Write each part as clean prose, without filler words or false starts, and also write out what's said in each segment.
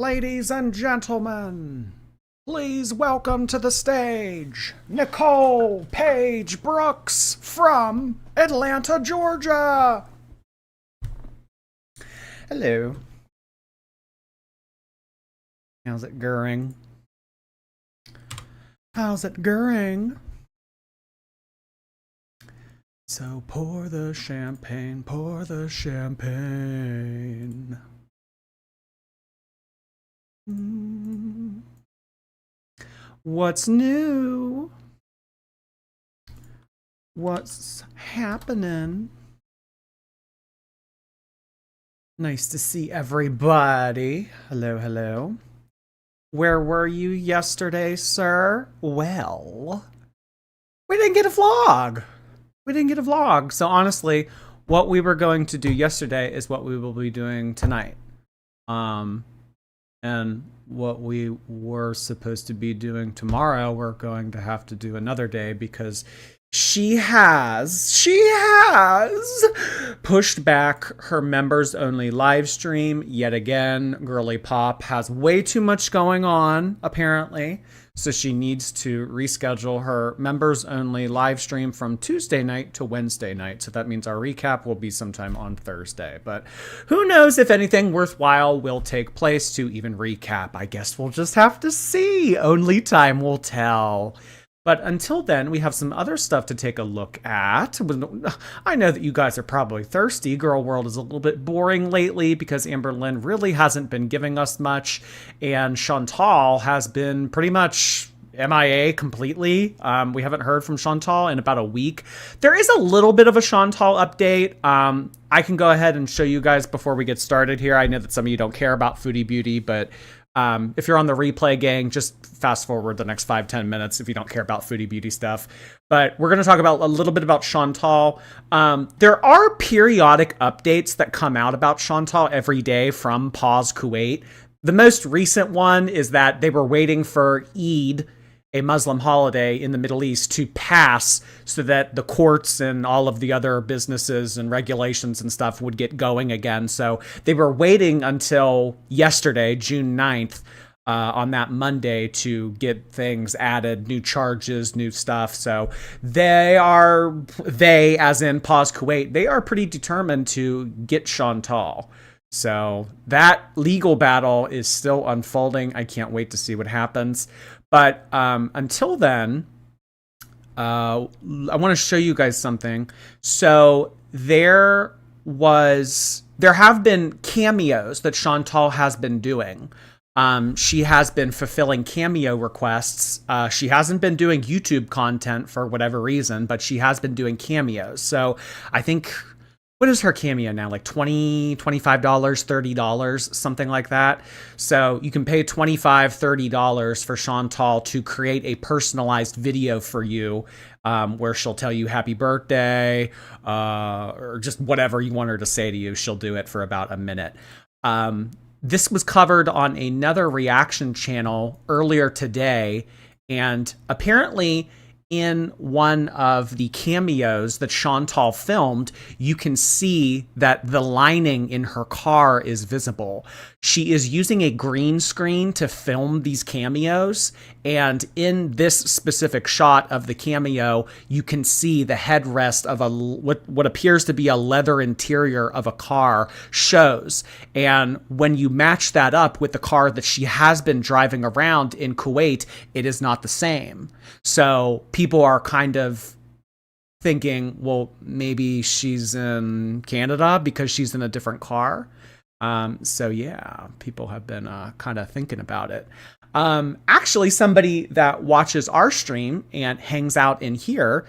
Ladies and gentlemen, please welcome to the stage Nicole Paige Brooks from Atlanta, Georgia. Hello. How's it going? How's it going? So pour the champagne, pour the champagne. What's new? What's happening? Nice to see everybody. Hello, hello. Where were you yesterday, sir? Well, we didn't get a vlog. So honestly, what we were going to do yesterday is what we will be doing tonight. And what we were supposed to be doing tomorrow, we're going to have to do another day because she has pushed back her members only live stream yet again. Girly Pop has way too much going on, apparently. So she needs to reschedule her members only live stream from Tuesday night to Wednesday night. So that means our recap will be sometime on Thursday. But who knows if anything worthwhile will take place to even recap. I guess we'll just have to see. Only time will tell. But until then, we have some other stuff to take a look at. I know that you guys are probably thirsty. Girl World is a little bit boring lately because Amberlynn really hasn't been giving us much. And Chantal has been pretty much MIA completely. We haven't heard from Chantal in about a week. There is a little bit of a Chantal update. I can go ahead and show you guys before we get started here. I know that some of you don't care about Foodie Beauty, but if you're on the replay gang, just fast forward the next 5-10 minutes if you don't care about Foodie Beauty stuff. But we're going to talk about a little bit about Chantal. There are periodic updates that come out about Chantal every day from Pause Kuwait. The most recent one is that they were waiting for Eid, a Muslim holiday in the Middle East, to pass so that the courts and all of the other businesses and regulations and stuff would get going again. So they were waiting until yesterday, June 9th, on that Monday to get things added, new charges, new stuff. So they, as in Pause Kuwait, they are pretty determined to get Chantal. So that legal battle is still unfolding. I can't wait to see what happens. But until then, I want to show you guys something. So there have been cameos that Chantal has been doing. She has been fulfilling cameo requests. She hasn't been doing YouTube content for whatever reason, but she has been doing cameos. So I think, what is her cameo now? Like $20, $25, $30, something like that. So you can pay $25, $30 for Chantal to create a personalized video for you, where she'll tell you happy birthday, or just whatever you want her to say to you. She'll do it for about a minute. This was covered on another reaction channel earlier today, and apparently in one of the cameos that Chantal filmed, you can see that the lining in her car is visible. She is using a green screen to film these cameos, and in this specific shot of the cameo, you can see the headrest of what appears to be a leather interior of a car shows. And when you match that up with the car that she has been driving around in Kuwait, it is not the same. So people are kind of thinking, well, maybe she's in Canada because she's in a different car. So yeah, people have been kind of thinking about it. Actually, somebody that watches our stream and hangs out in here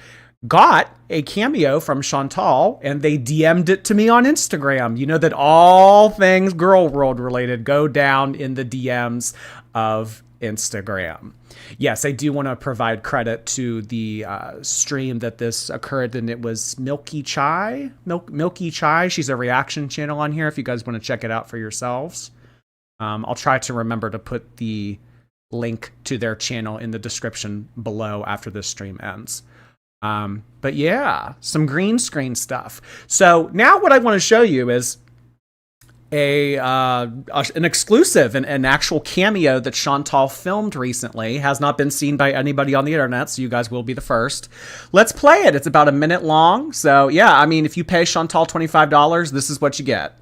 got a cameo from Chantal, and they DM'd it to me on Instagram. You know that all things Girl World related go down in the DMs of Instagram. Yes, I do want to provide credit to the stream that this occurred, and it was Milky Chai. Milky Chai. She's a reaction channel on here if you guys want to check it out for yourselves. I'll try to remember to put the link to their channel in the description below after this stream ends. But yeah, some green screen stuff. So now what I want to show you is an exclusive, an actual cameo that Chantal filmed recently. Has not been seen by anybody on the internet, so you guys will be the first. Let's play it. It's about a minute long. So yeah, I mean, if you pay Chantal $25, this is what you get.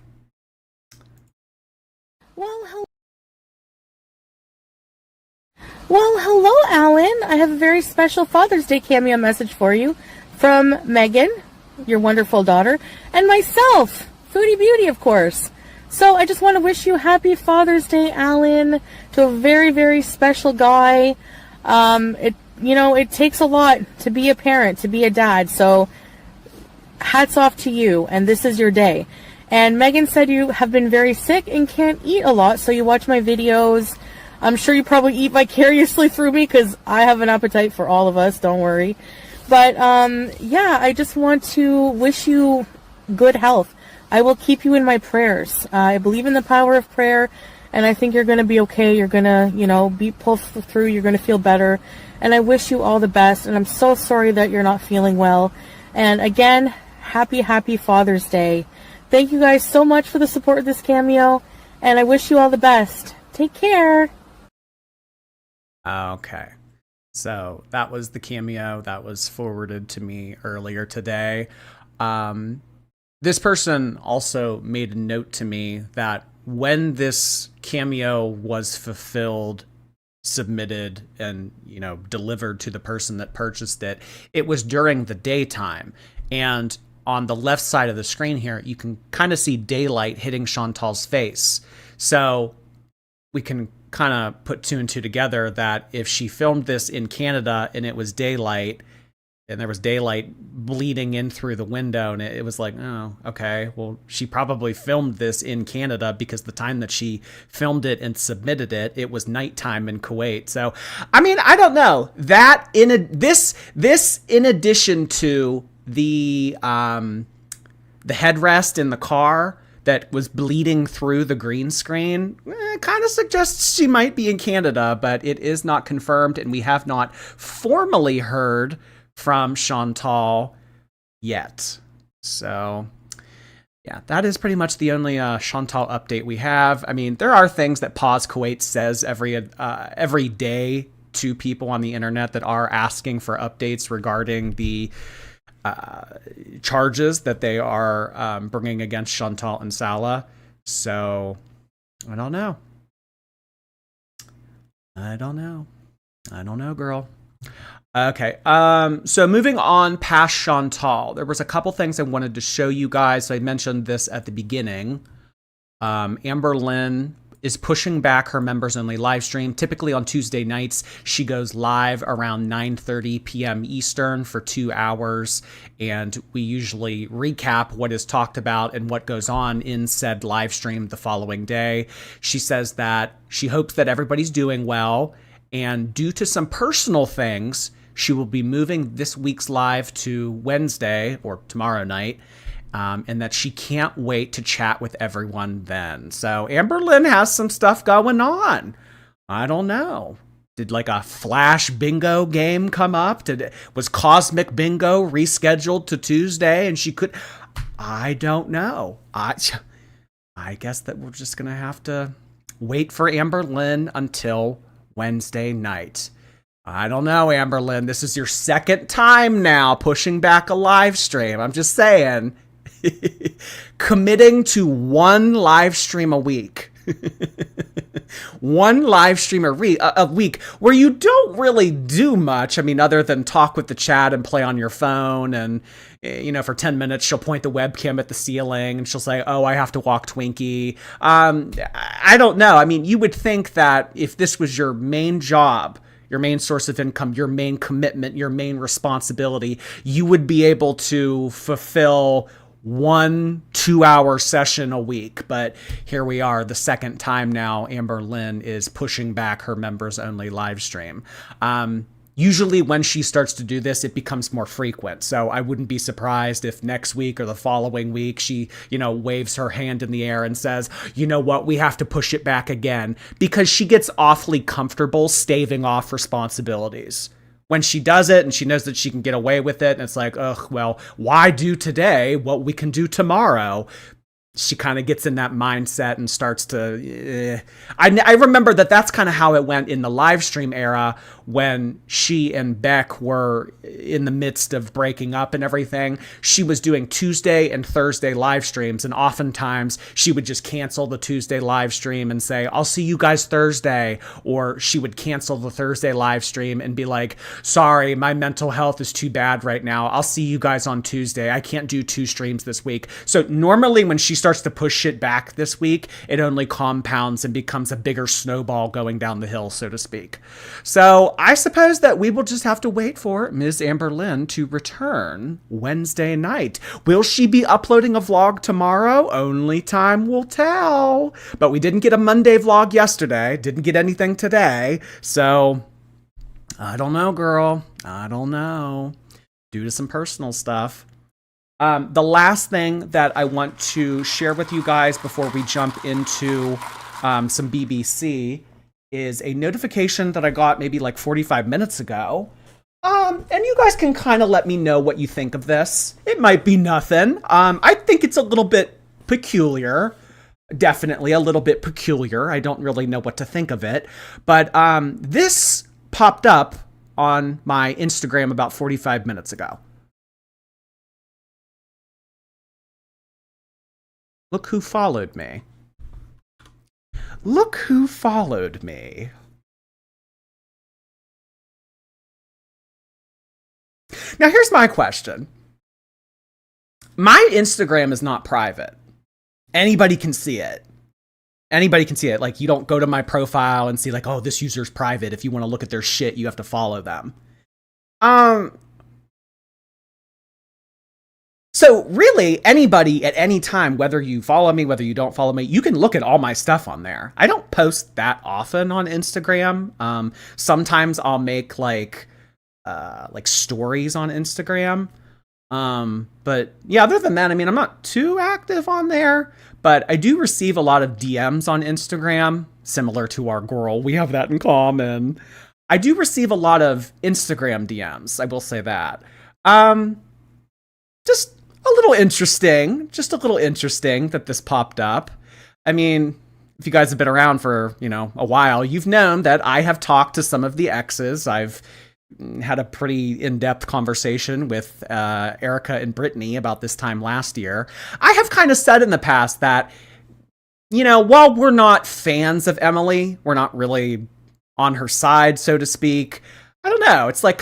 Well, hello, Alan. I have a very special Father's Day cameo message for you from Megan, your wonderful daughter, and myself, Foodie Beauty, of course. So I just want to wish you happy Father's Day, Alan, to a very, very special guy. It takes a lot to be a parent, to be a dad. So hats off to you, and this is your day. And Megan said you have been very sick and can't eat a lot, so you watch my videos. I'm sure you probably eat vicariously through me because I have an appetite for all of us, don't worry. But yeah, I just want to wish you good health. I will keep you in my prayers. I believe in the power of prayer, and I think you're going to be okay. You're going to, be pulled through. You're going to feel better. And I wish you all the best, and I'm so sorry that you're not feeling well. And again, happy Father's Day. Thank you guys so much for the support of this cameo, and I wish you all the best. Take care. Okay, so that was the cameo that was forwarded to me earlier today. This person also made a note to me that when this cameo was fulfilled, submitted, and delivered to the person that purchased it, it was during the daytime. And on the left side of the screen here, you can kind of see daylight hitting Chantal's face. So we can kind of put two and two together that if she filmed this in Canada and it was daylight and there was daylight bleeding in through the window, and it was like, oh, okay, well, she probably filmed this in Canada because the time that she filmed it and submitted it, it was nighttime in Kuwait. So, I mean, I don't know. That this in addition to the headrest in the car that was bleeding through the green screen, kind of suggests she might be in Canada, but it is not confirmed, and we have not formally heard from Chantal yet. So, yeah, that is pretty much the only Chantal update we have. I mean, there are things that Pause Kuwait says every day to people on the internet that are asking for updates regarding the charges that they are bringing against Chantal and Salah. So I don't know, girl. Okay. So moving on past Chantal, there was a couple things I wanted to show you guys. So I mentioned this at the beginning. Amberlynn is pushing back her members only live stream. Typically on Tuesday nights, she goes live around 9:30 p.m. Eastern for 2 hours. And we usually recap what is talked about and what goes on in said live stream the following day. She says that she hopes that everybody's doing well. And due to some personal things, she will be moving this week's live to Wednesday or tomorrow night. And that she can't wait to chat with everyone then. So Amberlynn has some stuff going on. I don't know. Did like a Flash bingo game come up? Was Cosmic Bingo rescheduled to Tuesday and she could... I don't know. I guess that we're just going to have to wait for Amberlynn until Wednesday night. I don't know, Amberlynn. This is your second time now pushing back a live stream. I'm just saying... Committing to one live stream a week. One live stream a week where you don't really do much. I mean, other than talk with the chat and play on your phone. And, for 10 minutes, she'll point the webcam at the ceiling and she'll say, oh, I have to walk Twinkie. I don't know. I mean, you would think that if this was your main job, your main source of income, your main commitment, your main responsibility, you would be able to fulfill 1 2-hour session a week. But here we are, the second time now Amberlynn is pushing back her members only live stream. Usually when she starts to do this, it becomes more frequent. So I wouldn't be surprised if next week or the following week she, waves her hand in the air and says, you know what, we have to push it back again, because she gets awfully comfortable staving off responsibilities. When she does it and she knows that she can get away with it, and it's like, ugh, well, why do today what we can do tomorrow? she kind of gets in that mindset and starts to I remember that's kind of how it went in the live stream era when she and Beck were in the midst of breaking up and everything. She was doing Tuesday and Thursday live streams, and oftentimes she would just cancel the Tuesday live stream and say, I'll see you guys Thursday, or she would cancel the Thursday live stream and be like, sorry, my mental health is too bad right now, I'll see you guys on Tuesday, I can't do 2 streams this week. So normally when she starts to push shit back this week, it only compounds and becomes a bigger snowball going down the hill, so to speak. So I suppose that we will just have to wait for Ms. Amberlynn to return Wednesday night. Will she be uploading a vlog tomorrow? Only time will tell. But we didn't get a Monday vlog yesterday, didn't get anything today, so I don't know, girl. I don't know. Due to some personal stuff. The last thing that I want to share with you guys before we jump into some BBC is a notification that I got maybe like 45 minutes ago. And you guys can kind of let me know what you think of this. It might be nothing. I think it's a little bit peculiar. Definitely a little bit peculiar. I don't really know what to think of it. But this popped up on my Instagram about 45 minutes ago. Look who followed me. Look who followed me. Now, here's my question. My Instagram is not private. Anybody can see it. Anybody can see it. Like, you don't go to my profile and see like, oh, this user's private. If you want to look at their shit, you have to follow them. So really, anybody at any time, whether you follow me, whether you don't follow me, you can look at all my stuff on there. I don't post that often on Instagram. Sometimes I'll make like stories on Instagram. But yeah, other than that, I mean, I'm not too active on there, but I do receive a lot of DMs on Instagram, similar to our girl. We have that in common. I do receive a lot of Instagram DMs. I will say that. Just a little interesting that this popped up. I mean, if you guys have been around for, a while, you've known that I have talked to some of the exes. I've had a pretty in-depth conversation with Erica and Brittany about this time last year. I have kind of said in the past that, while we're not fans of Emily, we're not really on her side, so to speak. I don't know. It's like,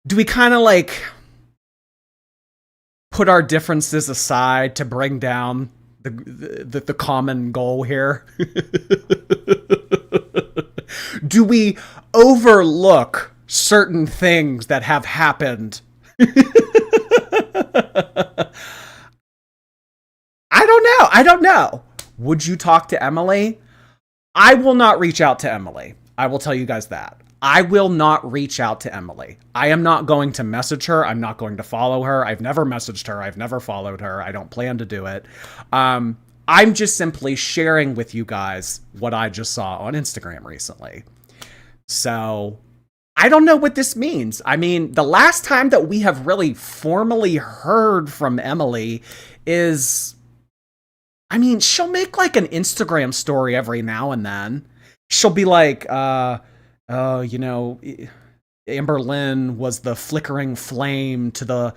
do we put our differences aside to bring down the common goal here? Do we overlook certain things that have happened? I don't know. Would you talk to Emily? I will not reach out to Emily. I will tell you guys that. I will not reach out to Emily. I am not going to message her. I'm not going to follow her. I've never messaged her. I've never followed her. I don't plan to do it. I'm just simply sharing with you guys what I just saw on Instagram recently. So I don't know what this means. I mean, the last time that we have really formally heard from Emily is, she'll make like an Instagram story every now and then. She'll be like, Amberlynn was the flickering flame to the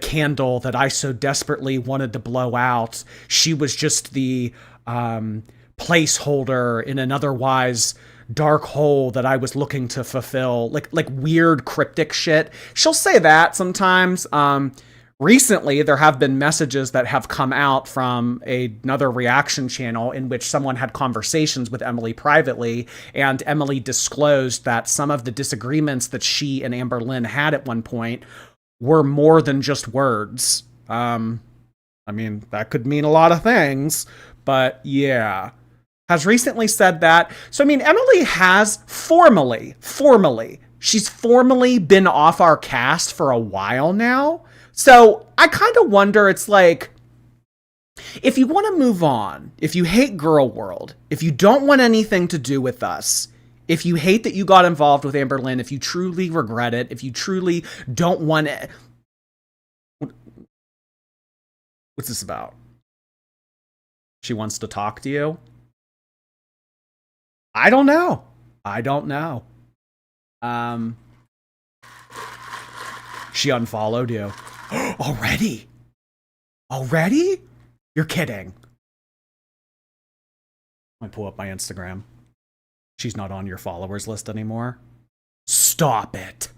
candle that I so desperately wanted to blow out. She was just the placeholder in an otherwise dark hole that I was looking to fulfill. Like weird cryptic shit. She'll say that sometimes. Recently, there have been messages that have come out from another reaction channel in which someone had conversations with Emily privately, and Emily disclosed that some of the disagreements that she and Amberlynn had at one point were more than just words. That could mean a lot of things, but yeah. Has recently said that. So, Emily has formally, she's formally been off our cast for a while now. So I kind of wonder, it's like, if you want to move on, if you hate Girl World, if you don't want anything to do with us, if you hate that you got involved with Amberlynn, if you truly regret it, if you truly don't want it, What's this about? She wants to talk to you? I don't know. She unfollowed you. Already? You're kidding. Let me pull up my Instagram. She's not on your followers list anymore. Stop it.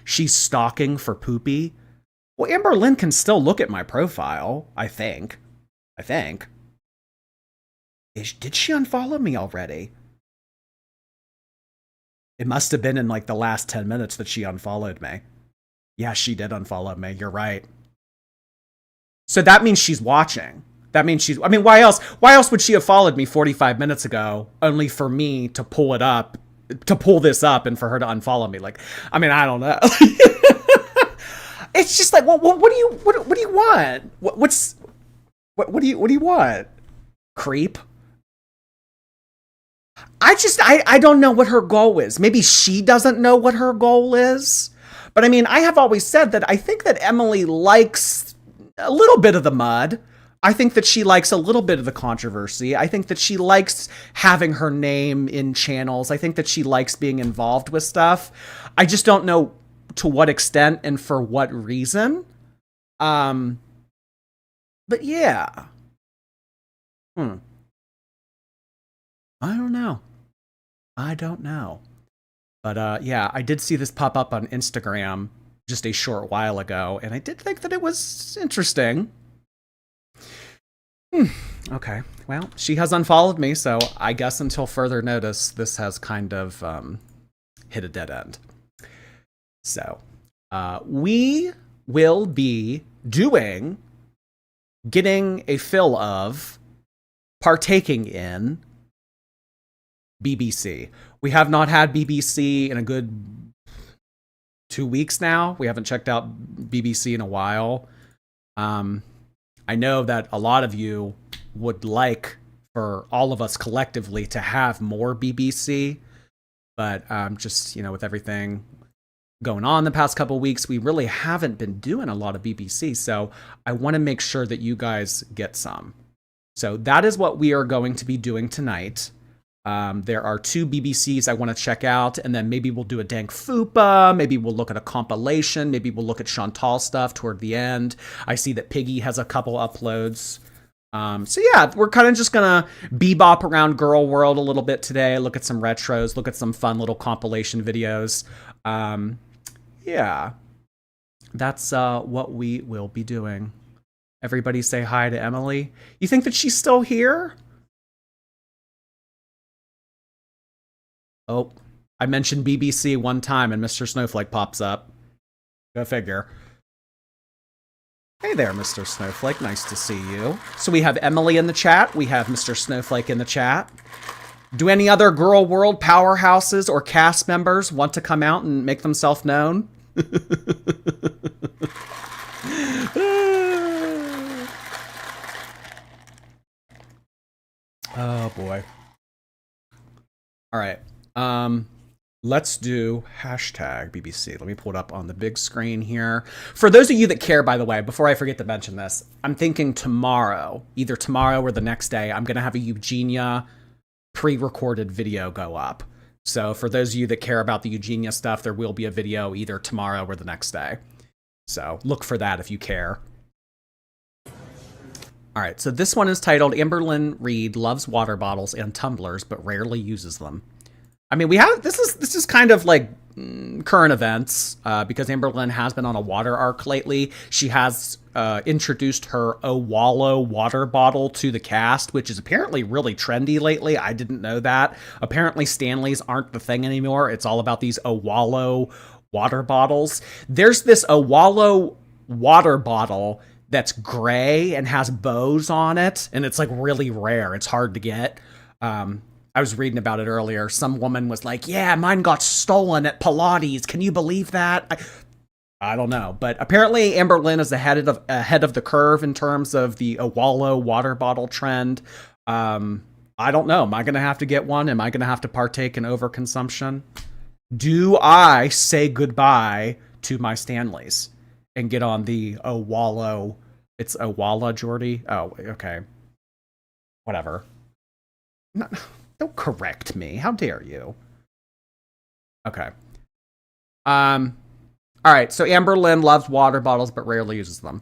She's stalking for Poopy. Well, Amberlynn can still look at my profile, I think. Did she unfollow me already? It must have been in like the last 10 minutes that she unfollowed me. Yeah, she did unfollow me. You're right. So that means she's watching. I mean, why else would she have followed me 45 minutes ago only for me to pull this up and for her to unfollow me? Like, I mean, I don't know. It's just like, what do you want? What do you want? Creep? I don't know what her goal is. Maybe she doesn't know what her goal is. But I mean, I have always said that I think that Emily likes a little bit of the mud. I think that she likes a little bit of the controversy. I think that she likes having her name in channels. I think that she likes being involved with stuff. I just don't know to what extent and for what reason. But yeah. I don't know. But yeah, I did see this pop up on Instagram just a short while ago, and I did think that it was interesting. Okay, well, she has unfollowed me, so I guess until further notice, this has kind of hit a dead end. So, we will be getting a fill of, partaking in BBC. We have not had BBC in a good 2 weeks now. We haven't checked out BBC in a while. I know that a lot of you would like for all of us collectively to have more BBC, but just, with everything going on the past couple weeks, we really haven't been doing a lot of BBC. So I want to make sure that you guys get some. So that is what we are going to be doing tonight. There are 2 BBCs I want to check out, and then maybe we'll do a dank fupa, maybe we'll look at a compilation, maybe we'll look at Chantal stuff toward the end. I see that Piggy has a couple uploads. So yeah, we're kind of just gonna bebop around Girl World a little bit today, look at some retros, look at some fun little compilation videos. Yeah, that's what we will be doing. Everybody say hi to Emily. You think that she's still here? Oh, I mentioned BBC one time and Mr. Snowflake pops up. Go figure. Hey there, Mr. Snowflake. Nice to see you. So we have Emily in the chat. We have Mr. Snowflake in the chat. Do any other Girl World powerhouses or cast members want to come out and make themselves known? Oh, boy. All right. Let's do hashtag BBC. Let me pull it up on the big screen here. For those of you that care, by the way, before I forget to mention this, I'm thinking tomorrow, either tomorrow or the next day, I'm going to have a Eugenia pre-recorded video go up. So for those of you that care about the Eugenia stuff, there will be a video either tomorrow or the next day. So look for that if you care. All right, so this one is titled Amberlynn Reid loves water bottles and tumblers, but rarely uses them. I mean, this is kind of like current events because Amberlynn has been on a water arc lately. She has introduced her Owallo water bottle to the cast, which is apparently really trendy lately. I didn't know that. Apparently Stanleys aren't the thing anymore. It's all about these Owallo water bottles. There's this Owallo water bottle that's gray and has bows on it, and it's like really rare. It's hard to get. I was reading about it earlier. Some woman was like, yeah, mine got stolen at Pilates. Can you believe that? I don't know. But apparently Amberlynn is ahead of the curve in terms of the Owallo water bottle trend. I don't know. Am I going to have to get one? Am I going to have to partake in overconsumption? Do I say goodbye to my Stanleys? and get on the Owalo. It's Owala, Jordy? Oh, okay. Whatever. No, don't correct me. How dare you? Okay. All right, so Amberlynn loves water bottles but rarely uses them.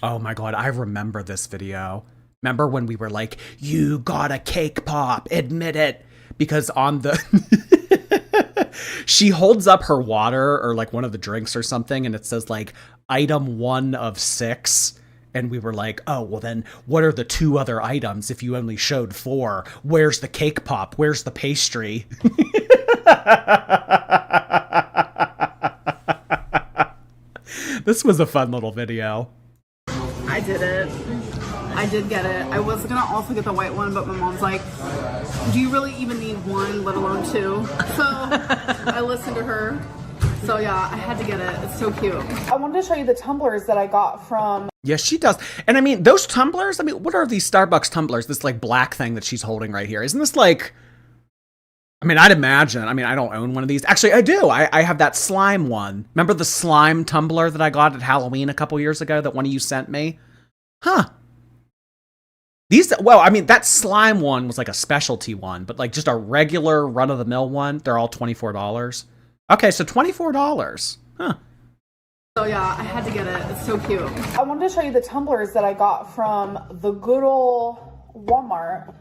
Oh my god, I remember this video. Remember when we were like, you got a cake pop, admit it. Because on the... she holds up her water or like one of the drinks or something and it says like item 1 of 6. And we were like, oh, well then what are the 2 other items if you only showed 4? Where's the cake pop? Where's the pastry? This was a fun little video. I did it. I did get it. I was gonna also get the white one, but my mom's like, do you really even need 1, let alone 2? So I listened to her. So yeah, I had to get it. It's so cute. I wanted to show you the tumblers that I got from... Yes, she does. And I mean, those tumblers, I mean, what are these Starbucks tumblers? This like black thing that she's holding right here. Isn't this like... I mean, I'd imagine. I mean, I don't own one of these. Actually, I do. I have that slime one. Remember the slime tumbler that I got at Halloween a couple years ago that one of you sent me? Huh. These, well, I mean, that slime one was like a specialty one, but like just a regular run-of-the-mill one, they're all $24. Okay, so $24. Huh. So yeah, I had to get it. It's so cute. I wanted to show you the tumblers that I got from the good old Walmart.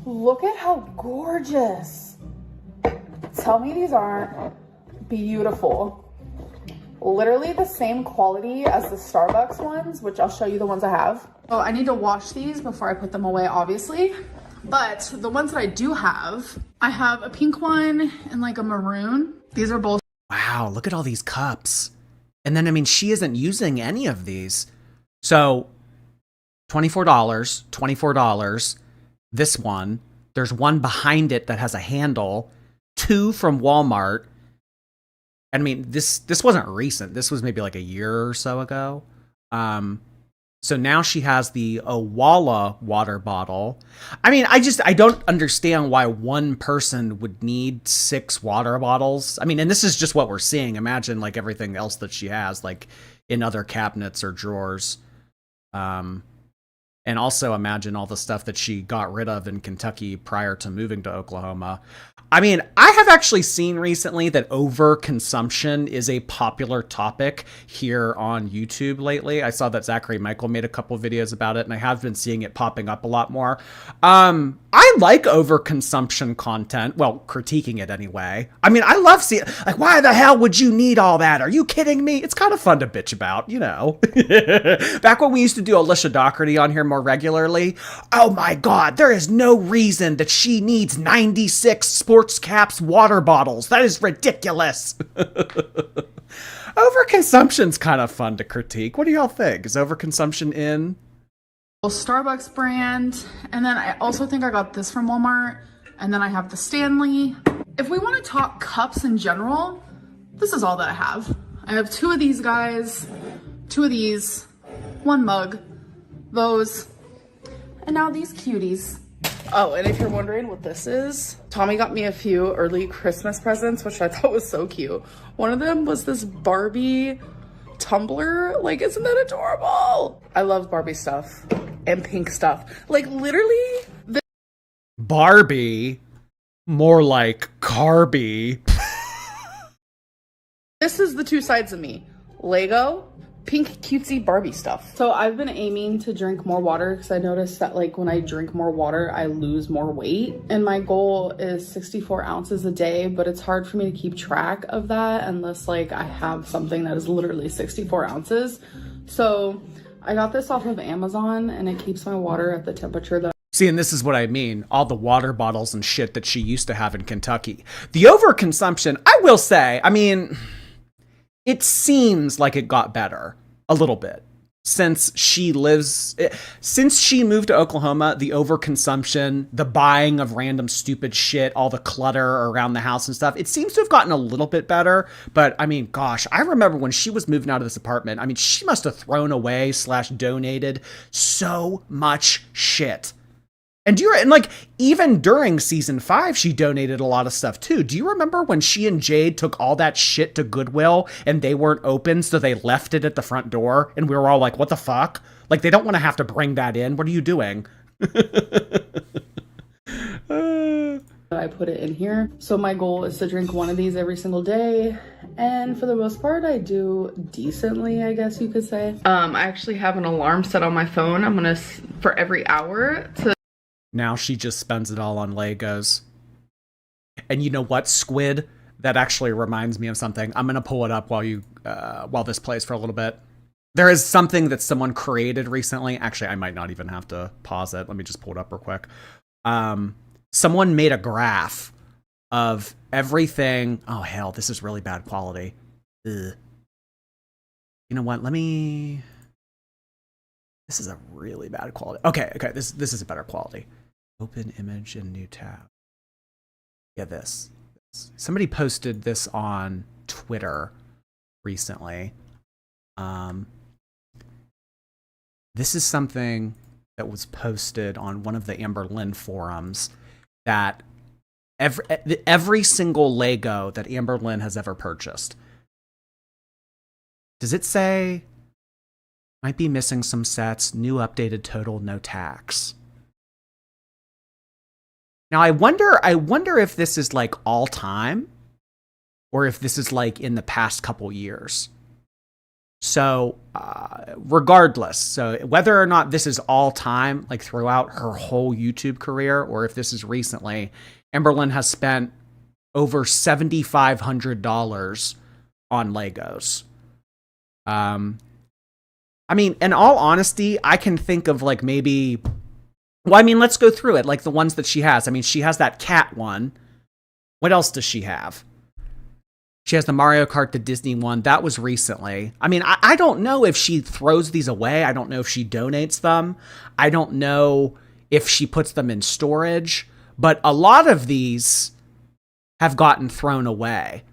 Look at how gorgeous. Tell me these aren't beautiful. Literally the same quality as the Starbucks ones, which I'll show you the ones I have. Oh, I need to wash these before I put them away, obviously. But the ones that I do have, I have a pink one and like a maroon. These are both. Wow, look at all these cups. And then, I mean, she isn't using any of these. So, $24. This one. There's one behind it that has a handle. 2 from Walmart. I mean, this wasn't recent. This was maybe like a year or so ago. So now she has the Owala water bottle. I mean, I don't understand why one person would need 6 water bottles. I mean, and this is just what we're seeing. Imagine like everything else that she has, like in other cabinets or drawers. And also imagine all the stuff that she got rid of in Kentucky prior to moving to Oklahoma. I mean, I have actually seen recently that overconsumption is a popular topic here on YouTube lately. I saw that Zachary Michael made a couple videos about it, and I have been seeing it popping up a lot more. I like overconsumption content. Well, critiquing it anyway. I mean, I love seeing, like, why the hell would you need all that? Are you kidding me? It's kind of fun to bitch about, you know. Back when we used to do Alicia Doherty on here more regularly, oh my God, there is no reason that she needs 96 sports caps water bottles. That is ridiculous. Overconsumption's kind of fun to critique. What do y'all think? Is overconsumption in? Starbucks brand, and then I also think I got this from Walmart, and then I have the Stanley. If we want to talk cups in general, this is all that I have. I have 2 of these guys, 2 of these, 1 mug, those, and now these cuties. Oh, and if you're wondering what this is, Tommy got me a few early Christmas presents, which I thought was so cute. One of them was this Barbie tumbler. Like, isn't that adorable? I love Barbie stuff and pink stuff. Like, literally, Barbie, more like Carby. this is the 2 sides of me. Lego, pink cutesy Barbie stuff. So I've been aiming to drink more water because I noticed that like when I drink more water, I lose more weight. And my goal is 64 ounces a day, but it's hard for me to keep track of that unless like I have something that is literally 64 ounces. So I got this off of Amazon and it keeps my water at the temperature that... See, and this is what I mean. All the water bottles and shit that she used to have in Kentucky. The overconsumption, I will say, I mean, it seems like it got better a little bit since she moved to Oklahoma. The overconsumption, the buying of random stupid shit, all the clutter around the house and stuff, it seems to have gotten a little bit better. But I mean, gosh, I remember when she was moving out of this apartment, I mean, she must have thrown away / donated so much shit. And and like even during season 5, she donated a lot of stuff too. Do you remember when she and Jade took all that shit to Goodwill and they weren't open, so they left it at the front door, and we were all like, "What the fuck? Like they don't want to have to bring that in. What are you doing?" I put it in here. So my goal is to drink one of these every single day. And for the most part, I do decently, I guess you could say. I actually have an alarm set on my phone. I'm gonna, for every hour to... Now she just spends it all on Legos. And you know what, Squid? That actually reminds me of something. I'm gonna pull it up while this plays for a little bit. There is something that someone created recently. Actually, I might not even have to pause it. Let me just pull it up real quick. Someone made a graph of everything. Oh, hell, this is really bad quality. Ugh. You know what? This is a really bad quality. Okay, this is a better quality. Open image in new tab. Yeah, this. Somebody posted this on Twitter recently. This is something that was posted on one of the Amberlynn forums, that every single Lego that Amberlynn has ever purchased. Does it say, might be missing some sets, new updated total, no tax? Now I wonder if this is like all time, or if this is like in the past couple years. So regardless, so whether or not this is all time, like throughout her whole YouTube career, or if this is recently, Amberlynn has spent over $7,500 on Legos. I mean, in all honesty, I can think of like maybe, well, I mean, let's go through it, like the ones that she has. I mean, she has that cat one. What else does she have? She has the Mario Kart, the Disney one. That was recently. I mean, I don't know if she throws these away. I don't know if she donates them. I don't know if she puts them in storage. But a lot of these have gotten thrown away.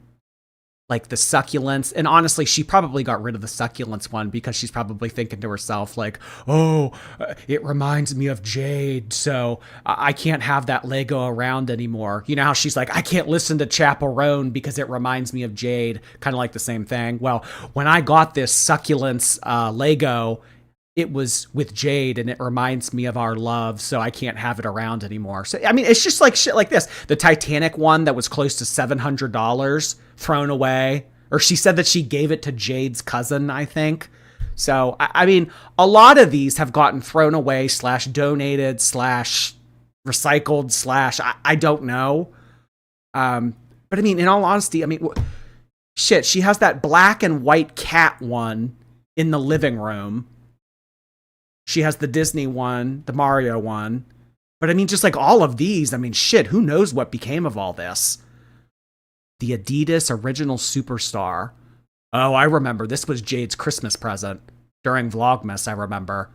Like the succulents. And honestly, she probably got rid of the succulents one because she's probably thinking to herself like, oh, it reminds me of Jade, so I can't have that Lego around anymore. You know how she's like, I can't listen to Chaperone because it reminds me of Jade. Kind of like the same thing. Well, when I got this succulents Lego, it was with Jade and it reminds me of our love, so I can't have it around anymore. So, I mean, it's just like shit like this. The Titanic one that was close to $700 thrown away. Or she said that she gave it to Jade's cousin, I think. So, I mean, a lot of these have gotten thrown away / donated / recycled / I don't know. But I mean, in all honesty, I mean, shit, she has that black and white cat one in the living room. She has the Disney one, the Mario one. But I mean, just like all of these, I mean, shit, who knows what became of all this? The Adidas Original Superstar. Oh, I remember. This was Jade's Christmas present during Vlogmas, I remember.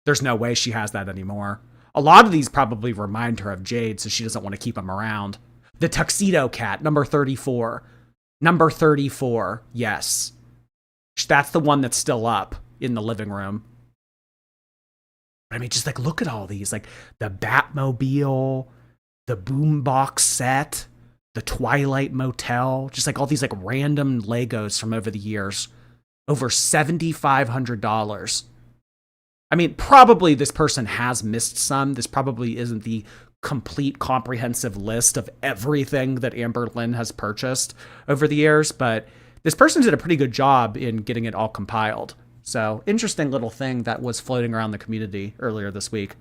There's no way she has that anymore. A lot of these probably remind her of Jade, so she doesn't want to keep them around. The Tuxedo Cat, number 34. Number 34, yes. That's the one that's still up in the living room. I mean, just like, look at all these, like the Batmobile, the Boombox set, the Twilight Motel, just like all these like random Legos from over the years. Over $7,500. I mean, probably this person has missed some. This probably isn't the complete comprehensive list of everything that Amberlynn has purchased over the years, but this person did a pretty good job in getting it all compiled. So, interesting little thing that was floating around the community earlier this week.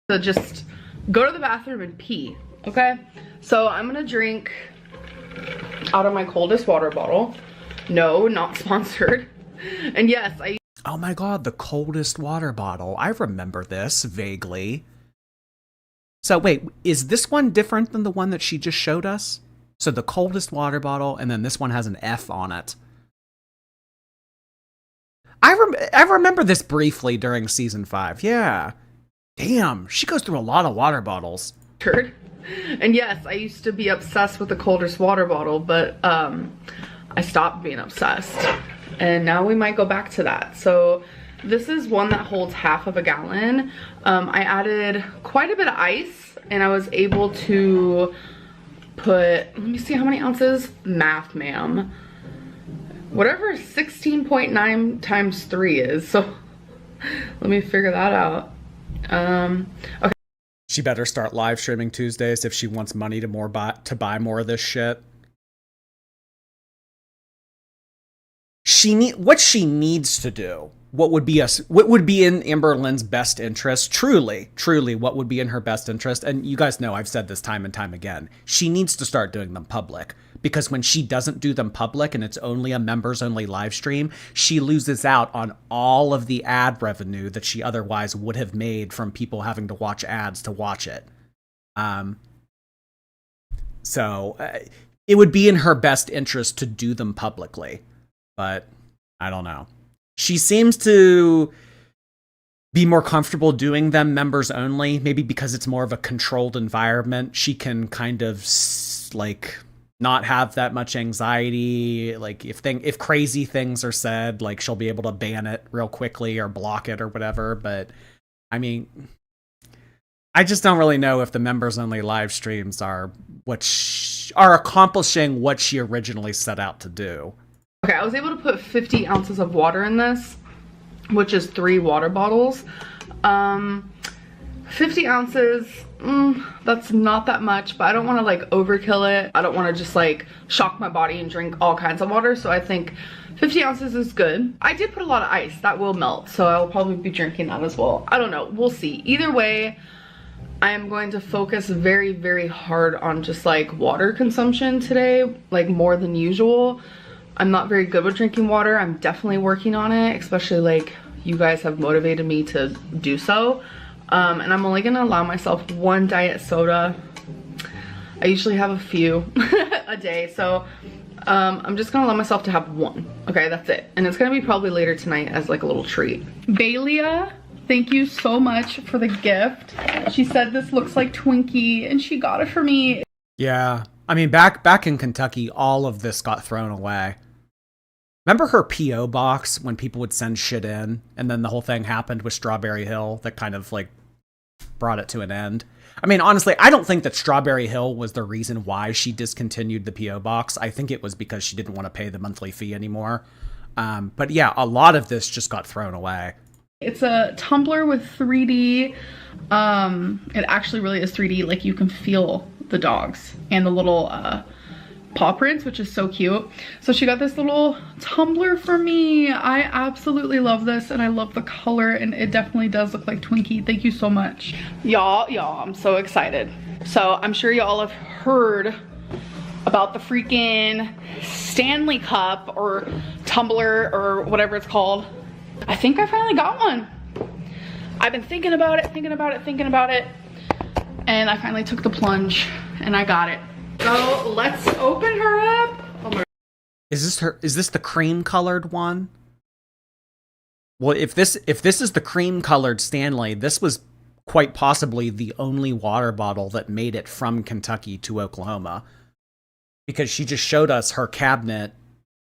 So just go to the bathroom and pee, okay? So I'm gonna drink out of my coldest water bottle. No, not sponsored. And yes, Oh my god, the coldest water bottle. I remember this vaguely. So wait, is this one different than the one that she just showed us? So the coldest water bottle, and then this one has an F on it. I remember this briefly during season 5. Yeah. Damn, she goes through a lot of water bottles. And yes, I used to be obsessed with the coldest water bottle, but I stopped being obsessed. And now we might go back to that. So This is one that holds half of a gallon. I added quite a bit of ice and I was able to put, let me see how many ounces, math ma'am, whatever 16.9 times 3 is. So let me figure that out. Okay. She better start live streaming Tuesdays if she wants money to buy more of this shit. What she needs to do, what would be in Amberlynn's best interest, truly, what would be in her best interest, and you guys know I've said this time and time again, she needs to start doing them public. Because when she doesn't do them public and it's only a members only live stream, she loses out on all of the ad revenue that she otherwise would have made from people having to watch ads to watch it. So it would be in her best interest to do them publicly, but I don't know. She seems to be more comfortable doing them members only, maybe because it's more of a controlled environment. She can kind of like not have that much anxiety. Like if crazy things are said, like she'll be able to ban it real quickly or block it or whatever. But I mean, I just don't really know if the members only live streams are are accomplishing what she originally set out to do. Okay, I was able to put 50 ounces of water in this, which is 3 water bottles. 50 ounces, that's not that much, but I don't want to like overkill it. I don't want to just like shock my body and drink all kinds of water, so I think 50 ounces is good. I did put a lot of ice, that will melt, so I'll probably be drinking that as well. I don't know, we'll see. Either way, I am going to focus very, very hard on just like water consumption today, like more than usual. I'm not very good with drinking water. I'm definitely working on it, especially like you guys have motivated me to do so. And I'm only gonna allow myself 1 diet soda. I usually have a few a day, so I'm just gonna allow myself to have 1. Okay, that's it. And it's gonna be probably later tonight as like a little treat. Bailea, thank you so much for the gift. She said this looks like Twinkie and she got it for me. Yeah, I mean back in Kentucky, all of this got thrown away. Remember her P.O. box when people would send shit in, and then the whole thing happened with Strawberry Hill that kind of like brought it to an end? I mean, honestly, I don't think that Strawberry Hill was the reason why she discontinued the P.O. box. I think it was because she didn't want to pay the monthly fee anymore. But yeah, a lot of this just got thrown away. It's a tumbler with 3D. It actually really is 3D. Like you can feel the dogs and the little paw prints, which is so cute. So she got this little tumbler for me. I absolutely love this and I love the color, and it definitely does look like Twinkie. Thank you so much. Y'all, I'm so excited. So I'm sure y'all have heard about the freaking Stanley Cup or tumbler or whatever it's called. I think I finally got one. I've been thinking about it, and I finally took the plunge and I got it. So let's open her up. Oh my. Is this the cream colored one? Well, if this is the cream colored Stanley, this was quite possibly the only water bottle that made it from Kentucky to Oklahoma. Because she just showed us her cabinet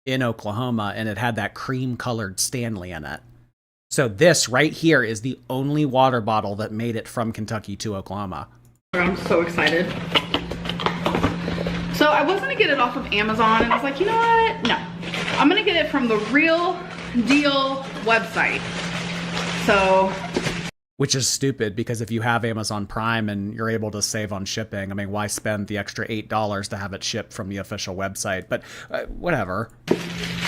in Oklahoma and it had that cream colored Stanley in it. So this right here is the only water bottle that made it from Kentucky to Oklahoma. I'm so excited. So I was gonna get it off of Amazon and I was like, you know what? No, I'm gonna get it from the Real Deal website. So. Which is stupid because if you have Amazon Prime and you're able to save on shipping, I mean, why spend the extra $8 to have it shipped from the official website? But whatever.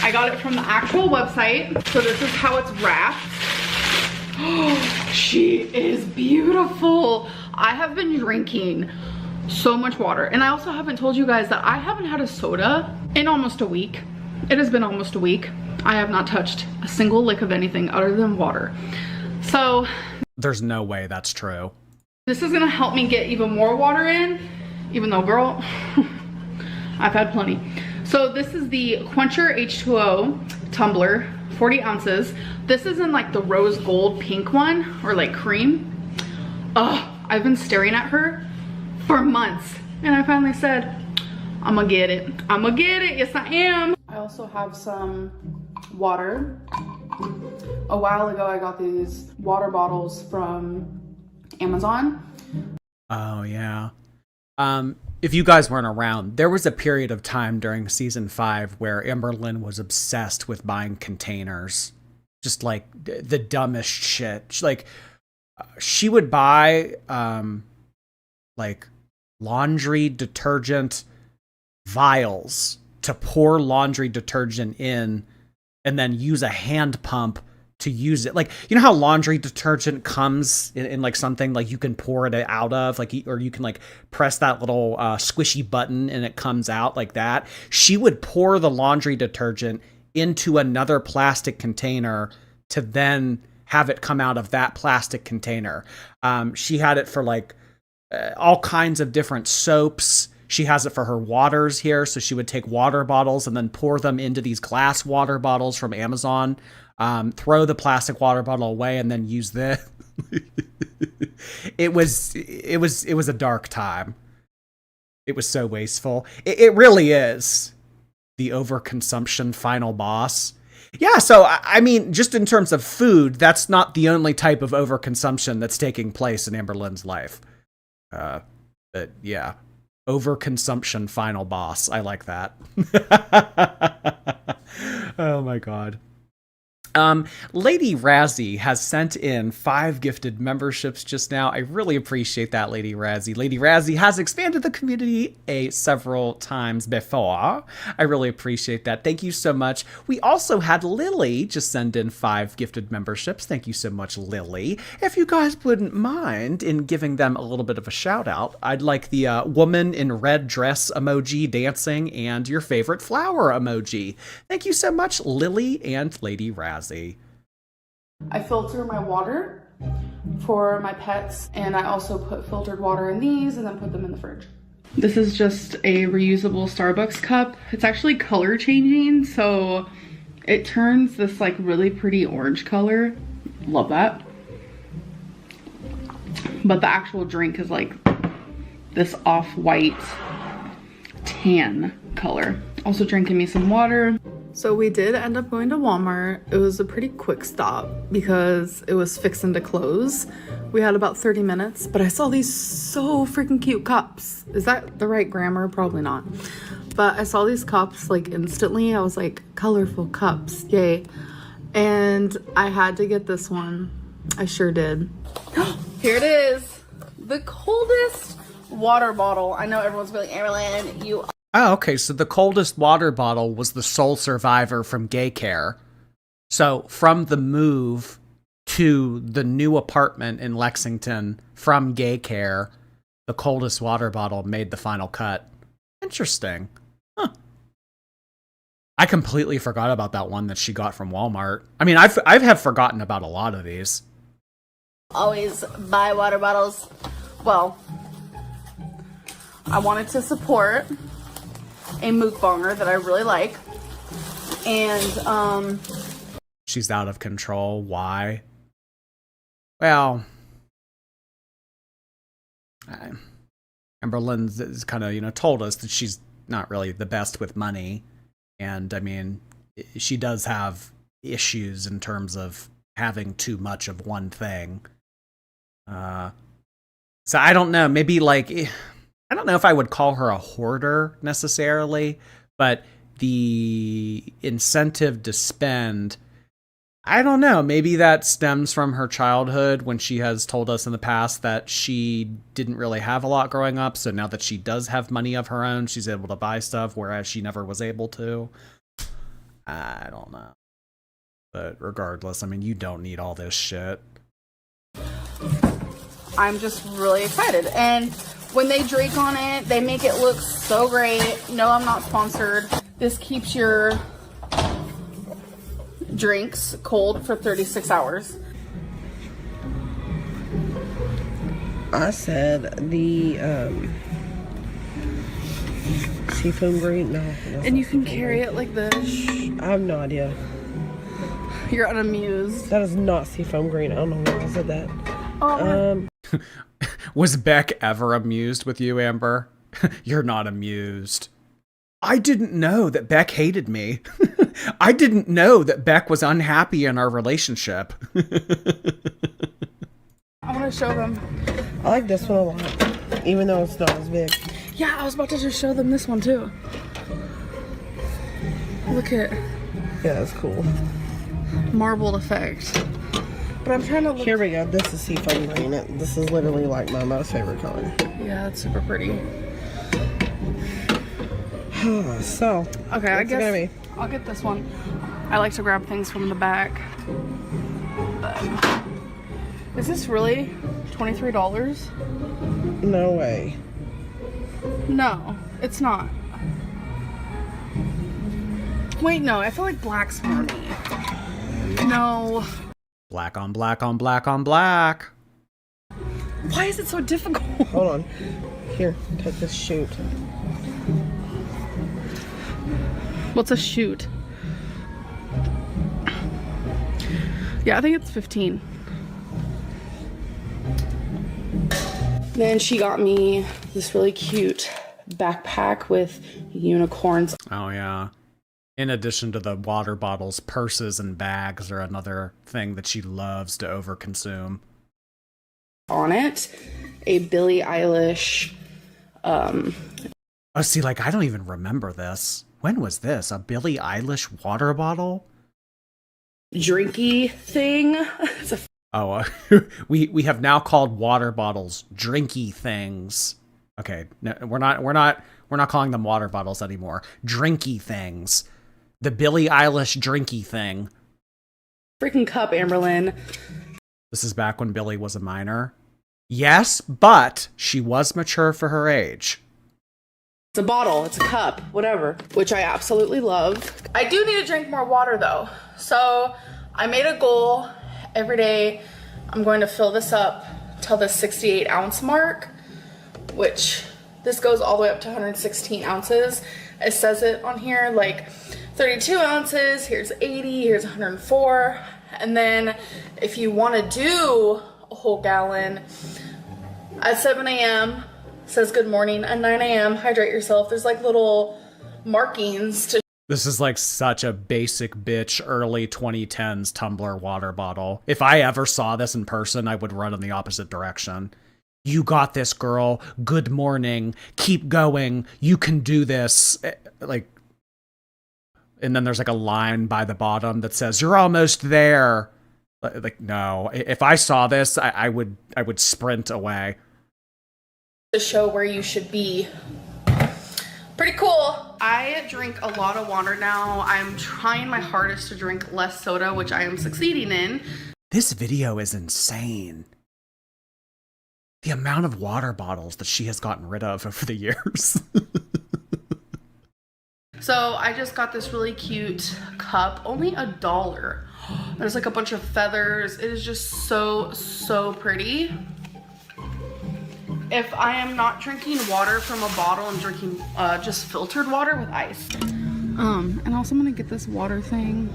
I got it from the actual website. So this is how it's wrapped. Oh, she is beautiful. I have been drinking so much water, and I also haven't told you guys that I haven't had a soda in almost a week. It has been almost a week. I have not touched a single lick of anything other than water. So there's no way that's true. This is gonna help me get even more water in, even though, girl, I've had plenty. So this is the Quencher H2O tumbler, 40 ounces. This is in like the rose gold pink one, or like cream. Oh, I've been staring at her for months, and I finally said, I'm gonna get it. I'm gonna get it. Yes, I am. I also have some water A while ago, I got these water bottles from Amazon. Oh, yeah. If you guys weren't around, there was a period of time during season 5 where Amberlynn was obsessed with buying containers. Just like the dumbest shit. She would buy like laundry detergent vials to pour laundry detergent in and then use a hand pump to use it. Like, you know how laundry detergent comes in like something like you can pour it out of, like, or you can like press that little squishy button and it comes out like that. She would pour the laundry detergent into another plastic container to then have it come out of that plastic container. She had it for like all kinds of different soaps. She has it for her waters here. So she would take water bottles and then pour them into these glass water bottles from Amazon, throw the plastic water bottle away and then use this. It was a dark time. It was so wasteful. It really is the overconsumption final boss. Yeah, so, I mean, just in terms of food, that's not the only type of overconsumption that's taking place in Amberlynn's life. But yeah, overconsumption final boss. I like that. Oh my God. Lady Razzie has sent in 5 gifted memberships just now. I really appreciate that, Lady Razzie. Lady Razzie has expanded the community several times before. I really appreciate that. Thank you so much. We also had Lily just send in 5 gifted memberships. Thank you so much, Lily. If you guys wouldn't mind in giving them a little bit of a shout out, I'd like the woman in red dress emoji dancing and your favorite flower emoji. Thank you so much, Lily and Lady Razzie. I filter my water for my pets, and I also put filtered water in these and then put them in the fridge. This is just a reusable Starbucks cup. It's actually color changing, so it turns this like really pretty orange color. Love that. But the actual drink is like this off-white tan color. Also drinking me some water. So we did end up going to Walmart. It was a pretty quick stop because it was fixing to close. We had about 30 minutes, but I saw these so freaking cute cups. Is that the right grammar? Probably not. But I saw these cups like instantly. I was like, colorful cups, yay. And I had to get this one. I sure did. Here it is. The coldest water bottle. I know everyone's really, Amberlynn, you... Oh, okay. So the coldest water bottle was the sole survivor from Gay Care. So from the move to the new apartment in Lexington from Gay Care, the coldest water bottle made the final cut. Interesting. Huh. I completely forgot about that one that she got from Walmart. I mean, I have forgotten about a lot of these. Always buy water bottles. Well, I wanted to support a mukbanger that I really like, and she's out of control. Why? Well, Amberlynn has kind of, told us that she's not really the best with money, and I mean, she does have issues in terms of having too much of one thing. So I don't know, maybe like, I don't know if I would call her a hoarder necessarily, but the incentive to spend, I don't know, maybe that stems from her childhood when she has told us in the past that she didn't really have a lot growing up. So now that she does have money of her own, she's able to buy stuff, whereas she never was able to. I don't know. But regardless, I mean, you don't need all this shit. I'm just really excited. And when they drink on it, they make it look so great. No, I'm not sponsored. This keeps your drinks cold for 36 hours. I said the seafoam green. No. And you can carry it like this. I have no idea. You're unamused. That is not seafoam green. I don't know why I said that. Was Beck ever amused with you, Amber? You're not amused. I didn't know that Beck hated me. I didn't know that Beck was unhappy in our relationship. I want to show them. I like this one a lot, even though it's not as big. Yeah, I was about to just show them this one too. Look at Yeah, that's cool. marbled effect. But I'm trying to look. Here we go. This is seafoam green. This is literally like my most favorite color. Yeah, it's super pretty. So, Okay, I what's it guess gonna be? I'll get this one. I like to grab things from the back. Is this really $23? No way. No, it's not. Wait, no, I feel like black's for me. No. Black on black on black on black. Why is it so difficult? Hold on. Here, take this shoot. What's a shoot? Yeah, I think it's 15. Then she got me this really cute backpack with unicorns Oh, yeah. In addition to the water bottles, purses and bags are another thing that she loves to overconsume. on it. A Billie Eilish. Oh, see, like, I don't even remember this. When was this? A Billie Eilish water bottle? Drinky thing. It's a Oh, we have now called water bottles drinky things. Okay, no, we're not calling them water bottles anymore. Drinky things. The Billie Eilish drinky thing. freaking cup, Amberlynn. This is back when Billie was a minor. Yes, but she was mature for her age. It's a bottle, it's a cup, whatever, which I absolutely love. I do need to drink more water though. So I made a goal every day. I'm going to fill this up till the 68 ounce mark, which this goes all the way up to 116 ounces. It says it on here, like 32 ounces, here's 80, here's 104. And then if you want to do a whole gallon at 7 a.m., says good morning, at 9 a.m., hydrate yourself. There's like little markings to. This is like such a basic bitch early 2010s tumbler water bottle. If I ever saw this in person, I would run in the opposite direction. You got this, girl. Good morning. Keep going. You can do this. Like, and then there's like a line by the bottom that says, you're almost there. Like, no. If I saw this, I would sprint away. To show where you should be. Pretty cool. I drink a lot of water now. I'm trying my hardest to drink less soda, which I am succeeding in. This video is insane. The amount of water bottles that she has gotten rid of over the years. So I just got this really cute cup, only $1. There's like a bunch of feathers. It is just so pretty. If I am not drinking water from a bottle, I'm drinking just filtered water with ice. And also I'm gonna get this water thing.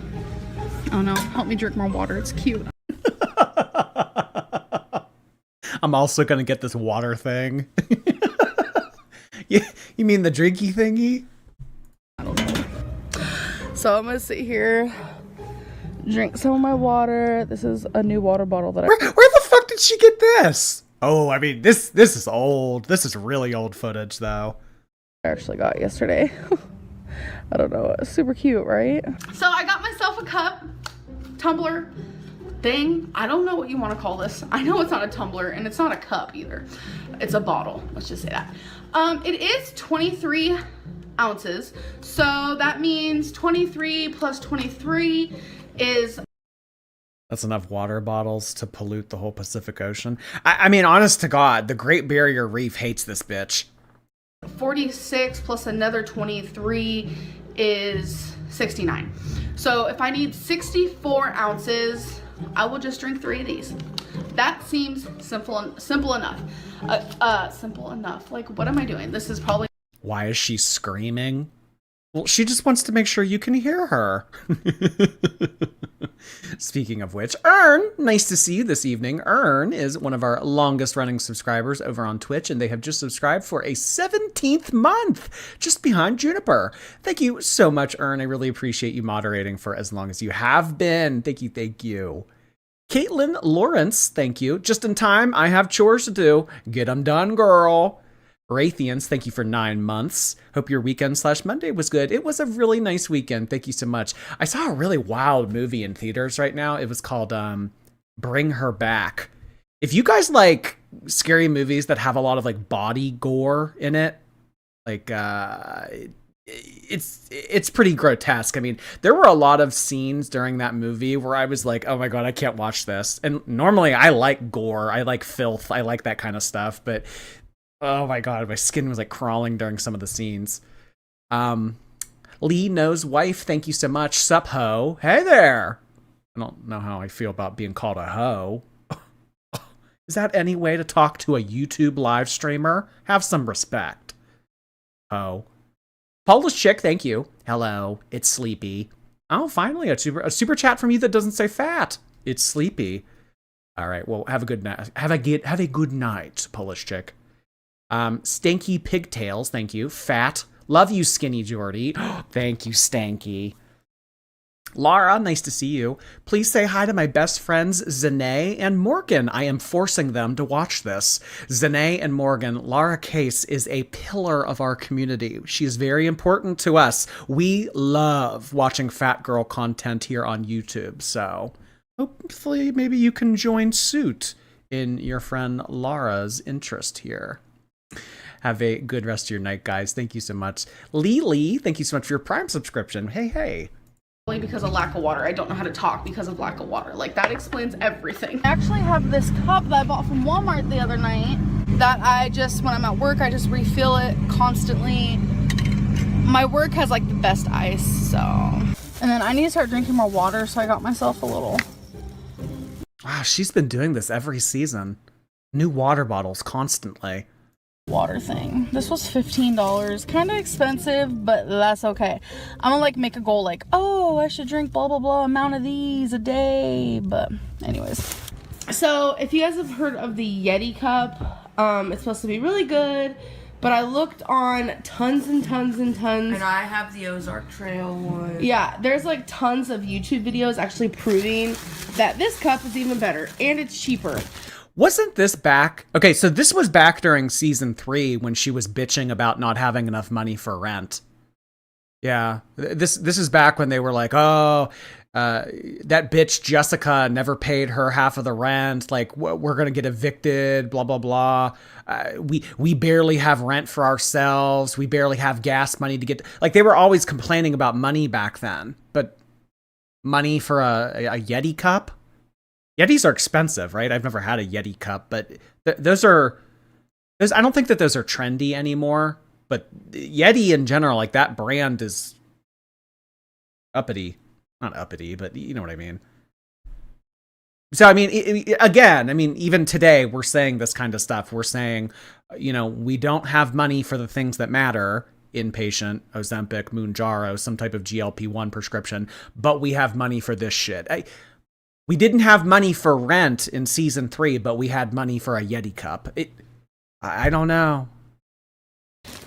Oh no, help me drink more water, it's cute. I'm also gonna get this water thing. You mean the drinky thingy? I don't know. So I'm gonna sit here, drink some of my water. This is a new water bottle that Where the fuck did she get this? Oh, I mean, this is old. This is really old footage, though. I actually got yesterday. I don't know, it's super cute, right? So I got myself a cup, tumbler thing. I don't know what you want to call this. I know it's not a tumbler and it's not a cup either. It's a bottle, let's just say that. It is 23 ounces. So that means 23 plus 23 is... That's enough water bottles to pollute the whole Pacific Ocean. I mean, honest to God, the Great Barrier Reef hates this bitch. 46 plus another 23 is 69. So if I need 64 ounces, I will just drink 3 of these. That seems simple enough. Simple enough. Like, what am I doing? This is probably... Why is she screaming? Well, she just wants to make sure you can hear her. Speaking of which, Ern, nice to see you this evening. Ern is one of our longest running subscribers over on Twitch, and they have just subscribed for a 17th month, just behind Juniper. Thank you so much, Ern. I really appreciate you moderating for as long as you have been. Thank you, thank you. Caitlin Lawrence, thank you. Just in time, I have chores to do. Get them done, girl. Raytheans, thank you for 9 months. Hope your weekend/Monday was good. It was a really nice weekend. Thank you so much. I saw a really wild movie in theaters right now. It was called Bring Her Back. If you guys like scary movies that have a lot of like body gore in it, like it's pretty grotesque. I mean, there were a lot of scenes during that movie where I was like, oh my God, I can't watch this. And normally I like gore. I like filth. I like that kind of stuff. But oh my God, my skin was like crawling during some of the scenes. Lee Knows Wife, thank you so much. Sup, ho. Hey there. I don't know how I feel about being called a hoe. Is that any way to talk to a YouTube live streamer? Have some respect. Ho. Polish Chick, thank you. Hello, it's Sleepy. Oh, finally, a super chat from you that doesn't say fat. It's Sleepy. All right, well, have a good night. Have a good night, Polish Chick. Stanky Pigtails, thank you. Fat. Love you, Skinny Jordy. Thank you, Stanky. Lara, nice to see you. Please say hi to my best friends, Zane and Morgan. I am forcing them to watch this. Zane and Morgan, Lara Case is a pillar of our community. She is very important to us. We love watching fat girl content here on YouTube. So hopefully maybe you can join suit in your friend Lara's interest here. Have a good rest of your night, guys. Thank you so much. Lee, thank you so much for your Prime subscription. Hey. Because of lack of water. I don't know how to talk because of lack of water. Like, that explains everything. I actually have this cup that I bought from Walmart the other night that I just, when I'm at work, I just refill it constantly. My work has like the best ice, so. And then I need to start drinking more water, so I got myself a little. Wow, she's been doing this every season. New water bottles constantly. Water thing. This was $15. Kind of expensive, but that's okay. I'm gonna like make a goal like, oh, I should drink blah blah blah amount of these a day. But anyways, so if you guys have heard of the Yeti cup, it's supposed to be really good, but I looked on tons and tons and tons. And I have the Ozark Trail one. Yeah, there's like tons of YouTube videos actually proving that this cup is even better and it's cheaper. Wasn't this back? Okay, so this was back during season 3 when she was bitching about not having enough money for rent. Yeah, this is back when they were like, oh, that bitch Jessica never paid her half of the rent. Like, we're gonna get evicted. Blah blah blah. We barely have rent for ourselves. We barely have gas money to get. Like, they were always complaining about money back then, but money for a Yeti cup. Yetis are expensive, right? I've never had a Yeti cup, but those I don't think that those are trendy anymore, but Yeti in general, like that brand is uppity. Not uppity, but you know what I mean. So, I mean, again, I mean, even today we're saying this kind of stuff. We're saying, you know, we don't have money for the things that matter. Inpatient, Ozempic, Mounjaro, some type of GLP-1 prescription, but we have money for this shit. We didn't have money for rent in season 3, but we had money for a Yeti cup. I don't know.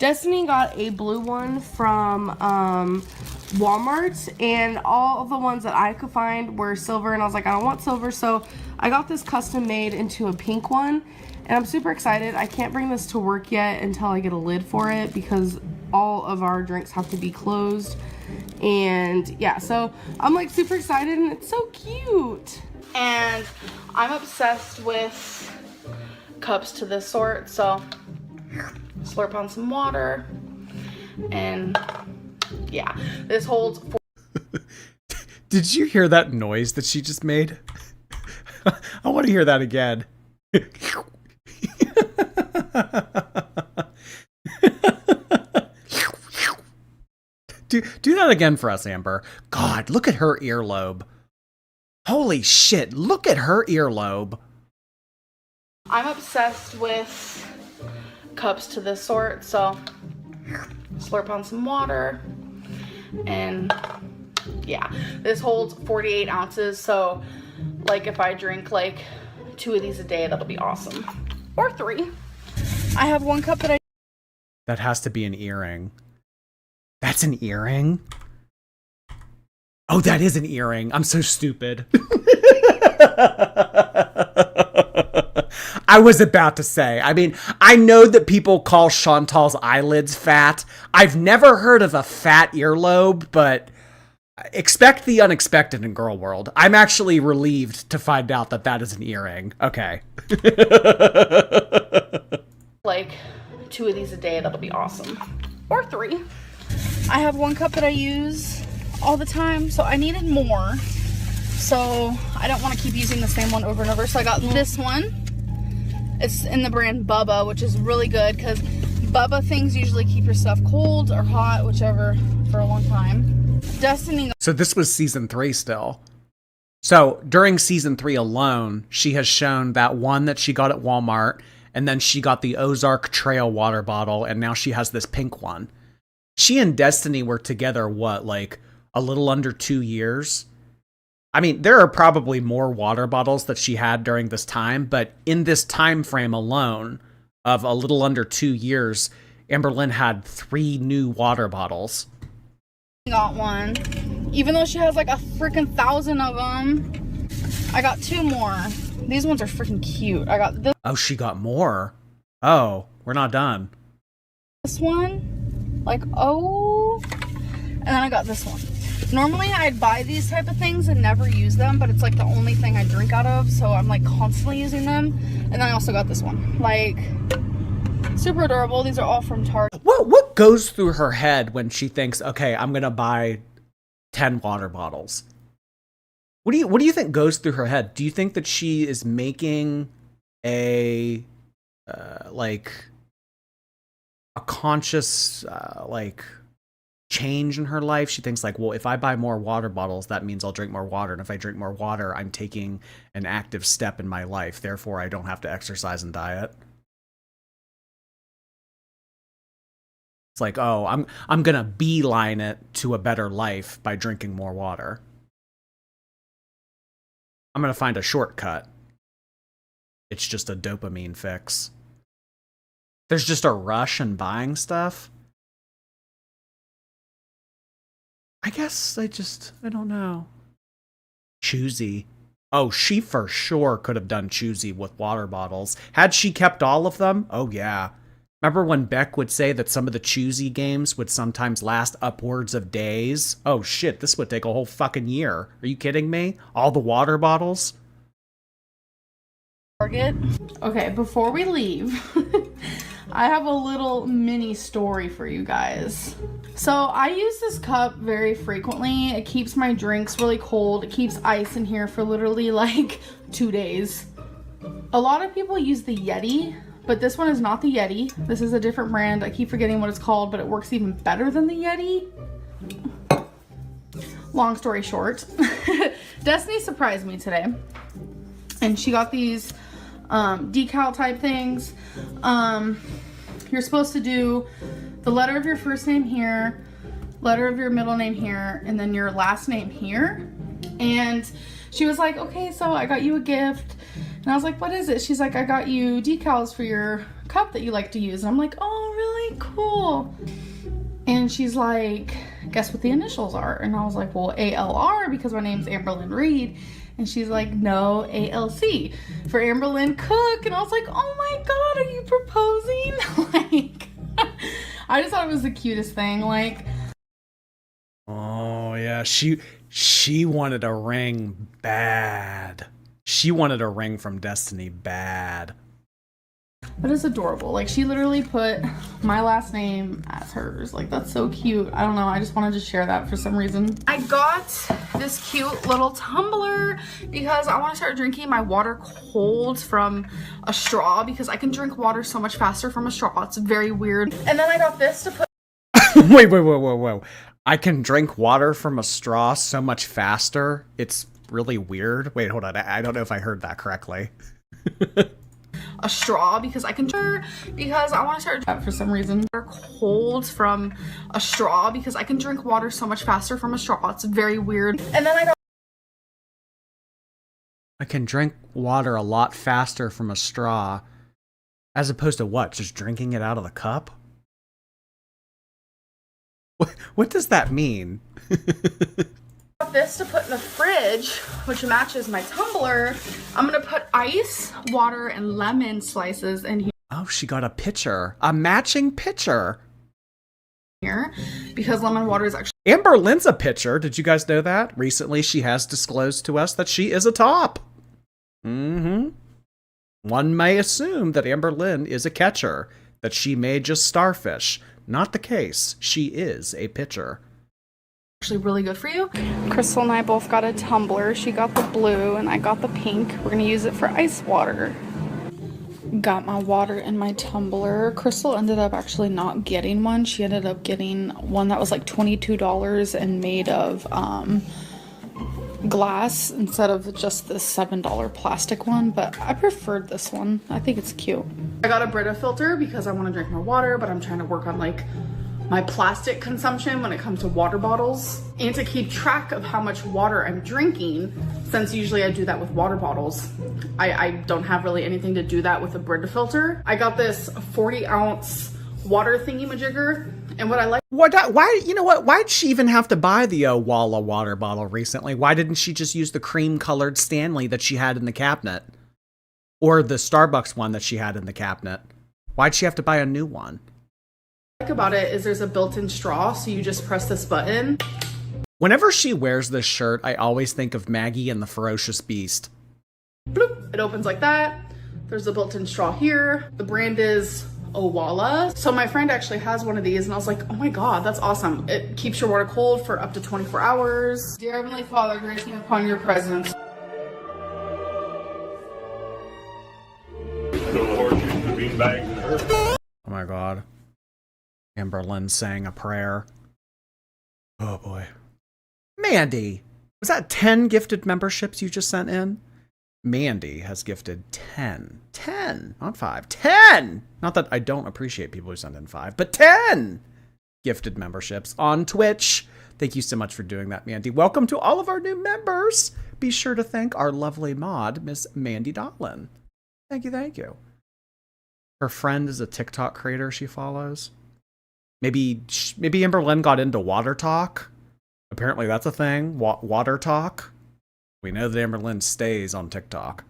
Destiny got a blue one from Walmart, and all of the ones that I could find were silver, and I was like, I don't want silver, so I got this custom made into a pink one, and I'm super excited. I can't bring this to work yet until I get a lid for it because all of our drinks have to be closed. And yeah, so I'm like super excited, and it's so cute. And I'm obsessed with cups to this sort, so slurp on some water. And yeah, this holds 4. Did you hear that noise that she just made? I want to hear that again. Do that again for us, Amber. God, look at her earlobe. Holy shit, look at her earlobe. I'm obsessed with cups to this sort, so slurp on some water. And Yeah, this holds 48 ounces. So like if I drink like 2 of these a day, that'll be awesome. Or 3. I have 1 cup that I... That has to be an earring. That's an earring? Oh, that is an earring. I'm so stupid. I was about to say, I mean, I know that people call Chantal's eyelids fat. I've never heard of a fat earlobe, but expect the unexpected in girl world. I'm actually relieved to find out that that is an earring. Okay. Like 2 of these a day, that'll be awesome. Or 3. I have 1 cup that I use all the time, so I needed more. So I don't want to keep using the same one over and over. So I got this one. It's in the brand Bubba, which is really good because Bubba things usually keep your stuff cold or hot, whichever, for a long time. Destiny. So this was season 3 still. So during season 3 alone, she has shown that one that she got at Walmart, and then she got the Ozark Trail water bottle, and now she has this pink one. She and Destiny were together, what, like a little under 2 years? I mean, there are probably more water bottles that she had during this time, but in this time frame alone of a little under 2 years, Amberlynn had 3 new water bottles. Got one. Even though she has like a freaking 1,000 of them, I got 2 more. These ones are freaking cute. I got this. Oh, she got more. Oh, we're not done. This one, like, oh, and then I got this one. Normally I'd buy these type of things and never use them, but it's like the only thing I drink out of, so I'm like constantly using them. And then I also got this one, like, super adorable. These are all from Target. What goes through her head when she thinks, okay, I'm gonna buy 10 water bottles? What do you think goes through her head? Do you think that she is making a like a conscious like change in her life? She thinks like, well, if I buy more water bottles, that means I'll drink more water, and if I drink more water, I'm taking an active step in my life, therefore I don't have to exercise and diet. It's like, oh, I'm gonna beeline it to a better life by drinking more water. I'm gonna find a shortcut. It's just a dopamine fix. There's just a rush in buying stuff. I guess I don't know. Choosy. Oh, she for sure could have done choosy with water bottles. Had she kept all of them? Oh, yeah. Remember when Beck would say that some of the choosy games would sometimes last upwards of days? Oh, shit, this would take a whole fucking year. Are you kidding me? All the water bottles? Target. Okay, before we leave, I have a little mini story for you guys. So I use this cup very frequently. It keeps my drinks really cold. It keeps ice in here for literally like 2 days. A lot of people use the Yeti, but this one is not the Yeti. This is a different brand. I keep forgetting what it's called, but it works even better than the Yeti. Long story short, Destiny surprised me today, and she got these decal type things. You're supposed to do the letter of your first name here, letter of your middle name here, and then your last name here. And she was like, okay, so I got you a gift. And I was like, what is it? She's like, I got you decals for your cup that you like to use. And I'm like, oh, really cool. And she's like, guess what the initials are? And I was like, well, ALR, because my name's Amberlynn Reed. And she's like, no, ALC for Amberlynn Cook. And I was like, oh my God, are you proposing? Like, I just thought it was the cutest thing. Like, oh yeah, she wanted a ring bad. She wanted a ring from Destiny bad. That is adorable. Like, she literally put my last name as hers. Like, that's so cute. I don't know. I just wanted to share that for some reason. I got this cute little tumbler because I want to start drinking my water cold from a straw, because I can drink water so much faster from a straw. It's very weird. And then I got this to put... Wait. I can drink water from a straw so much faster. It's really weird. Wait, hold on. I don't know if I heard that correctly. a straw because I can because I want to start that for some reason. They're cold from a straw because I can drink water so much faster from a straw. It's very weird. And then I can drink water a lot faster from a straw, as opposed to what? Just drinking it out of the cup? What does that mean? got this to put in the fridge, which matches my tumbler. I'm gonna put ice, water, and lemon slices in here. Oh, she got a pitcher. A matching pitcher. Here, because lemon water is actually... Amberlynn'S a pitcher. Did you guys know that? Recently, she has disclosed to us that she is a top. Mm-hmm. One may assume that Amberlynn is a catcher, that she may just starfish. Not the case. She is a pitcher. Actually really good for you. Crystal and I both got a tumbler. She got the blue and I got the pink. We're gonna use it for ice water. Got my water in my tumbler. Crystal ended up actually not getting one. She ended up getting one that was like $22 and made of glass instead of just this $7 plastic one, but I preferred this one. I think it's cute. I got a Brita filter because I want to drink more water, but I'm trying to work on like my plastic consumption when it comes to water bottles and to keep track of how much water I'm drinking, since usually I do that with water bottles. I don't have really anything to do that with a Brita filter. I got this 40-ounce water thingy-majigger, and what I like... Why, you know what? Why'd she even have to buy the Walla water bottle recently? Why didn't she just use the cream-colored Stanley that she had in the cabinet? Or the Starbucks one that she had in the cabinet? Why'd she have to buy a new one? What I like about it is there's a built-in straw, so you just press this button. Whenever she wears this shirt, I always think of Maggie and the Ferocious Beast. Bloop, it opens like that. There's a built-in straw here. The brand is Owala. So my friend actually has one of these and I was like, oh my god, that's awesome. It keeps your water cold for up to 24 hours. Dear Heavenly Father, grace me upon your presence. Oh my god. Amberlynn saying a prayer. Oh boy. Mandy! Was that 10 gifted memberships you just sent in? Mandy has gifted 10. 10! Not 5. 10! Not that I don't appreciate people who send in 5, but 10 gifted memberships on Twitch. Thank you so much for doing that, Mandy. Welcome to all of our new members. Be sure to thank our lovely mod, Miss Mandy Dotlin. Thank you, thank you. Her friend is a TikTok creator she follows. Maybe Amberlynn got into water talk. Apparently that's a thing. Water talk. We know that Amberlynn stays on TikTok.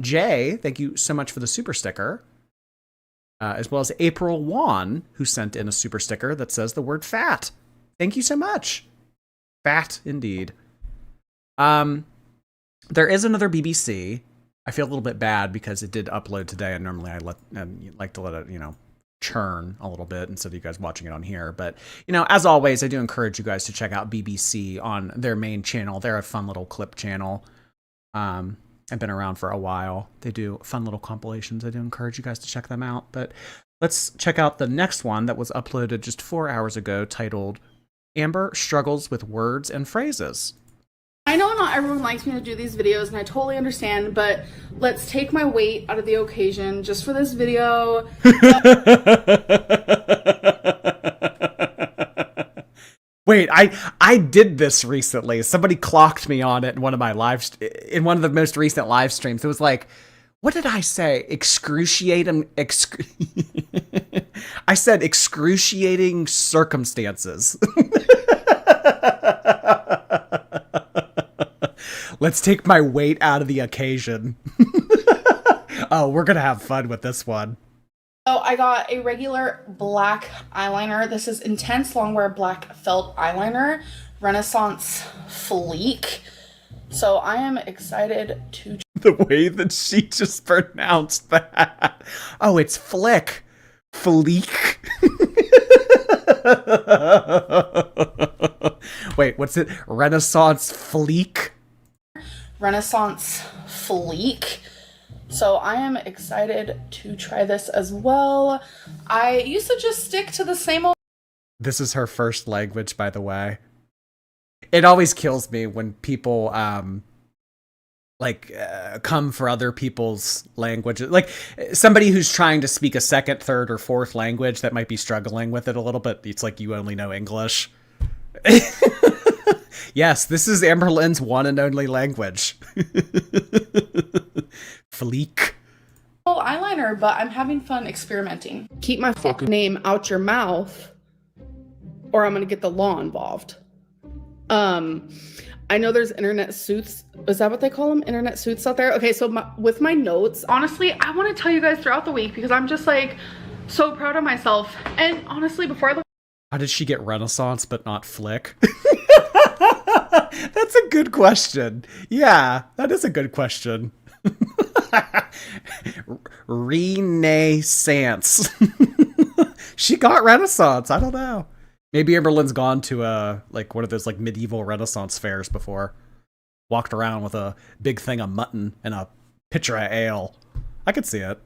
Jay, thank you so much for the super sticker. As well as April Wan, who sent in a super sticker that says the word fat. Thank you so much. Fat indeed. There is another BBC. I feel a little bit bad because it did upload today, and normally I like to let it, churn a little bit instead of you guys watching it on here. But, as always, I do encourage you guys to check out BBC on their main channel. They're a fun little clip channel. I've been around for a while. They do fun little compilations. I do encourage you guys to check them out. But let's check out the next one that was uploaded just 4 hours ago, titled Amber Struggles with Words and Phrases. I know not everyone likes me to do these videos, and I totally understand, but let's take my weight out of the occasion just for this video. Wait, I did this recently. Somebody clocked me on it in one of my in one of the most recent live streams. It was like, what did I say? Excruciating. I said excruciating circumstances. Let's take my weight out of the occasion. Oh, we're going to have fun with this one. So I got a regular black eyeliner. This is Intense Longwear Black Felt Eyeliner, Renaissance Fleek. So I am excited to... The way that she just pronounced that. Oh, it's flick. Fleek. Wait, what's it? Renaissance Fleek? Renaissance Fleek. So I am excited to try this as well. I used to just stick to the same old... This is her first language, by the way. It always kills me when people like come for other people's languages, like somebody who's trying to speak a second, third, or fourth language that might be struggling with it a little bit. It's like you only know English. Yes, this is Amberlynn's one and only language. Fleek. Eyeliner, but I'm having fun experimenting. Keep my fucking name out your mouth, or I'm gonna get the law involved. I know there's internet suits. Is that what they call them? Internet suits out there? Okay, so with my notes, honestly, I want to tell you guys throughout the week because I'm just like so proud of myself. And honestly, before I look, How did she get Renaissance but not Flick? That's a good question. Yeah, that is a good question. Renaissance. She got Renaissance. I don't know. Maybe Amberlynn's gone to like one of those like medieval Renaissance fairs before. Walked around with a big thing of mutton and a pitcher of ale. I could see it.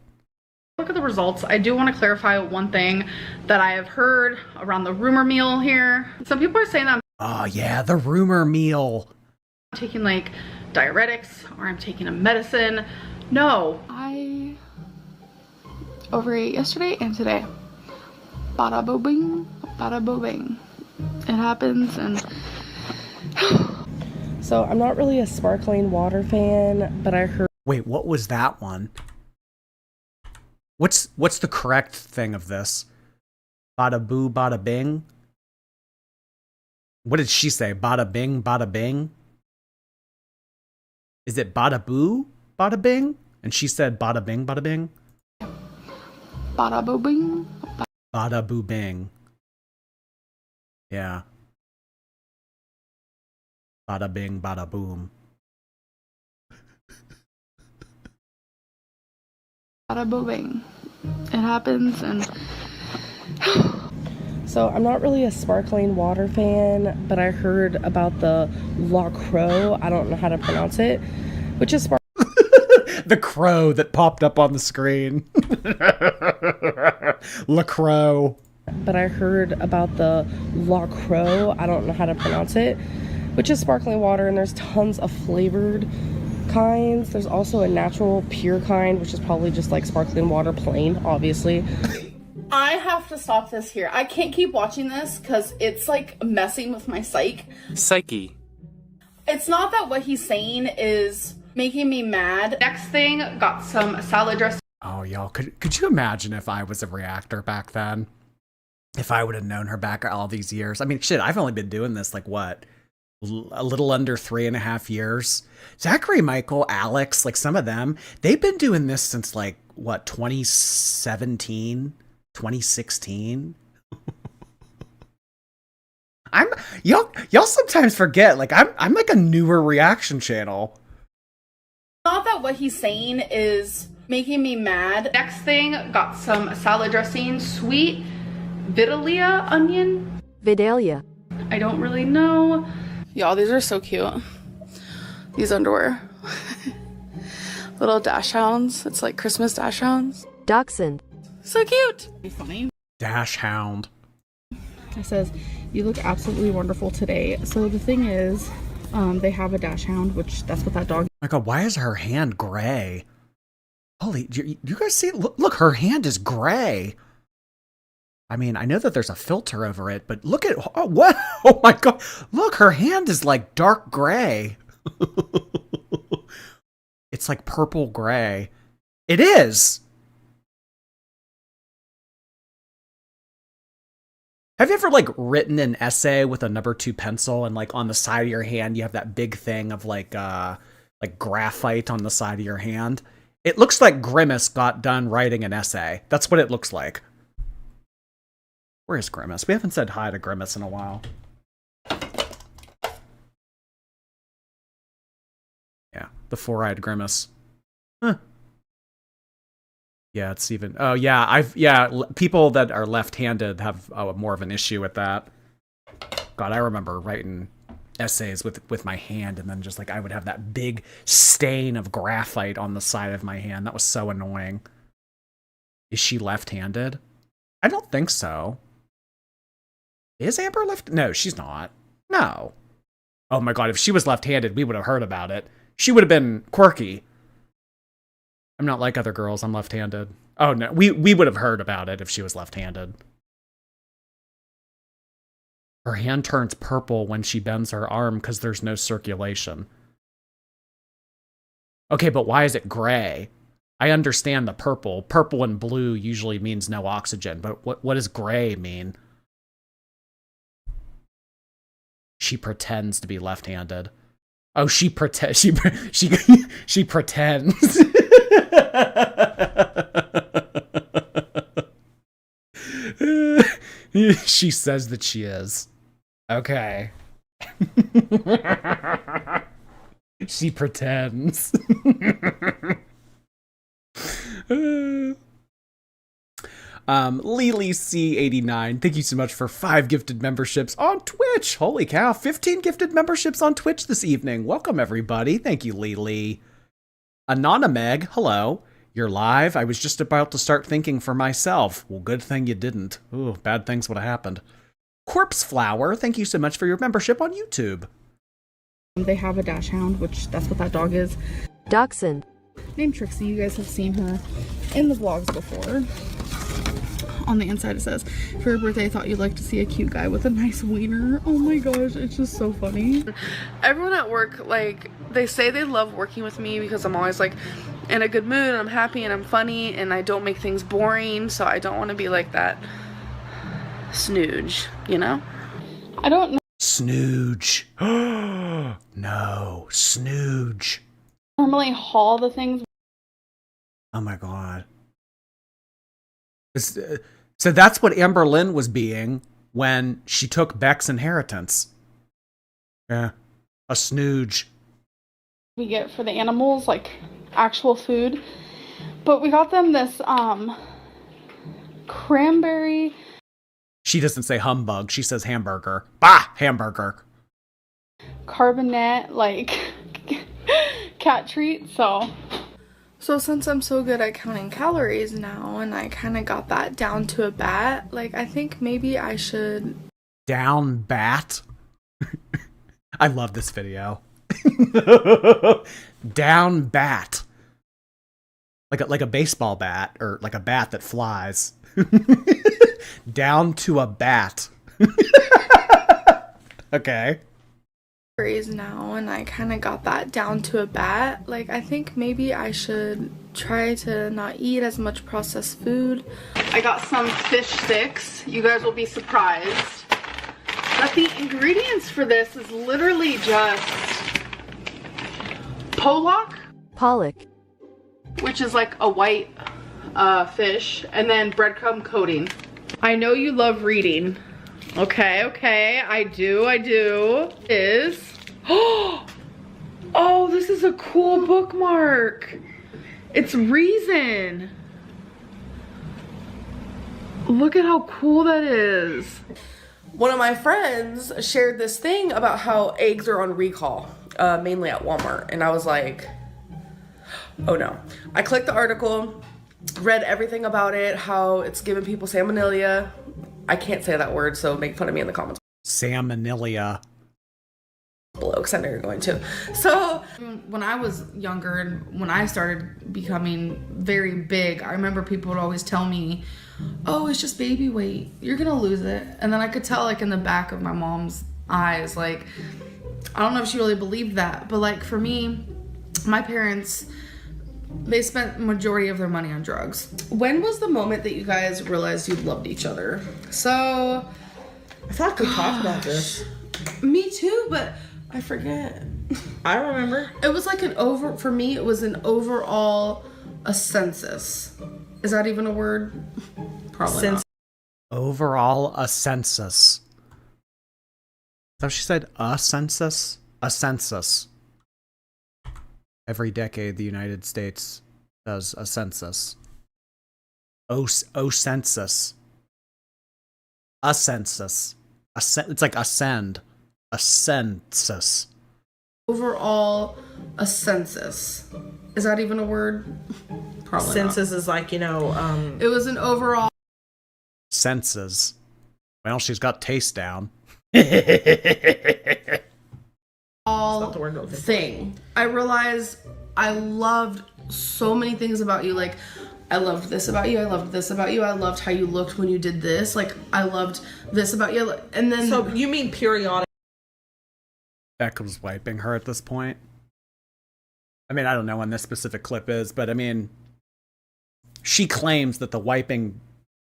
look at the results, I do want to clarify one thing that I have heard around the rumor mill here. Some people are saying that Oh yeah, the rumor meal. I'm taking like diuretics or I'm taking a medicine. No. I overate yesterday and today. Bada boo bing, bada boo bing. It happens and So I'm not really a sparkling water fan, but I heard. Wait, what was that one? What's the correct thing of this? Bada boo, bada bing? What did she say? Bada bing, bada bing? Is it bada boo, bada bing? And she said bada bing, bada bing? bada boo bing. Bada boo bing. Yeah. Bada bing, bada boom. Bada boo bing. It happens and So I'm not really a sparkling water fan, but I heard about the La Croix. I don't know how to pronounce it, which is The crow that popped up on the screen. La Croix. But I heard about the La Croix. I don't know how to pronounce it, which is sparkling water, and there's tons of flavored kinds. There's also a natural pure kind, which is probably just like sparkling water plain, obviously. I have to stop this here. I can't keep watching this because it's like messing with my psyche. It's not that what he's saying is making me mad. Next thing, got some salad dressing. Oh, y'all, could you imagine if I was a reactor back then? If I would have known her back all these years? I mean, shit, I've only been doing this like what? A little under 3.5 years. Zachary, Michael, Alex, like some of them, they've been doing this since like what, 2017, 2016. Y'all sometimes forget, like I'm like a newer reaction channel. Not that what he's saying is making me mad. Next thing, got some salad dressing, sweet Vidalia onion. Vidalia. I don't really know. y'all, these are so cute. These underwear. Little dash hounds. It's like Christmas dash hounds. Dachshund. So cute. Dash hound. It says, you look absolutely wonderful today. So the thing is, they have a dash hound, which that's what that dog. Oh my God, why is her hand gray? Holy, you guys see? Look, her hand is gray. I mean, I know that there's a filter over it, but look at, oh, what? Oh my God. Look, her hand is like dark gray. It's like purple gray. It is. Have you ever like written an essay with a number 2 pencil and like on the side of your hand, you have that big thing of like graphite on the side of your hand? It looks like Grimace got done writing an essay. That's what it looks like. Where is Grimace? We haven't said hi to Grimace in a while. Yeah, the 4-eyed Grimace. Huh. Yeah, it's even. Oh yeah, people that are left-handed have more of an issue with that. God, I remember writing essays with my hand, and then just like I would have that big stain of graphite on the side of my hand. That was so annoying. Is she left-handed? I don't think so. Is Amber left? No, she's not. No. Oh my God, if she was left-handed, we would have heard about it. She would have been quirky. I'm not like other girls. I'm left-handed. Oh, no. We would have heard about it if she was left-handed. Her hand turns purple when she bends her arm because there's no circulation. Okay, but why is it gray? I understand the purple. Purple and blue usually means no oxygen, but what does gray mean? She pretends to be left-handed. Oh, she pretends. She pretends. She says that she is. Okay. She pretends. Lily C89, thank you so much for 5 gifted memberships on Twitch. Holy cow, 15 gifted memberships on Twitch this evening. Welcome, everybody. Thank you, Lily. Anonymeg, hello. You're live. I was just about to start thinking for myself. Well, good thing you didn't. Ooh, bad things would have happened. Corpse Flower, thank you so much for your membership on YouTube. They have a dachshund, which that's what that dog is. Dachshund. Named Trixie. You guys have seen her in the vlogs before. On the inside it says, for your birthday I thought you'd like to see a cute guy with a nice wiener. Oh my gosh, it's just so funny. Everyone at work, like, they say they love working with me because I'm always like in a good mood and I'm happy and I'm funny and I don't make things boring, so I don't want to be like that snooge, you know? I don't know. Snooge. No, snooge. Normally haul the things. Oh my god. So that's what Amberlynn was being when she took Beck's inheritance. Yeah, a snooge. We get for the animals, like actual food. But we got them this cranberry. She doesn't say humbug, she says hamburger. Bah, hamburger. Carbonette, like cat treat, So since I'm so good at counting calories now and I kind of got that down to a bat, like I think maybe I should... Down bat? I love this video. Down bat. Like a baseball bat, or like a bat that flies. Down to a bat. Okay. Now and I kind of got that down to a bat. Like I think maybe I should try to not eat as much processed food. I got some fish sticks. You guys will be surprised that the ingredients for this is literally just pollock, which is like a white fish, and then breadcrumb coating. I know you love reading. Okay, I do. Oh, this is a cool bookmark. It's Reason. Look at how cool that is. One of my friends shared this thing about how eggs are on recall, mainly at Walmart, and I was like, oh no. I clicked the article, read everything about it, how it's giving people salmonella. I can't say that word, so make fun of me in the comments Salmonella. below, because I know you're going to. So when I was younger and when I started becoming very big, I remember people would always tell me, oh, it's just baby weight, you're gonna lose it. And then I could tell, like, in the back of my mom's eyes, like, I don't know if she really believed that, but like for me, my parents, they spent majority of their money on drugs. When was the moment that you guys realized you loved each other? So I feel like we talked about this. me too, but I forget. I remember. It was like for me, it was an overall, a census. Is that even a word? Probably not. Overall, a census. So she said a census? A census. Every decade, the United States does a census. Census. A census. It's like ascend. A census. Overall, a census. Is that even a word? Probably Census is like, It was an overall. Senses. Well, she's got taste down. Stop the word okay. thing. I realized I loved so many things about you. Like, I loved this about you. I loved this about you. I loved how you looked when you did this. Like, I loved this about you. And then... So you mean periodic? Beck was wiping her at this point. I mean, I don't know when this specific clip is, but I mean, she claims that the wiping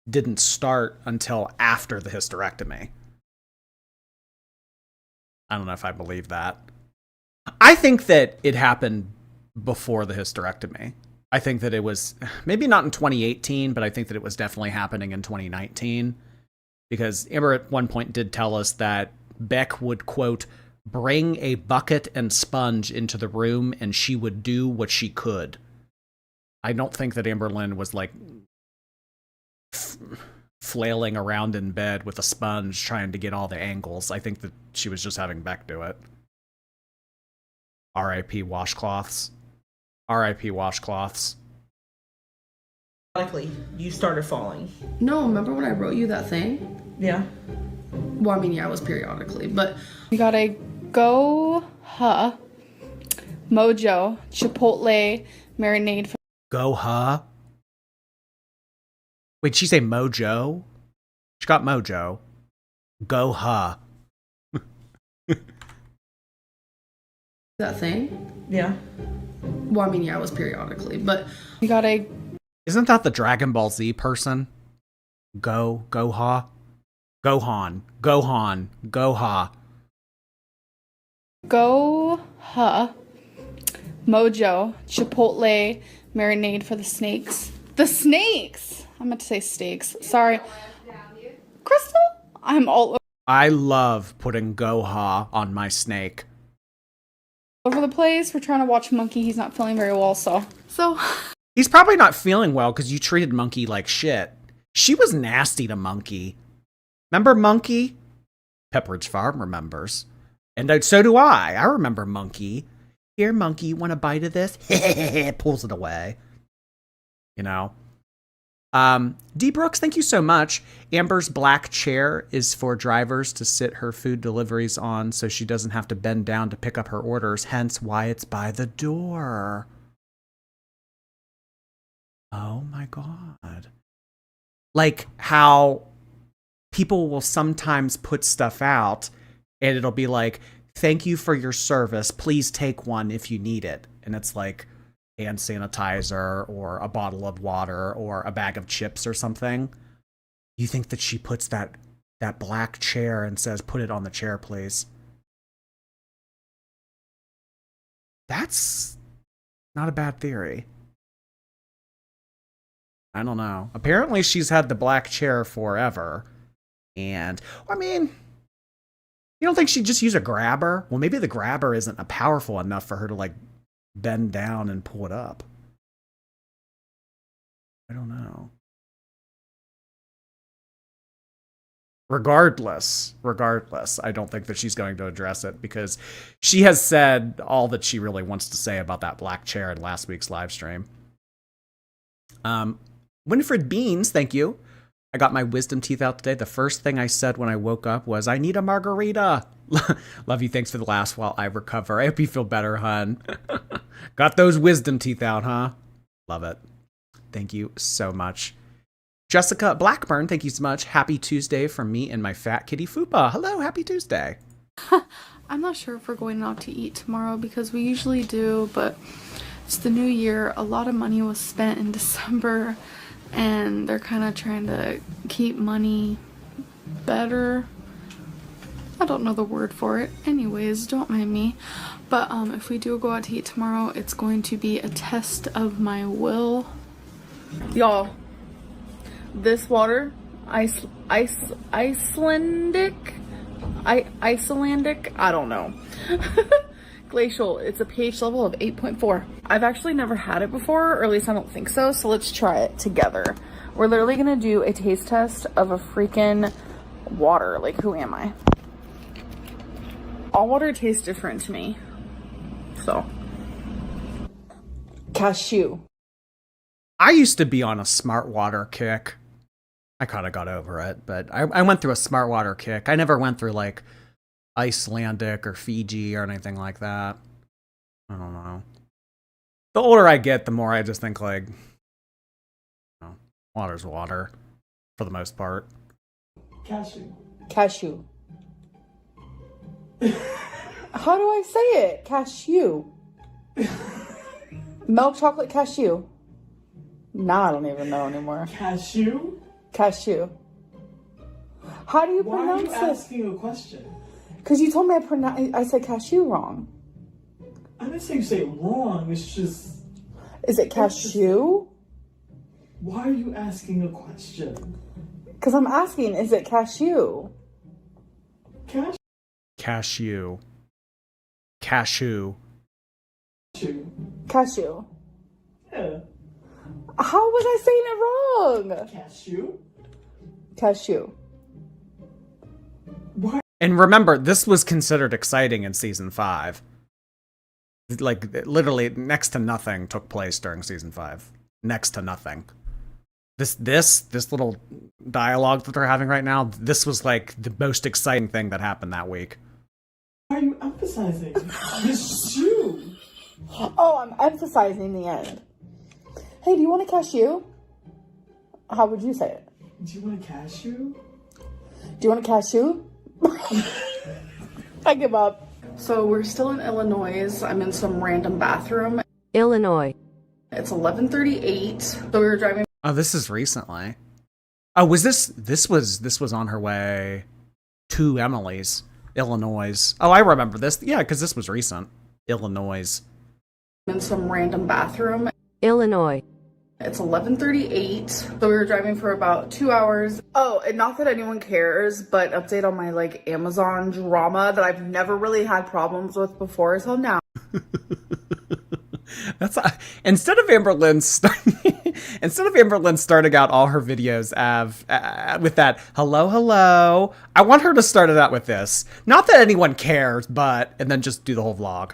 didn't start until after the hysterectomy. I don't know if I believe that. I think that it happened before the hysterectomy. I think that it was maybe not in 2018, but I think that it was definitely happening in 2019, because Amber at one point did tell us that Beck would, quote, bring a bucket and sponge into the room and she would do what she could. I don't think that Amberlynn was like flailing around in bed with a sponge trying to get all the angles. I think that she was just having Beck do it. R.I.P. washcloths. R.I.P. washcloths. Likely, you started falling. No, remember when I wrote you that thing? Yeah. Well, I mean, yeah, it was periodically, but... We got a Goha Mojo Chipotle marinade. Goha? Wait, she say Mojo? She got Mojo. Goha. That thing? Yeah. Well, I mean, yeah, it was periodically, but... We got a... Isn't that the Dragon Ball Z person? Goha? Gohan. Goha. Goha Mojo Chipotle marinade for the snakes. The snakes! I meant to say steaks. Sorry. Crystal? I'm all I love putting Goha on my snake. over the place. We're trying to watch Monkey. He's not feeling very well, so... He's probably not feeling well because you treated Monkey like shit. She was nasty to Monkey. Remember Monkey? Pepperidge Farm remembers. And so do I. I remember Monkey. Here, Monkey, you want a bite of this? Pulls it away. You know? D. Brooks, thank you so much. Amber's black chair is for drivers to sit her food deliveries on so she doesn't have to bend down to pick up her orders, hence why it's by the door. Oh my God. Like how people will sometimes put stuff out and it'll be like, thank you for your service. Please take one if you need it. And it's like hand sanitizer or a bottle of water or a bag of chips or something. You think that she puts that black chair and says, put it on the chair, please. That's not a bad theory. I don't know. Apparently she's had the black chair forever. And, I mean, you don't think she'd just use a grabber? Well, maybe the grabber isn't powerful enough for her to, like, bend down and pull it up. I don't know. Regardless, I don't think that she's going to address it because she has said all that she really wants to say about that black chair in last week's live stream. Winifred Beans, thank you. I got my wisdom teeth out today. The first thing I said when I woke up was, I need a margarita. Love you. Thanks for the last while I recover. I hope you feel better, hun. Got those wisdom teeth out, huh? Love it. Thank you so much. Jessica Blackburn, thank you so much. Happy Tuesday from me and my fat kitty Fupa. Hello, happy Tuesday. I'm not sure if we're going out to eat tomorrow because we usually do, but it's the new year. A lot of money was spent in December and they're kind of trying to keep money better. I don't know the word for it. Anyways, don't mind me. But if we do go out to eat tomorrow, it's going to be a test of my will. Y'all, this water, Icelandic, I don't know. Glacial, it's a pH level of 8.4. I've actually never had it before, or at least I don't think so, so let's try it together. We're literally gonna do a taste test of a freaking water. Like, who am I? All water tastes different to me. So. Cashew. I used to be on a smart water kick. I kind of got over it, but I went through a smart water kick. I never went through like Icelandic or Fiji or anything like that. I don't know. The older I get, the more I just think like, water's water for the most part. Cashew. How do I say it? Cashew. Milk chocolate cashew. Now I don't even know anymore. Cashew? Cashew. How do you pronounce it? Why are you asking a question? Because you told me I said cashew wrong. I didn't say you say it wrong. It's just... Is it cashew? Why are you asking a question? Because I'm asking, is it cashew? Cashew. Cashew. Cashew. Yeah. How was I saying it wrong? Cashew? Cashew. Why? And remember, this was considered exciting in season 5. Like, literally, next to nothing took place during season 5. Next to nothing. This little dialogue that they're having right now, this was like the most exciting thing that happened that week. Why are you emphasizing this shoe? Oh, I'm emphasizing the end. Hey, do you want a cashew? How would you say it? Do you want a cashew? Do you want a cashew? I give up. So we're still in Illinois. I'm in some random bathroom. Illinois. It's 11:38. So we were driving. Oh, this is recently. Oh, was this was on her way to Emily's, Illinois. Oh, I remember this. Yeah, because this was recent. Illinois. In some random bathroom. Illinois. It's 11:38. So we were driving for about 2 hours. Oh, and not that anyone cares, but update on my like Amazon drama that I've never really had problems with before until now. That's instead of Amberlynn starting out all her videos with that hello, I want her to start it out with this. Not that anyone cares, but and then just do the whole vlog.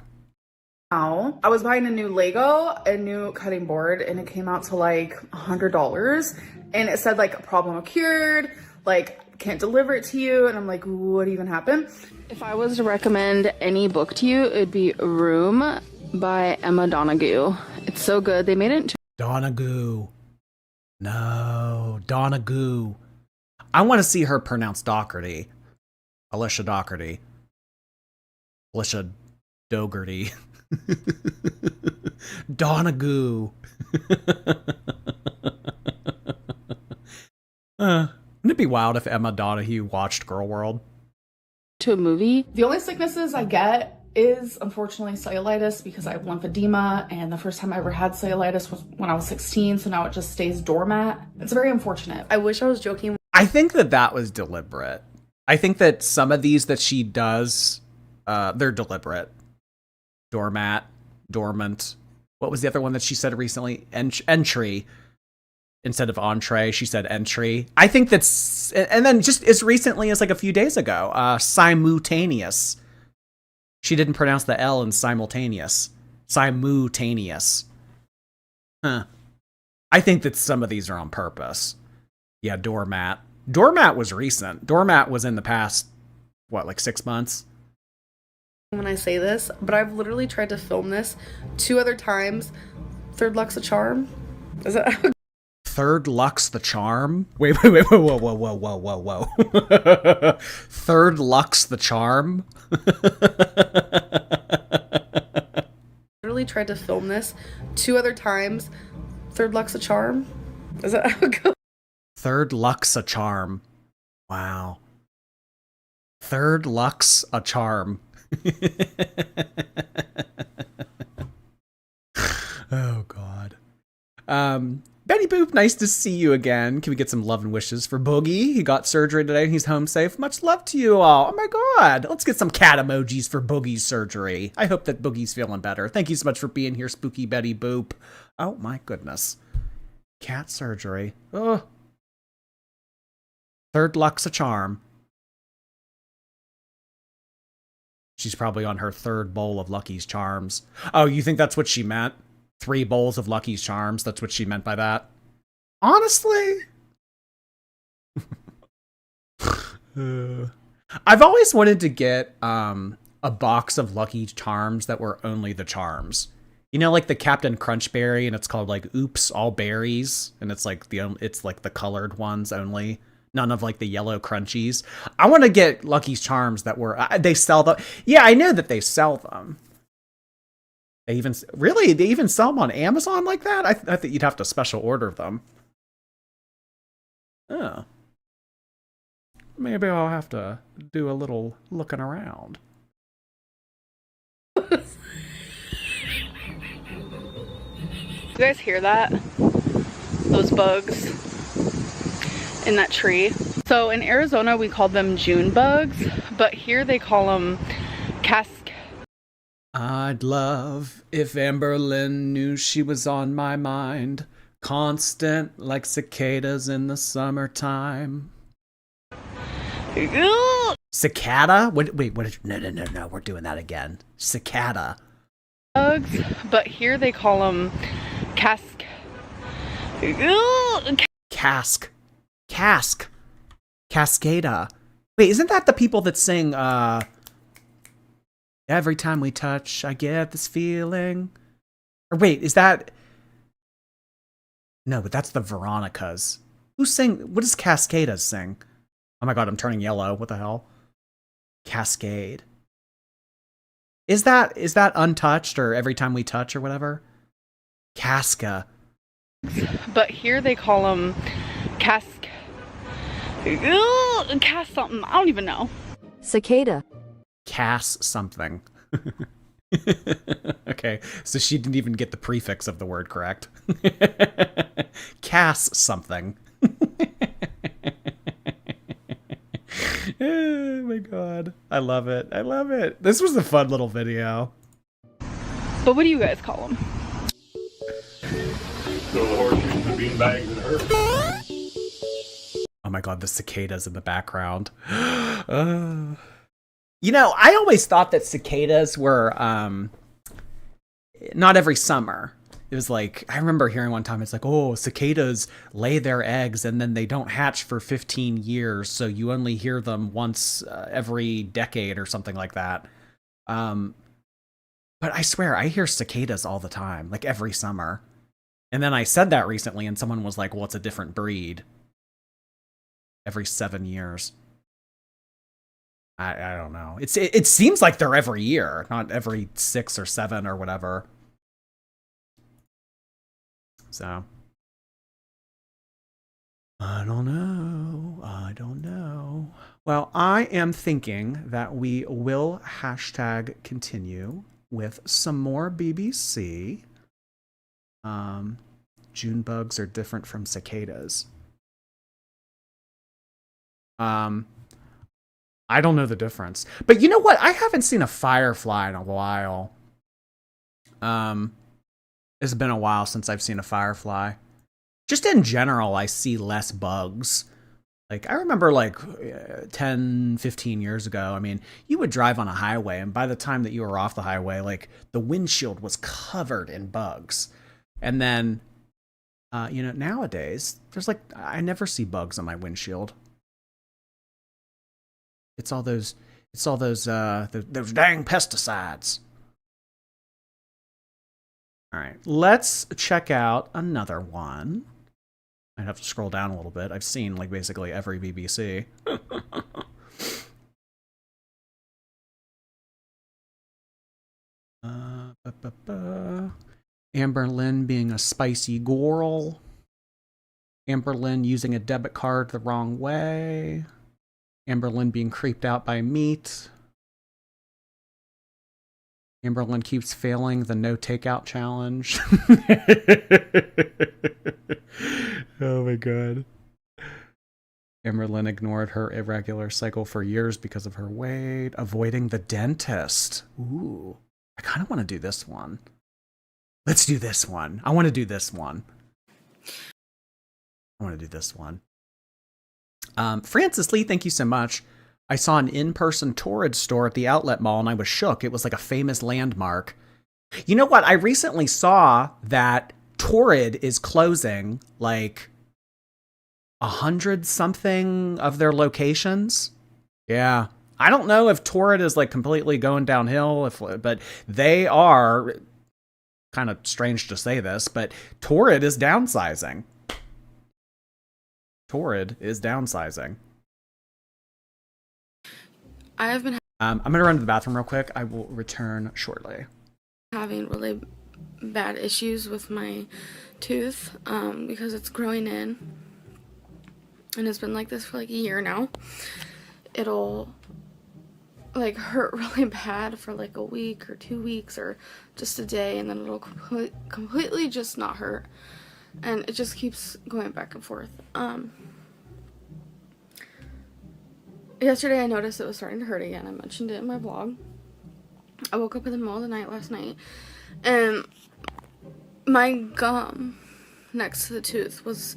Now, I was buying a new Lego, a new cutting board, and it came out to like $100, and it said like problem cured, like can't deliver it to you, and I'm like, what even happened? If I was to recommend any book to you, it'd be Room by Emma Donoghue. It's so good. They made it into Donoghue. No, Donoghue. I want to see her pronounce Doherty. Alicia Doherty. Alicia Dougherty. Donoghue. Wouldn't it be wild if Emma Donoghue watched Girl World? to a movie. The only sicknesses I get is unfortunately cellulitis because I have lymphedema, and the first time I ever had cellulitis was when I was 16, so now it just stays doormat. It's very unfortunate. I wish I was joking. I think that was deliberate. I think that some of these that she does, they're deliberate. Doormat, dormant. What was the other one that she said recently? Entry. Instead of entree, she said entry. I think that's, and then just as recently as like a few days ago, simultaneous. She didn't pronounce the L in simultaneous. Simultaneous. Huh. I think that some of these are on purpose. Yeah, doormat. Doormat was recent. Doormat was in the past, what, like 6 months? When I say this, but I've literally tried to film this 2 other times. Third luck's a charm. Is that Third luck's the charm? Wait, whoa. Third luck's the charm? literally tried to film this 2 other times. Third luck's a charm. Is that how it goes? Third luck's a charm. Wow. Third luck's a charm. Oh, God. Betty Boop, nice to see you again. Can we get some love and wishes for Boogie? He got surgery today and he's home safe. Much love to you all. Oh my God. Let's get some cat emojis for Boogie's surgery. I hope that Boogie's feeling better. Thank you so much for being here, Spooky Betty Boop. Oh my goodness. Cat surgery. Oh. Third luck's a charm. She's probably on her 3rd bowl of Lucky's Charms. Oh, you think that's what she meant? 3 bowls of Lucky's Charms? That's what she meant by that? Honestly? I've always wanted to get a box of Lucky Charms that were only the charms. You know, like the Captain Crunch Berry, and it's called like Oops All Berries, and it's like the colored ones only. None of like the yellow crunchies. I want to get Lucky Charms that were they sell them. Yeah, I know that they sell them. They even sell them on Amazon like that? I think you'd have to special order them. Oh. Maybe I'll have to do a little looking around. You guys hear that? Those bugs in that tree. So in Arizona we call them June bugs, but here they call them I'd love if Amberlynn knew she was on my mind, constant like cicadas in the summertime. Cicada? Wait, what? No, we're doing that again. Cicada. bugs, but here they call them Cascada. Wait, isn't that the people that sing, every time we touch, I get this feeling? Or wait, is that... No, but that's the Veronicas. What does Cascada sing? Oh my god, I'm turning yellow. What the hell? Cascade. Is that Untouched or Every Time We Touch or whatever? Casca. but here they call them cast something. I don't even know. Cicada. Cass something. Okay, so she didn't even get the prefix of the word correct. Cass something. Oh my god. I love it. I love it. This was a fun little video. But what do you guys call them? So the horseshoes, the beanbags, and her. Oh my god, the cicadas in the background. You know, I always thought that cicadas were not every summer. It was like, I remember hearing one time, it's like, oh, cicadas lay their eggs and then they don't hatch for 15 years. So you only hear them once every decade or something like that. But I swear, I hear cicadas all the time, like every summer. And then I said that recently and someone was like, well, it's a different breed. Every 7 years. I don't know. It seems like they're every year, not every 6 or 7 or whatever. So I don't know. Well, I am thinking that we will hashtag continue with some more BBC. June bugs are different from cicadas. I don't know the difference. But you know what? I haven't seen a firefly in a while. It's been a while since I've seen a firefly. Just in general, I see less bugs. Like, I remember like 10, 15 years ago, I mean, you would drive on a highway, and by the time that you were off the highway, like, the windshield was covered in bugs. And then, you know, nowadays, there's like, I never see bugs on my windshield. It's all those dang pesticides. All right, let's check out another one. I'd have to scroll down a little bit. I've seen like basically every BBC. Amberlynn being a spicy girl. Amberlynn using a debit card the wrong way. Amberlynn being creeped out by meat. Amberlynn keeps failing the no takeout challenge. Oh my god. Amberlynn ignored her irregular cycle for years because of her weight. Avoiding the dentist. Ooh. I kind of want to do this one. Let's do this one. I want to do this one. Francis Lee, thank you so much. I saw an in-person Torrid store at the outlet mall and I was shook. It was like a famous landmark. You know what? I recently saw that Torrid is closing like 100 something of their locations. Yeah, I don't know if Torrid is like completely going downhill, but they are, kind of strange to say this, but Torrid is downsizing. Torrid is downsizing. I have been I'm going to run to the bathroom real quick. I will return shortly. having really bad issues with my tooth because it's growing in. And it's been like this for like a year now. It'll like hurt really bad for like a week or 2 weeks or just a day, and then it'll completely just not hurt. And it just keeps going back and forth. Yesterday I noticed it was starting to hurt again. I mentioned it in my vlog. I woke up in the middle of the night last night and my gum next to the tooth was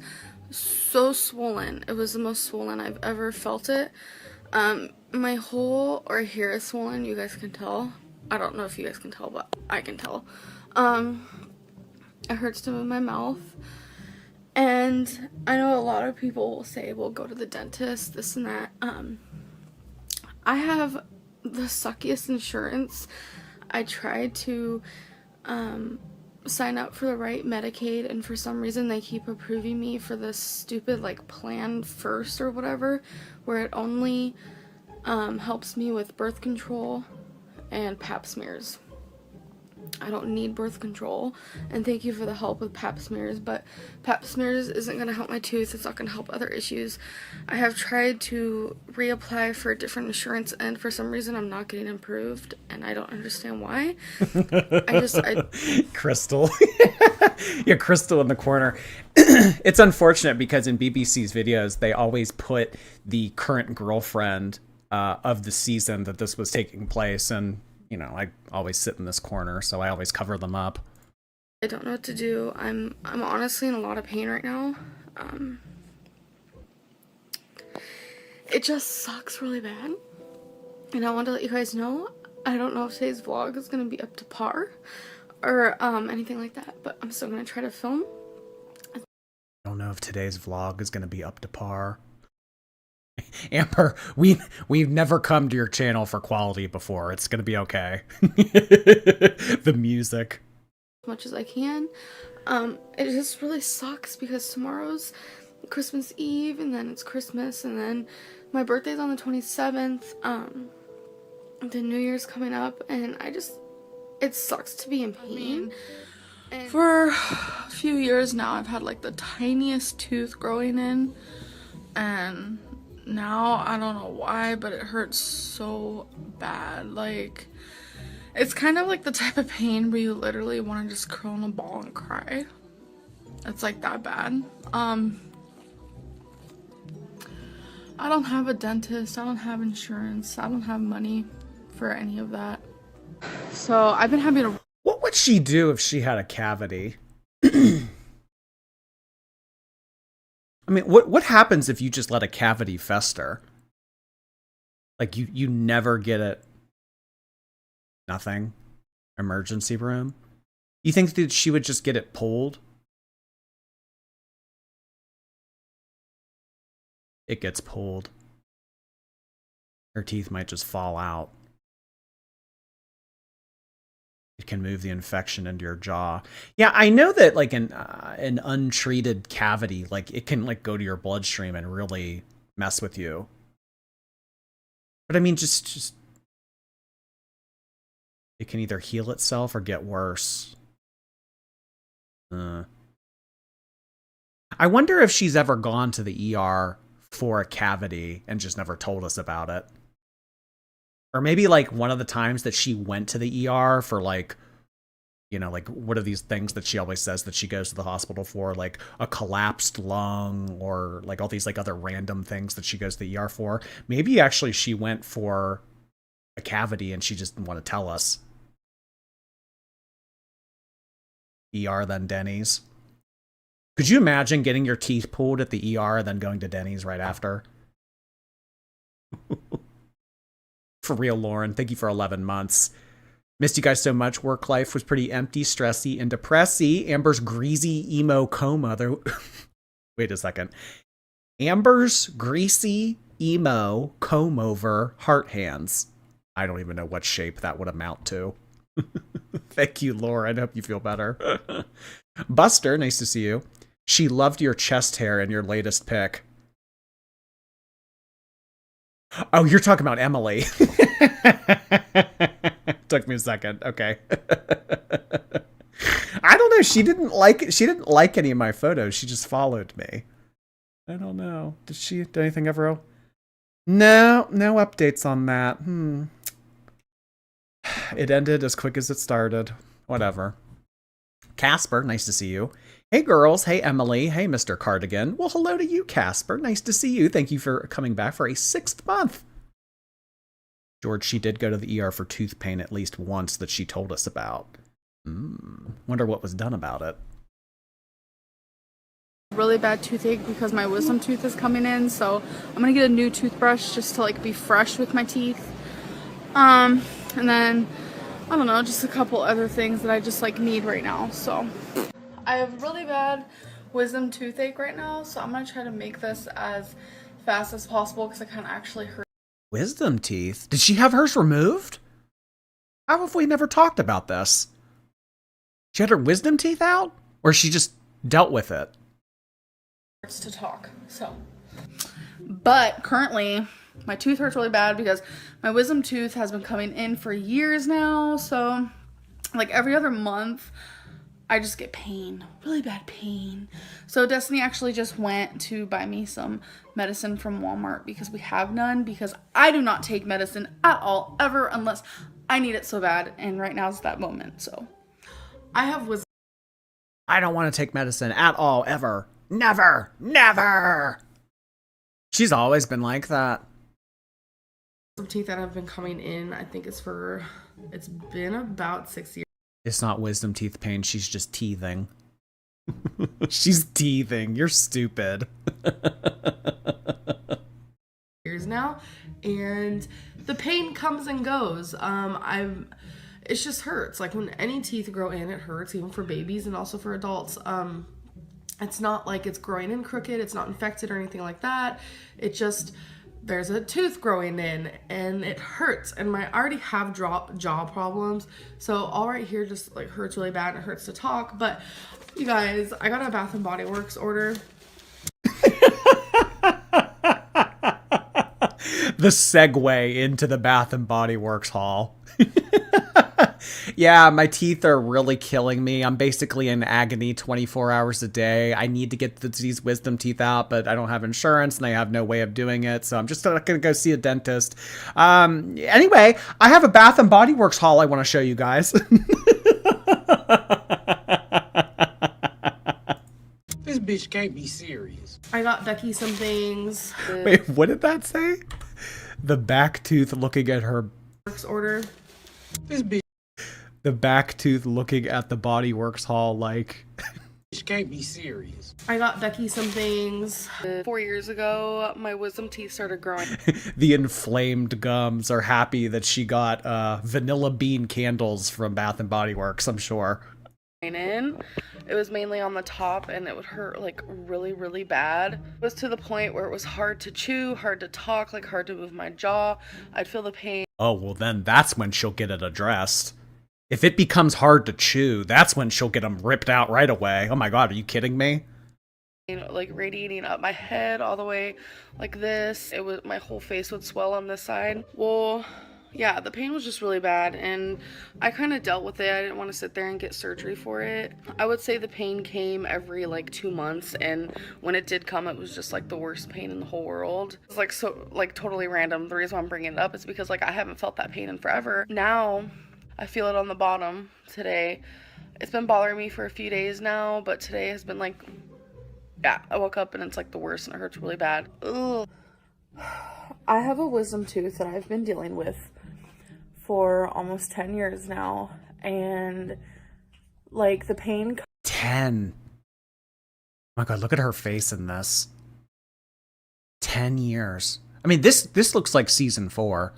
so swollen. It was the most swollen I've ever felt it. My whole right here is swollen. You guys can tell. I don't know if you guys can tell, but I can tell. It hurts to move my mouth. And I know a lot of people will say, well, go to the dentist, this and that. I have the suckiest insurance. I tried to sign up for the right Medicaid, and for some reason they keep approving me for this stupid like plan first or whatever, where it only helps me with birth control and pap smears. I don't need birth control, and thank you for the help with pap smears, but pap smears isn't going to help my tooth. It's not going to help other issues. I have tried to reapply for a different insurance, and for some reason I'm not getting approved, and I don't understand why. Crystal. Yeah, Crystal in the corner. It's unfortunate because in BBC's videos, they always put the current girlfriend of the season that this was taking place, and you know, I always sit in this corner, so I always cover them up. I don't know what to do. I'm honestly in a lot of pain right now. It just sucks really bad. And I want to let you guys know, I don't know if today's vlog is going to be up to par or anything like that, but I'm still going to try to film. I don't know if today's vlog is going to be up to par. Amber, we've never come to your channel for quality before. It's gonna be okay. The music. As much as I can. It just really sucks because tomorrow's Christmas Eve, and then it's Christmas, and then my birthday's on the 27th. The New Year's coming up, and it sucks to be in pain. For a few years now, I've had like the tiniest tooth growing in, and now I don't know why, but it hurts so bad. Like, it's kind of like the type of pain where you literally want to just curl in a ball and cry. It's like that bad. I don't have a dentist, I don't have insurance, I don't have money for any of that. So I've been having a... What would she do if she had a cavity? I mean, what happens if you just let a cavity fester? Like you never get it. Nothing. Emergency room. You think that she would just get it pulled? It gets pulled. Her teeth might just fall out. It can move the infection into your jaw. Yeah, I know that like an untreated cavity, like it can like go to your bloodstream and really mess with you. But I mean, just it can either heal itself or get worse. I wonder if she's ever gone to the ER for a cavity and just never told us about it. Or maybe like one of the times that she went to the ER for like, you know, like what are these things that she always says that she goes to the hospital for, like a collapsed lung or like all these like other random things that she goes to the ER for. Maybe actually she went for a cavity and she just didn't want to tell us. ER then Denny's. Could you imagine getting your teeth pulled at the ER and then going to Denny's right after? For real, Lauren. Thank you for 11 months. Missed you guys so much. Work life was pretty empty, stressy, and depressy. Amber's greasy emo coma. Wait a second. Amber's greasy emo comb over heart hands. I don't even know what shape that would amount to. Thank you, Laura. I hope you feel better. Buster, nice to see you. She loved your chest hair in your latest pic. Oh, you're talking about Emily. Took me a second. Okay. I don't know. She didn't like any of my photos. She just followed me. I don't know. Did she do anything ever? No updates on that. It ended as quick as it started. Whatever. Casper, nice to see you. Hey girls, hey Emily, hey Mr. Cardigan. Well, hello to you, Casper. Nice to see you. Thank you for coming back for a 6th month. George, she did go to the ER for tooth pain at least once that she told us about. Wonder what was done about it. Really bad toothache because my wisdom tooth is coming in, so I'm gonna get a new toothbrush just to like be fresh with my teeth. And then I don't know, just a couple other things that I just like need right now. So I have really bad wisdom toothache right now, so I'm gonna try to make this as fast as possible because I kind of actually hurt. Wisdom teeth? Did she have hers removed? How have we never talked about this? She had her wisdom teeth out? Or she just dealt with it? To talk, so. But currently, my tooth hurts really bad because my wisdom tooth has been coming in for years now, so like every other month, I just get pain, really bad pain. So Destiny actually just went to buy me some medicine from Walmart because we have none, because I do not take medicine at all, ever, unless I need it so bad, and right now is that moment, so. I have wisdom. I don't want to take medicine at all, ever. Never! Never! She's always been like that. Some teeth that have been coming in, I think it's been about 6 years. It's not wisdom teeth pain, she's just teething. She's teething. You're stupid. Years now, and the pain comes and goes. It just hurts. Like when any teeth grow in, it hurts, even for babies and also for adults. It's not like it's growing in crooked, it's not infected or anything like that. It just, there's a tooth growing in and it hurts. And I already have jaw problems, so all right here just like hurts really bad and it hurts to talk. But you guys, I got a Bath and Body Works order. The segue into the Bath and Body Works haul. Yeah, my teeth are really killing me. I'm basically in agony 24 hours a day. I need to get these wisdom teeth out, but I don't have insurance and I have no way of doing it. So I'm just not going to go see a dentist. Anyway, I have a Bath and Body Works haul I want to show you guys. This bitch can't be serious. I got Becky some things. Wait, what did that say? The back tooth looking at her Works order. This bitch the back tooth looking at the Body Works haul like can't be serious. I got Becky some things. 4 years ago, my wisdom teeth started growing. The inflamed gums are happy that she got vanilla bean candles from Bath and Body Works, I'm sure. In. It was mainly on the top and it would hurt like really, really bad. It was to the point where it was hard to chew, hard to talk, like hard to move my jaw. I'd feel the pain. Oh, well then that's when she'll get it addressed. If it becomes hard to chew, that's when she'll get them ripped out right away. Oh my God, are you kidding me? Like radiating up my head all the way like this. It was, my whole face would swell on this side. Well, yeah, the pain was just really bad and I kind of dealt with it. I didn't want to sit there and get surgery for it. I would say the pain came every like 2 months, and when it did come, it was just like the worst pain in the whole world. It's like so like totally random. The reason why I'm bringing it up is because like I haven't felt that pain in forever. Now I feel it on the bottom today. It's been bothering me for a few days now, but today has been like, yeah, I woke up and it's like the worst and it hurts really bad. Ugh. I have a wisdom tooth that I've been dealing with for almost 10 years now, and like the pain 10. Oh my God, look at her face in this. 10 years. I mean, this looks like season 4.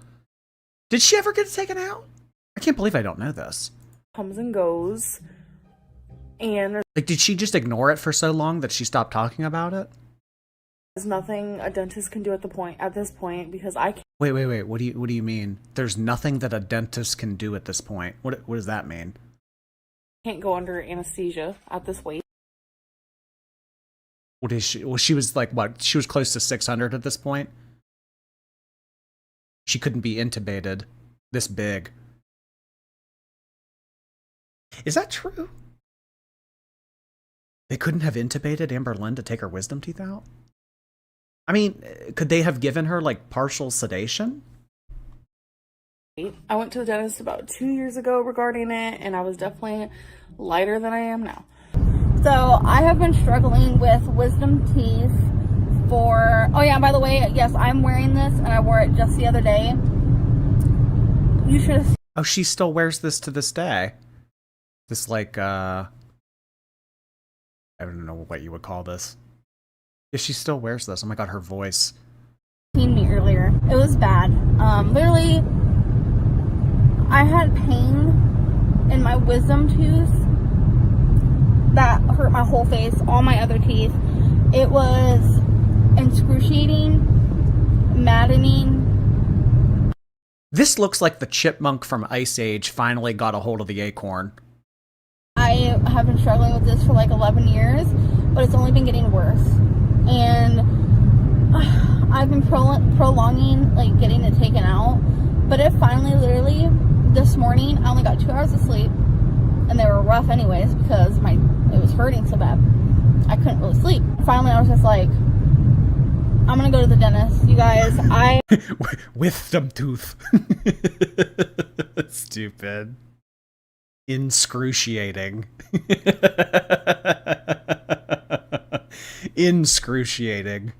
Did she ever get it taken out? I can't believe I don't know this. comes and goes, and like, did she just ignore it for so long that she stopped talking about it? There's nothing a dentist can do at this point because I can't. Wait. What do you mean? There's nothing that a dentist can do at this point. What does that mean? Can't go under anesthesia at this weight. What is she? Well, she was like what? She was close to 600 at this point. She couldn't be intubated this big. Is that true? They couldn't have intubated Amberlynn to take her wisdom teeth out? I mean, could they have given her like partial sedation? I went to the dentist about 2 years ago regarding it, and I was definitely lighter than I am now. So I have been struggling with wisdom teeth for, oh yeah, by the way, yes, I'm wearing this and I wore it just the other day. You should have. Oh, she still wears this to this day. This like, I don't know what you would call this. Yeah, she still wears this. Oh my god, her voice. Seen me earlier. It was bad. Literally, I had pain in my wisdom tooth that hurt my whole face, all my other teeth. It was excruciating, maddening. This looks like the chipmunk from Ice Age finally got a hold of the acorn. I have been struggling with this for like 11 years, but it's only been getting worse. And I've been prolonging like getting it taken out, but it finally, literally this morning, I only got 2 hours of sleep, and they were rough anyways because it was hurting so bad. I couldn't really sleep. Finally, I was just like, I'm gonna go to the dentist, you guys. Wisdom tooth. Stupid. Excruciating. Excruciating.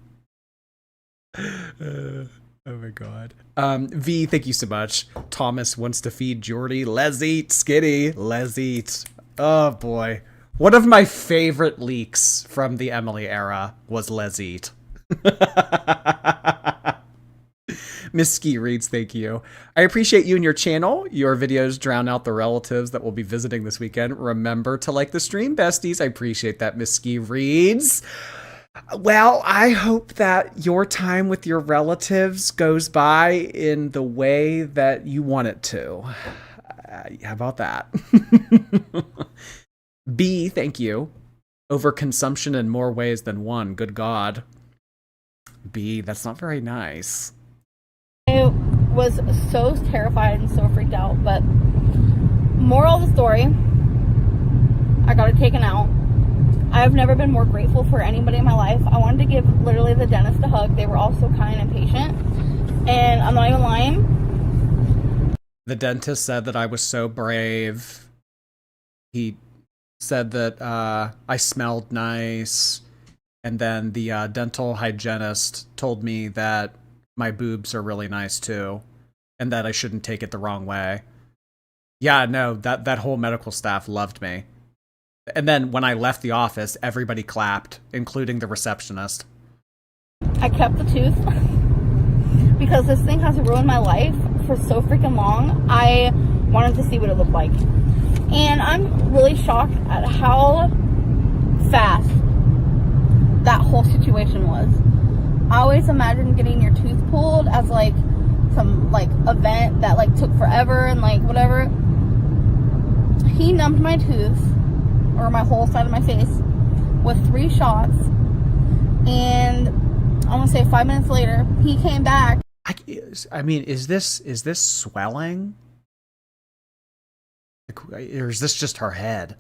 Oh my god. V, thank you so much. Thomas wants to feed Jordy. Let's eat, Skitty. Let's eat. Oh boy. One of my favorite leaks from the Emily era was Let's Eat. Miss Ski reads, thank you. I appreciate you and your channel. Your videos drown out the relatives that will be visiting this weekend. Remember to like the stream, besties. I appreciate that, Miss Ski reads. Well, I hope that your time with your relatives goes by in the way that you want it to. How about that? B, thank you. Overconsumption in more ways than one. Good God. B, that's not very nice. I was so terrified and so freaked out, but moral of the story, I got it taken out. I have never been more grateful for anybody in my life. I wanted to give literally the dentist a hug. They were all so kind and patient, and I'm not even lying. The dentist said that I was so brave. He said that I smelled nice, and then the dental hygienist told me that my boobs are really nice too, and that I shouldn't take it the wrong way. Yeah, no, that whole medical staff loved me. And then when I left the office, everybody clapped, including the receptionist. I kept the tooth because this thing has ruined my life for so freaking long. I wanted to see what it looked like. And I'm really shocked at how fast that whole situation was. I always imagined getting your tooth pulled as like some like event that like took forever and like whatever. He numbed my tooth, or my whole side of my face, with 3 shots, and I'm gonna say 5 minutes later he came back. I mean, is this swelling? Or is this just her head?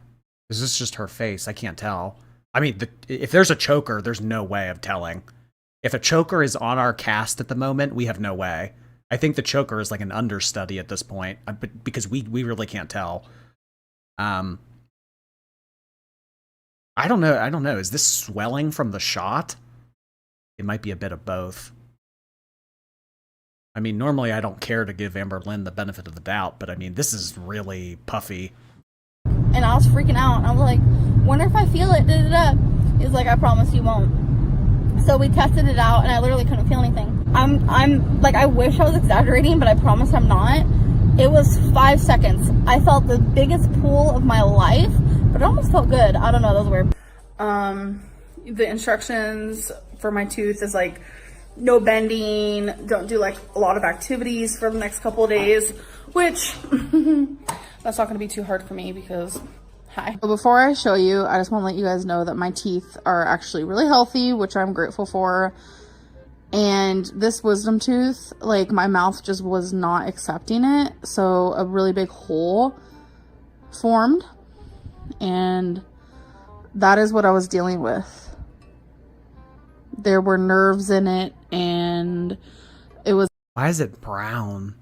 Is this just her face? I can't tell. I mean, if there's a choker, there's no way of telling. If a choker is on our cast at the moment, we have no way. I think the choker is like an understudy at this point, because we really can't tell. I don't know. Is this swelling from the shot? It might be a bit of both. I mean, normally I don't care to give Amberlynn the benefit of the doubt, but I mean, this is really puffy. And I was freaking out. I was like, wonder if I feel it. He's like, I promise you won't. So we tested it out, and I literally couldn't feel anything. I'm like, I wish I was exaggerating, but I promise I'm not. It was 5 seconds. I felt the biggest pull of my life, but it almost felt good. I don't know, that was weird. The instructions for my tooth is like no bending, don't do like a lot of activities for the next couple of days, which that's not going to be too hard for me because hi. So before I show you, I just want to let you guys know that my teeth are actually really healthy, which I'm grateful for. And this wisdom tooth, like my mouth just was not accepting it. So a really big hole formed, and that is what I was dealing with. There were nerves in it, and it was... Why is it brown?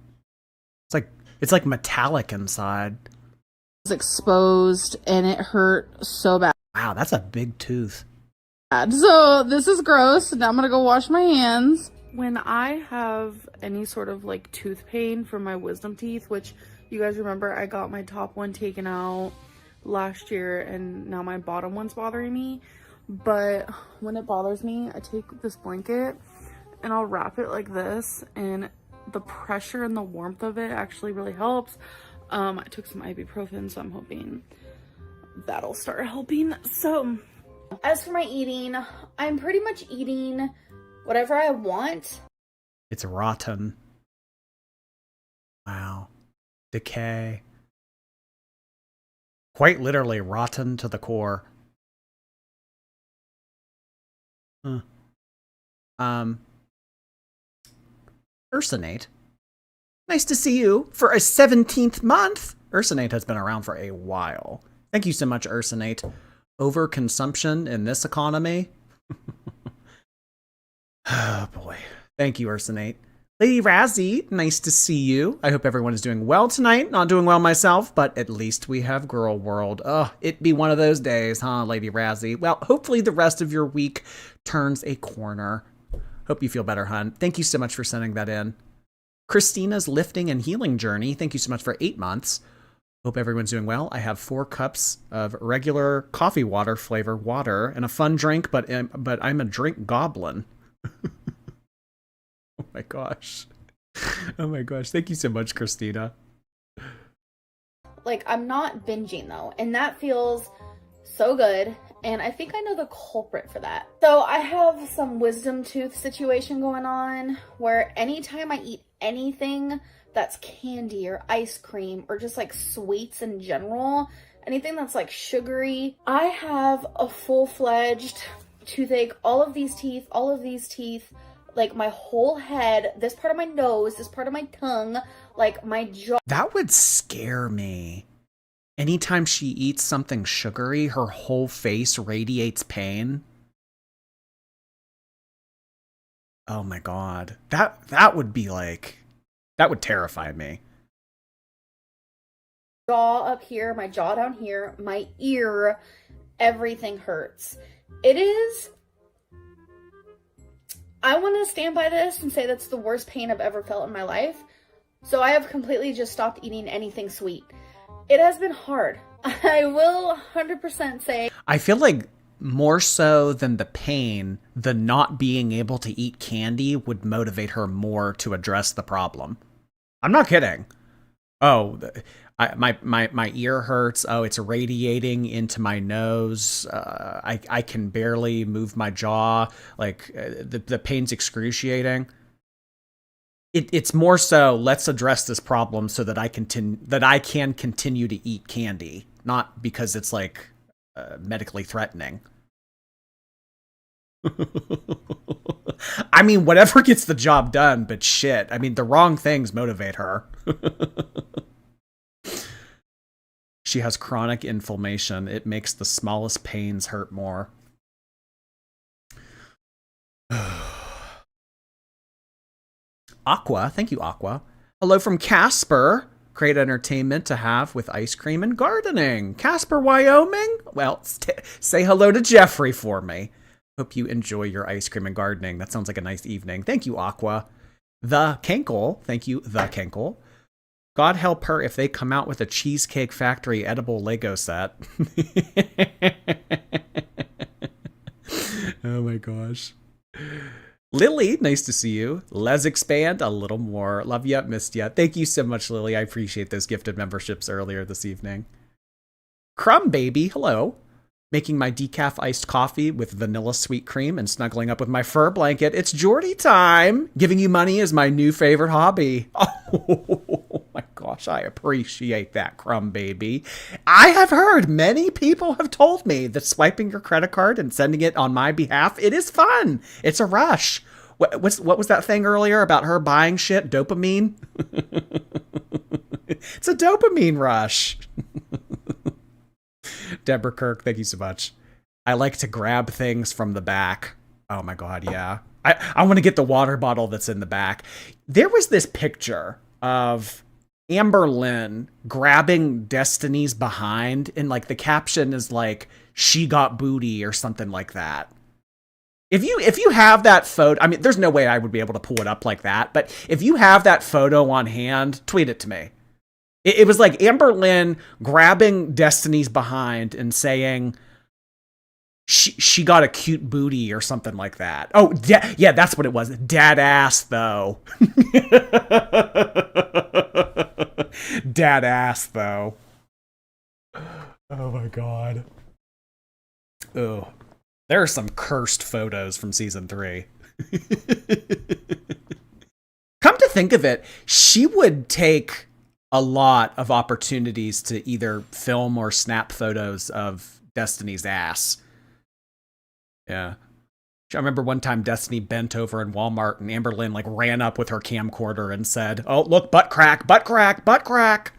It's like metallic inside. It was exposed, and it hurt so bad. Wow, that's a big tooth. So this is gross. Now I'm gonna go wash my hands. When I have any sort of like tooth pain from my wisdom teeth, which you guys remember I got my top one taken out last year, and now my bottom one's bothering me. But when it bothers me, I take this blanket and I'll wrap it like this, and the pressure and the warmth of it actually really helps. I took some ibuprofen, so I'm hoping that'll start helping. So as for my eating, I'm pretty much eating whatever I want. It's rotten. Wow. Decay. Quite literally rotten to the core. Huh. Ursinate. Nice to see you for a 17th month. Ursinate has been around for a while. Thank you so much, Ursinate. Overconsumption in this economy. Oh boy. Thank you, Ursinate. Lady Razzie, nice to see you. I hope everyone is doing well tonight. Not doing well myself, but at least we have Girl World. Oh, it'd be one of those days, huh, Lady Razzie? Well, hopefully the rest of your week turns a corner. Hope you feel better, hun. Thank you so much for sending that in. Christina's Lifting and Healing Journey. Thank you so much for 8 months. Hope everyone's doing well. I have 4 cups of regular coffee water flavor water and a fun drink, but I'm a drink goblin. Oh my gosh. Oh my gosh. Thank you so much, Christina. Like, I'm not binging though, and that feels so good, and I think I know the culprit for that. So I have some wisdom tooth situation going on where anytime I eat anything that's candy or ice cream or just like sweets in general, anything that's like sugary, I have a full-fledged toothache. All of these teeth, like my whole head, this part of my nose, this part of my tongue, like my jaw. That would scare me. Anytime she eats something sugary, her whole face radiates pain. Oh my god. That would be like... That would terrify me. Jaw up here, my jaw down here, my ear, everything hurts. It is... I want to stand by this and say that's the worst pain I've ever felt in my life. So I have completely just stopped eating anything sweet. It has been hard. I will 100% say. I feel like more so than the pain, the not being able to eat candy would motivate her more to address the problem. I'm not kidding. Oh, my ear hurts. Oh, it's radiating into my nose. I can barely move my jaw. Like the pain's excruciating. It's more so let's address this problem so that I can continue to eat candy, not because it's like medically threatening. I mean, whatever gets the job done, but shit. I mean, the wrong things motivate her. She has chronic inflammation. It makes the smallest pains hurt more. Aqua, thank you, Aqua. Hello from Casper. Great entertainment to have with ice cream and gardening. Casper, Wyoming? Well, say hello to Jeffrey for me. Hope you enjoy your ice cream and gardening. That sounds like a nice evening. Thank you, Aqua. The Kenkle, thank you, The Kenkle. God help her if they come out with a Cheesecake Factory edible Lego set. Oh my gosh. Lily, nice to see you. Les Expand, a little more. Love ya, missed ya. Thank you so much, Lily. I appreciate those gifted memberships earlier this evening. Crumb Baby, hello. making my decaf iced coffee with vanilla sweet cream and snuggling up with my fur blanket. It's Geordie time. Giving you money is my new favorite hobby. Oh my gosh, I appreciate that, Crumb Baby. I have heard many people have told me that swiping your credit card and sending it on my behalf, it is fun. It's a rush. What was that thing earlier about her buying shit? Dopamine? It's a dopamine rush. Deborah Kirk, thank you so much. I like to grab things from the back. Oh my God, yeah. I want to get the water bottle that's in the back. There was this picture of Amberlynn grabbing Destiny's behind, and like the caption is like, she got booty or something like that. If you have that photo, I mean, there's no way I would be able to pull it up like that, but if you have that photo on hand, tweet it to me. It was like Amberlynn grabbing Destiny's behind and saying she got a cute booty or something like that. Oh, yeah, that's what it was. Dad ass, though. Dad ass, though. Oh, my God. Oh, there are some cursed photos from season 3. Come to think of it, she would take a lot of opportunities to either film or snap photos of Destiny's ass. Yeah. I remember one time Destiny bent over in Walmart and Amberlynn like ran up with her camcorder and said, "Oh, look, butt crack, butt crack, butt crack."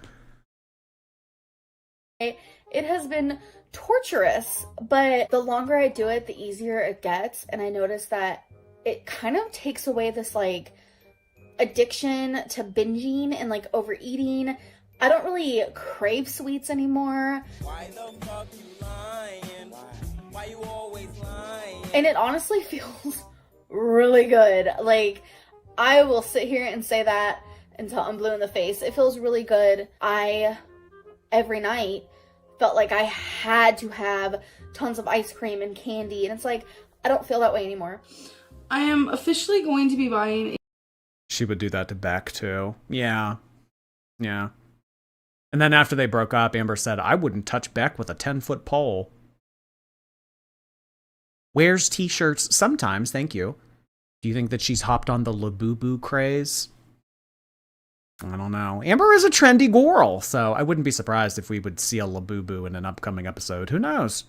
It has been torturous, but the longer I do it, the easier it gets. And I notice that it kind of takes away this like addiction to binging and like overeating. I don't really crave sweets anymore. Why the fuck you lying? Why you always lying? And it honestly feels really good. Like, I will sit here and say that until I'm blue in the face. It feels really good. I, every night, felt like I had to have tons of ice cream and candy. And it's like, I don't feel that way anymore. I am officially going to be buying. She would do that to Beck, too. Yeah. Yeah. And then after they broke up, Amber said, "I wouldn't touch Beck with a 10-foot pole." Wears t-shirts sometimes, thank you. Do you think that she's hopped on the Labubu craze? I don't know. Amber is a trendy girl, so I wouldn't be surprised if we would see a Labubu in an upcoming episode. Who knows?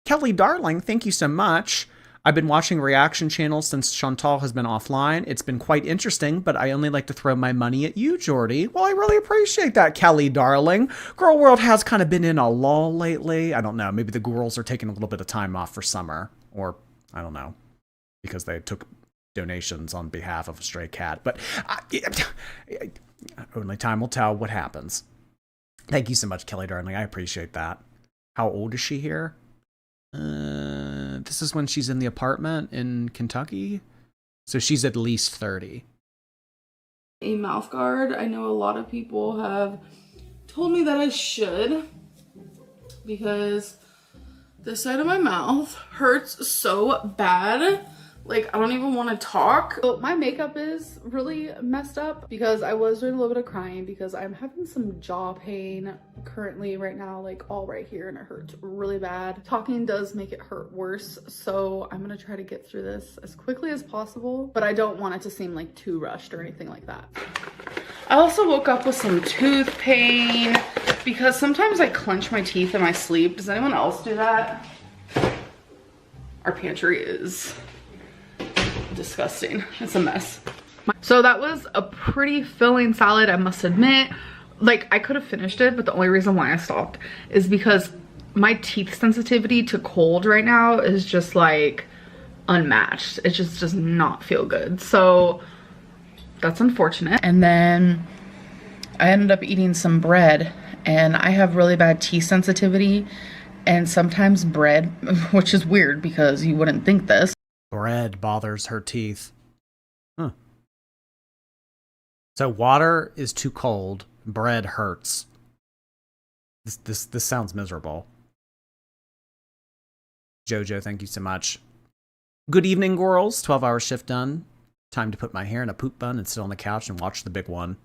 Kelly Darling, thank you so much. I've been watching reaction channels since Chantal has been offline. It's been quite interesting, but I only like to throw my money at you, Jordy. Well, I really appreciate that, Kelly Darling. Girl World has kind of been in a lull lately. I don't know. Maybe the girls are taking a little bit of time off for summer. Or, I don't know, because they took donations on behalf of a stray cat. But only time will tell what happens. Thank you so much, Kelly Darling. I appreciate that. How old is she here? This is when she's in the apartment in Kentucky. So she's at least 30. A mouth guard. I know a lot of people have told me that I should, because this side of my mouth hurts so bad. Like, I don't even want to talk. So my makeup is really messed up because I was doing a little bit of crying because I'm having some jaw pain currently right now, like all right here, and it hurts really bad. Talking does make it hurt worse, so I'm gonna try to get through this as quickly as possible, but I don't want it to seem like too rushed or anything like that. I also woke up with some tooth pain because sometimes I clench my teeth in my sleep. Does anyone else do that? Our pantry is disgusting. It's a mess. So that was a pretty filling salad, I must admit. Like, I could have finished it, but the only reason why I stopped is because my teeth sensitivity to cold right now is just like unmatched. It just does not feel good. So that's unfortunate. And then I ended up eating some bread, and I have really bad teeth sensitivity, and sometimes bread, which is weird because you wouldn't think this. Bread bothers her teeth. Huh. So water is too cold. Bread hurts. This sounds miserable. Jojo, thank you so much. Good evening, girls. 12-hour shift done. Time to put my hair in a poop bun and sit on the couch and watch the big one.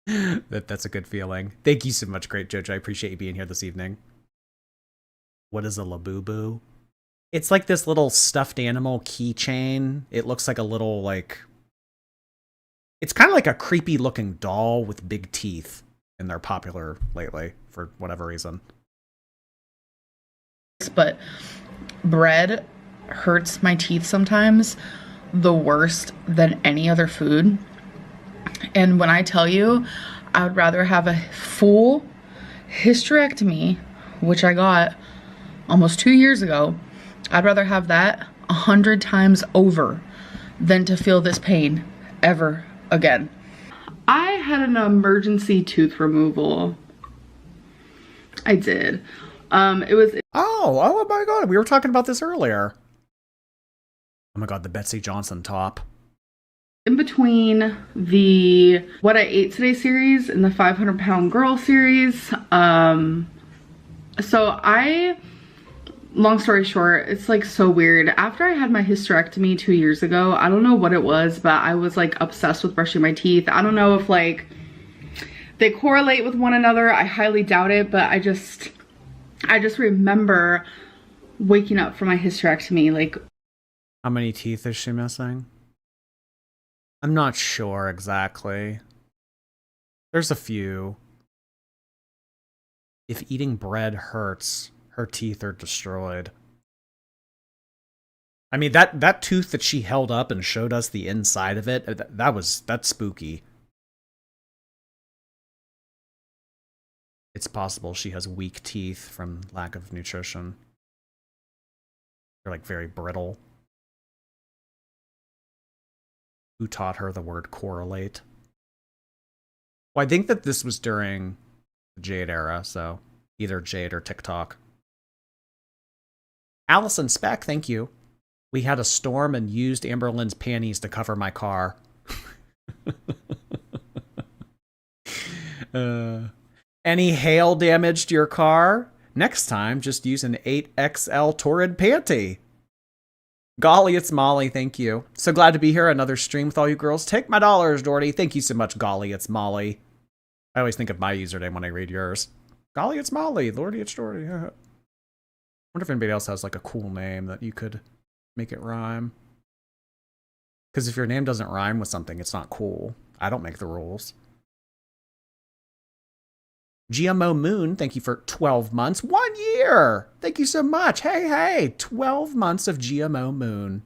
That's a good feeling. Thank you so much, great Jojo. I appreciate you being here this evening. What is a Labubu? It's like this little stuffed animal keychain. It looks like a little, like... It's kind of like a creepy looking doll with big teeth. And they're popular lately for whatever reason. But bread hurts my teeth sometimes the worst than any other food. And when I tell you, I would rather have a full hysterectomy, which I got almost 2 years ago. I'd rather have that 100 times over than to feel this pain ever again. I had an emergency tooth removal. I did. It was... Oh my god, we were talking about this earlier. Oh my god, the Betsy Johnson top. In between the What I Ate Today series and the 500 Pound Girl series. Long story short, it's like so weird. After I had my hysterectomy 2 years ago, I don't know what it was, but I was like obsessed with brushing my teeth. I don't know if like they correlate with one another. I highly doubt it, but I just remember waking up from my hysterectomy like... How many teeth is she missing? I'm not sure exactly. There's a few. If eating bread hurts, her teeth are destroyed. I mean, that tooth that she held up and showed us the inside of it, that's spooky. It's possible she has weak teeth from lack of nutrition. They're like very brittle. Who taught her the word correlate? Well, I think that this was during the Jade era, so either Jade or TikTok. Allison Speck, thank you. We had a storm and used Amberlynn'S panties to cover my car. Any hail damaged your car? Next time, just use an 8XL Torrid panty. Golly, it's Molly, thank you. So glad to be here, another stream with all you girls. Take my dollars, Doherty. Thank you so much, Golly, it's Molly. I always think of my username when I read yours. Golly, it's Molly. Lordy, it's Doherty. I wonder if anybody else has like a cool name that you could make it rhyme. Because if your name doesn't rhyme with something, it's not cool. I don't make the rules. GMO Moon, thank you for 12 months. 1 year! Thank you so much. Hey, 12 months of GMO Moon.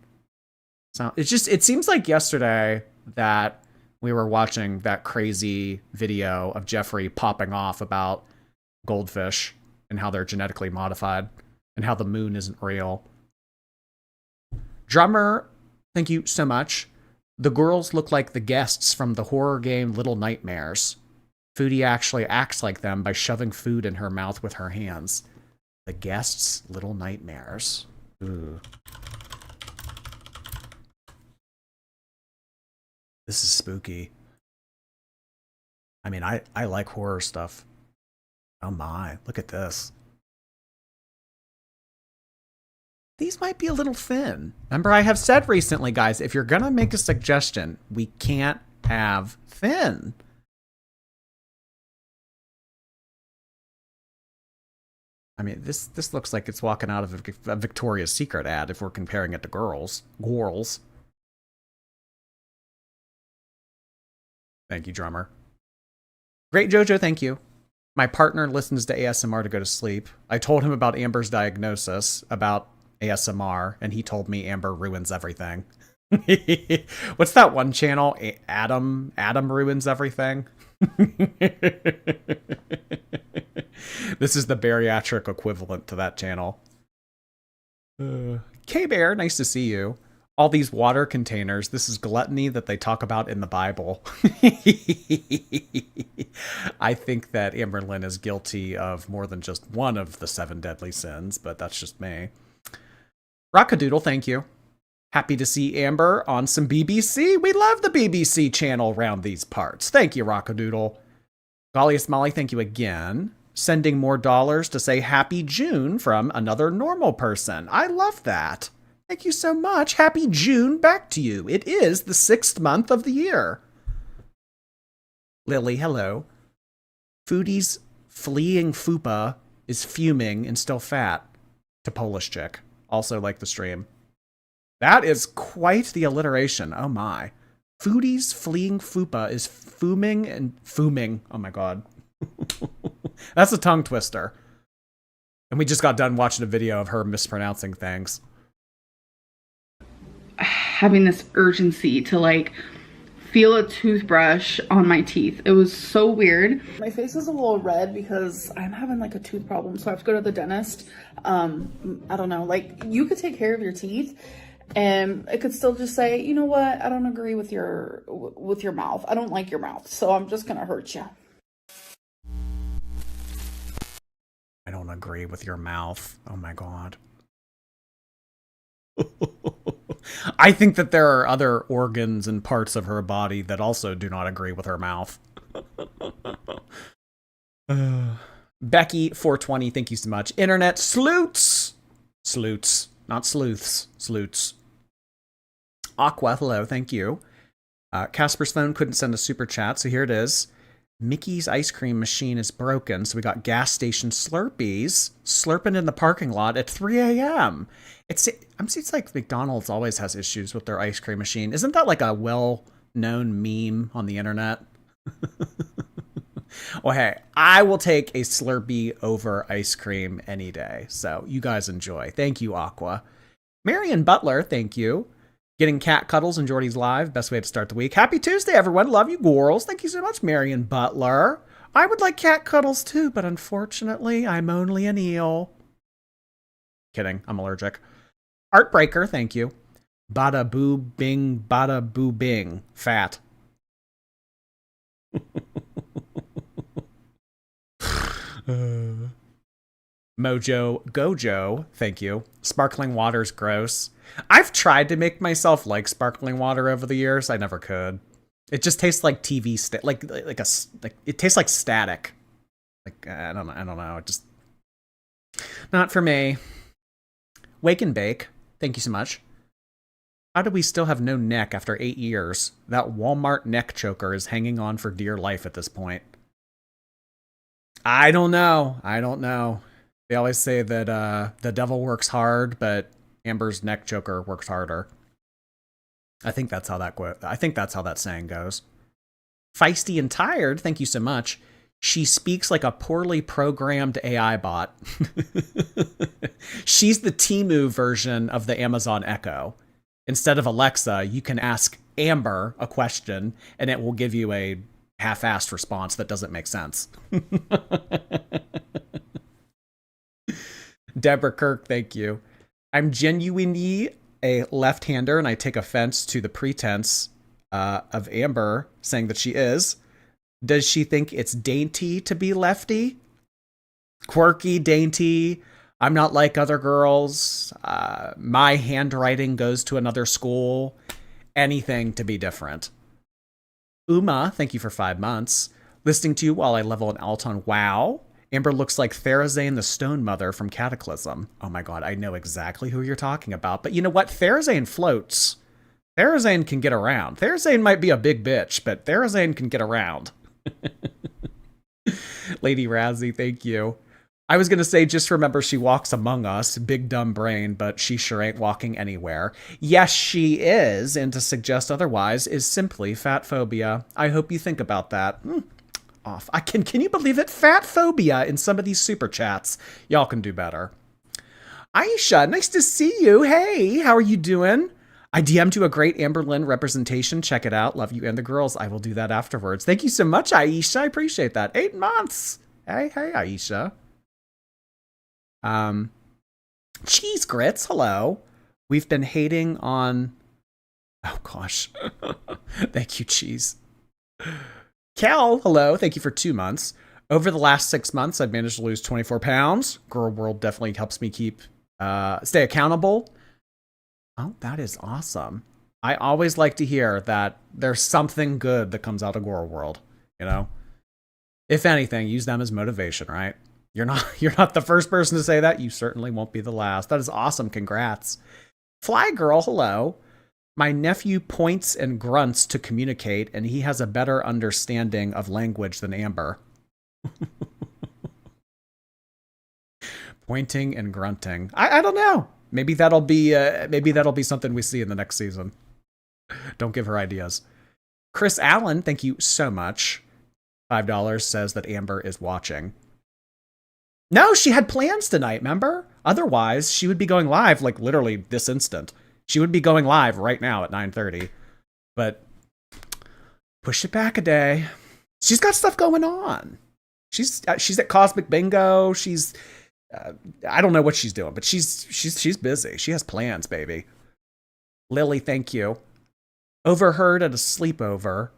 So it seems like yesterday that we were watching that crazy video of Jeffrey popping off about goldfish and how they're genetically modified and how the moon isn't real. Drummer, thank you so much. The girls look like the guests from the horror game Little Nightmares. Foodie actually acts like them by shoving food in her mouth with her hands. The guests' Little Nightmares. Ooh. This is spooky. I mean, I like horror stuff. Oh my, look at this. These might be a little thin. Remember, I have said recently, guys, if you're gonna make a suggestion, we can't have thin. I mean, this looks like it's walking out of a Victoria's Secret ad if we're comparing it to girls. Girls. Thank you, drummer. Great Jojo, thank you. My partner listens to ASMR to go to sleep. I told him about Amber's diagnosis about ASMR, and he told me Amber ruins everything. What's that one channel? Adam ruins everything. This is the bariatric equivalent to that channel. K-Bear, nice to see you. All these water containers, this is gluttony that they talk about in the Bible. I think that Amberlynn is guilty of more than just one of the 7 deadly sins, but that's just me. Rockadoodle, thank you. Happy to see Amber on some BBC. We love the BBC channel around these parts. Thank you, Rockadoodle. Golliest Molly, thank you again. Sending more dollars to say Happy June from another normal person. I love that. Thank you so much. Happy June back to you. It is the 6th month of the year. Lily, hello. Foodie's fleeing fupa is fuming and still fat. to Polish chick. Also like the stream. That is quite the alliteration. Oh my. Foodies fleeing fupa is fuming and fuming. Oh my god. That's a tongue twister. And we just got done watching a video of her mispronouncing things. Having this urgency to like feel a toothbrush on my teeth. It was so weird. My face is a little red because I'm having like a tooth problem, so I have to go to the dentist. I don't know, like you could take care of your teeth and it could still just say, you know what, I don't agree with your mouth. I don't like your mouth, so I'm just gonna hurt you. I don't agree with your mouth. Oh my god. I think that there are other organs and parts of her body that also do not agree with her mouth. Becky 420, thank you so much. Internet sleuts. Sleuts, not sleuths. Sleuts. Aqua, hello, thank you. Casper's phone couldn't send a super chat, so here it is. Mickey's ice cream machine is broken, so we got gas station Slurpees slurping in the parking lot at 3 a.m. It seems like McDonald's always has issues with their ice cream machine. Isn't that like a well-known meme on the internet? Well, hey, I will take a Slurpee over ice cream any day. So you guys enjoy. Thank you, Aqua. Marion Butler, thank you. Getting cat cuddles in Jordy's live. Best way to start the week. Happy Tuesday, everyone. Love you, girls. Thank you so much, Marion Butler. I would like cat cuddles too, but unfortunately, I'm only an eel. Kidding. I'm allergic. Artbreaker, thank you. Bada boo bing, bada boo bing. Fat. Mojo Gojo, thank you. Sparkling water's gross. I've tried to make myself like sparkling water over the years. I never could. It just tastes like TV it tastes like static. Like I don't know. It just not for me. Wake and Bake, thank you so much. How do we still have no neck after 8 years? That Walmart neck choker is hanging on for dear life at this point. I don't know. They always say that the devil works hard, but Amber's neck choker works harder. I think that's how that saying goes. Feisty and Tired, thank you so much. She speaks like a poorly programmed AI bot. She's the Temu version of the Amazon Echo. Instead of Alexa, you can ask Amber a question, and it will give you a half-assed response that doesn't make sense. Deborah Kirk, thank you. I'm genuinely a left-hander, and I take offense to the pretense of Amber saying that she is. Does she think it's dainty to be lefty? Quirky, dainty. I'm not like other girls. My handwriting goes to another school. Anything to be different. Uma, thank you for 5 months. Listening to you while I level an alt on WoW. Amber looks like Therazane the Stone Mother from Cataclysm. Oh my god, I know exactly who you're talking about. But you know what? Therazane floats. Therazane can get around. Therazane might be a big bitch, but Therazane can get around. Lady Razzie, thank you. I was going to say, just remember she walks among us. Big dumb brain, but she sure ain't walking anywhere. Yes, she is, and to suggest otherwise is simply fat phobia. I hope you think about that. Off. Can you believe it? Fat phobia in some of these super chats. Y'all can do better. Aisha, nice to see you. Hey, how are you doing? I DM'd you a great Amberlynn representation. Check it out. Love you and the girls. I will do that afterwards. Thank you so much, Aisha. I appreciate that. 8 months. Hey, Aisha. Cheese grits. Hello. We've been hating on. Oh gosh. Thank you, cheese. Cal, hello. Thank you for 2 months. Over the last 6 months, I've managed to lose 24 pounds. Girl World definitely helps me stay accountable. Oh, that is awesome. I always like to hear that there's something good that comes out of Girl World, you know? If anything, use them as motivation, right? You're not the first person to say that. You certainly won't be the last. That is awesome. Congrats. Fly Girl, hello. My nephew points and grunts to communicate, and he has a better understanding of language than Amber. Pointing and grunting. I don't know. Maybe that'll be something we see in the next season. Don't give her ideas. Chris Allen, thank you so much. $5 says that Amber is watching. No, she had plans tonight, remember? Otherwise, she would be going live like literally this instant. She would be going live right now at 9:30. But push it back a day. She's got stuff going on. She's at Cosmic Bingo. She's I don't know what she's doing, but she's busy. She has plans, baby. Lily, thank you. Overheard at a sleepover.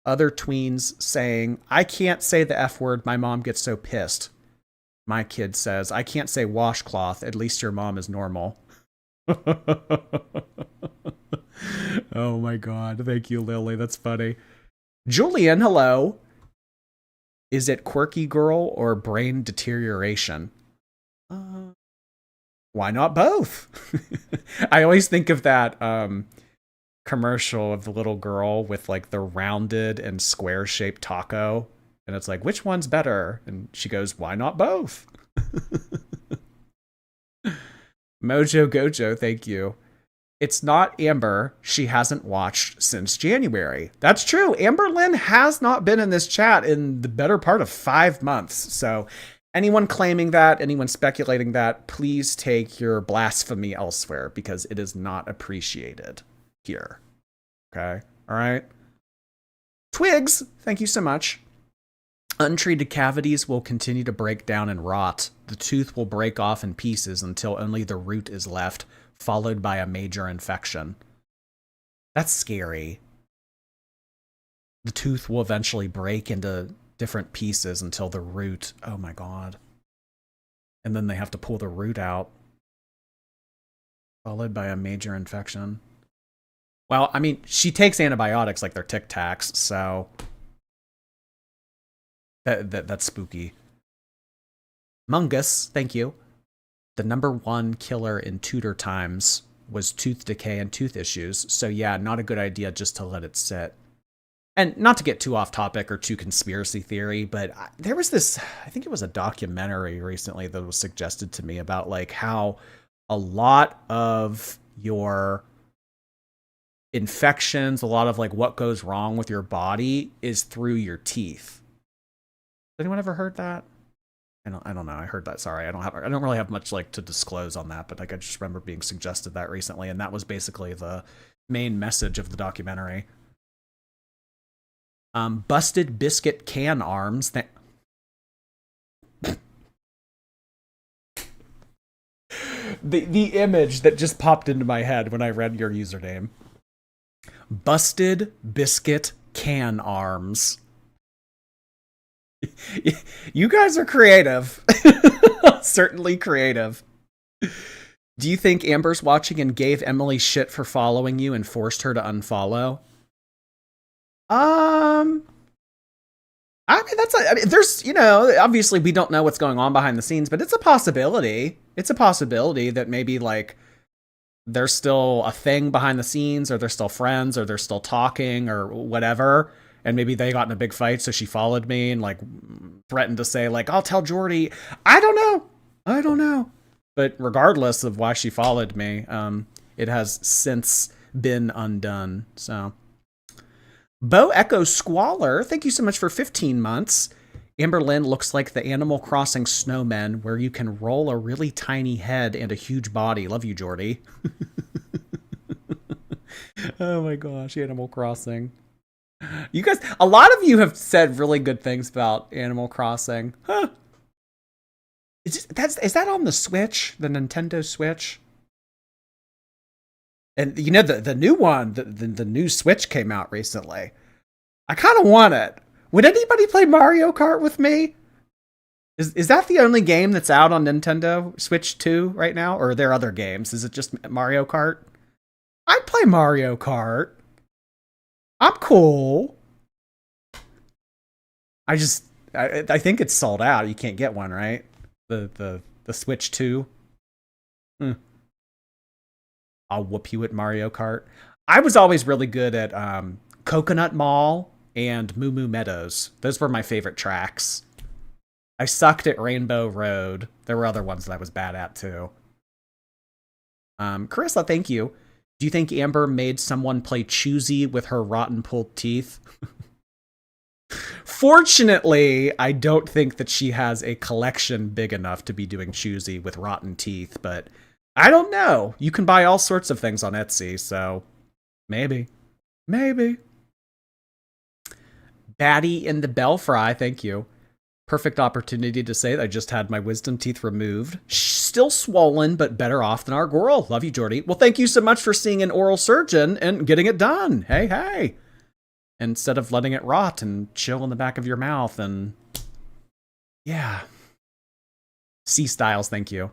Other tweens saying, I can't say the F word. My mom gets so pissed. My kid says, I can't say washcloth. At least your mom is normal. Oh my God. Thank you, Lily. That's funny. Julian, hello. Is it quirky girl or brain deterioration? Why not both? I always think of that commercial of the little girl with like the rounded and square shaped taco. And it's like, which one's better? And she goes, why not both? Mojo Gojo, thank you. It's not Amber. She hasn't watched since January. That's true. Amberlynn has not been in this chat in the better part of 5 months. So anyone claiming that, anyone speculating that, please take your blasphemy elsewhere because it is not appreciated here. Okay? All right? Twigs, thank you so much. Untreated cavities will continue to break down and rot. The tooth will break off in pieces until only the root is left, followed by a major infection. That's scary. The tooth will eventually break into different pieces until the root, oh my God. And then they have to pull the root out, followed by a major infection. Well, I mean, she takes antibiotics like they're Tic Tacs, so that's spooky. Mungus, thank you. The #1 killer in Tudor times was tooth decay and tooth issues. So yeah, not a good idea just to let it sit. And not to get too off topic or too conspiracy theory, but there was this, I think it was a documentary recently that was suggested to me about like how a lot of your infections, a lot of like what goes wrong with your body is through your teeth. Has anyone ever heard that? I don't know. I heard that. Sorry. I don't really have much like to disclose on that, but like I just remember being suggested that recently, and that was basically the main message of the documentary. Busted biscuit can arms. The image that just popped into my head when I read your username. Busted biscuit can arms. You guys are creative. Certainly creative. Do you think Amber's watching and gave Emily shit for following you and forced her to unfollow? I mean, there's, obviously we don't know what's going on behind the scenes, but it's a possibility. It's a possibility that maybe like there's still a thing behind the scenes, or they're still friends, or they're still talking, or whatever. And maybe they got in a big fight, so she followed me and like threatened to say like, I'll tell Jordy. I don't know. But regardless of why she followed me, it has since been undone. So Bo Echo Squalor, thank you so much for 15 months. Amberlynn looks like the Animal Crossing snowmen where you can roll a really tiny head and a huge body. Love you, Jordy. Oh my gosh, Animal Crossing. You guys, a lot of you have said really good things about Animal Crossing. Huh. Is that on the Switch? The Nintendo Switch? And the new one, the new Switch came out recently. I kind of want it. Would anybody play Mario Kart with me? Is that the only game that's out on Nintendo Switch 2 right now? Or are there other games? Is it just Mario Kart? I'd play Mario Kart. I'm cool. I think it's sold out. You can't get one, right? The Switch 2. I'll whoop you at Mario Kart. I was always really good at Coconut Mall and Moo Moo Meadows. Those were my favorite tracks. I sucked at Rainbow Road. There were other ones that I was bad at too. Carissa, thank you. Do you think Amber made someone play choosy with her rotten pulled teeth? Fortunately, I don't think that she has a collection big enough to be doing choosy with rotten teeth, but I don't know. You can buy all sorts of things on Etsy, so maybe. Maybe. Batty in the Belfry, thank you. Perfect opportunity to say that I just had my wisdom teeth removed. Still swollen, but better off than our girl. Love you, Jordy. Well, thank you so much for seeing an oral surgeon and getting it done. Hey, hey. Instead of letting it rot and chill in the back of your mouth and... yeah. C Styles, thank you.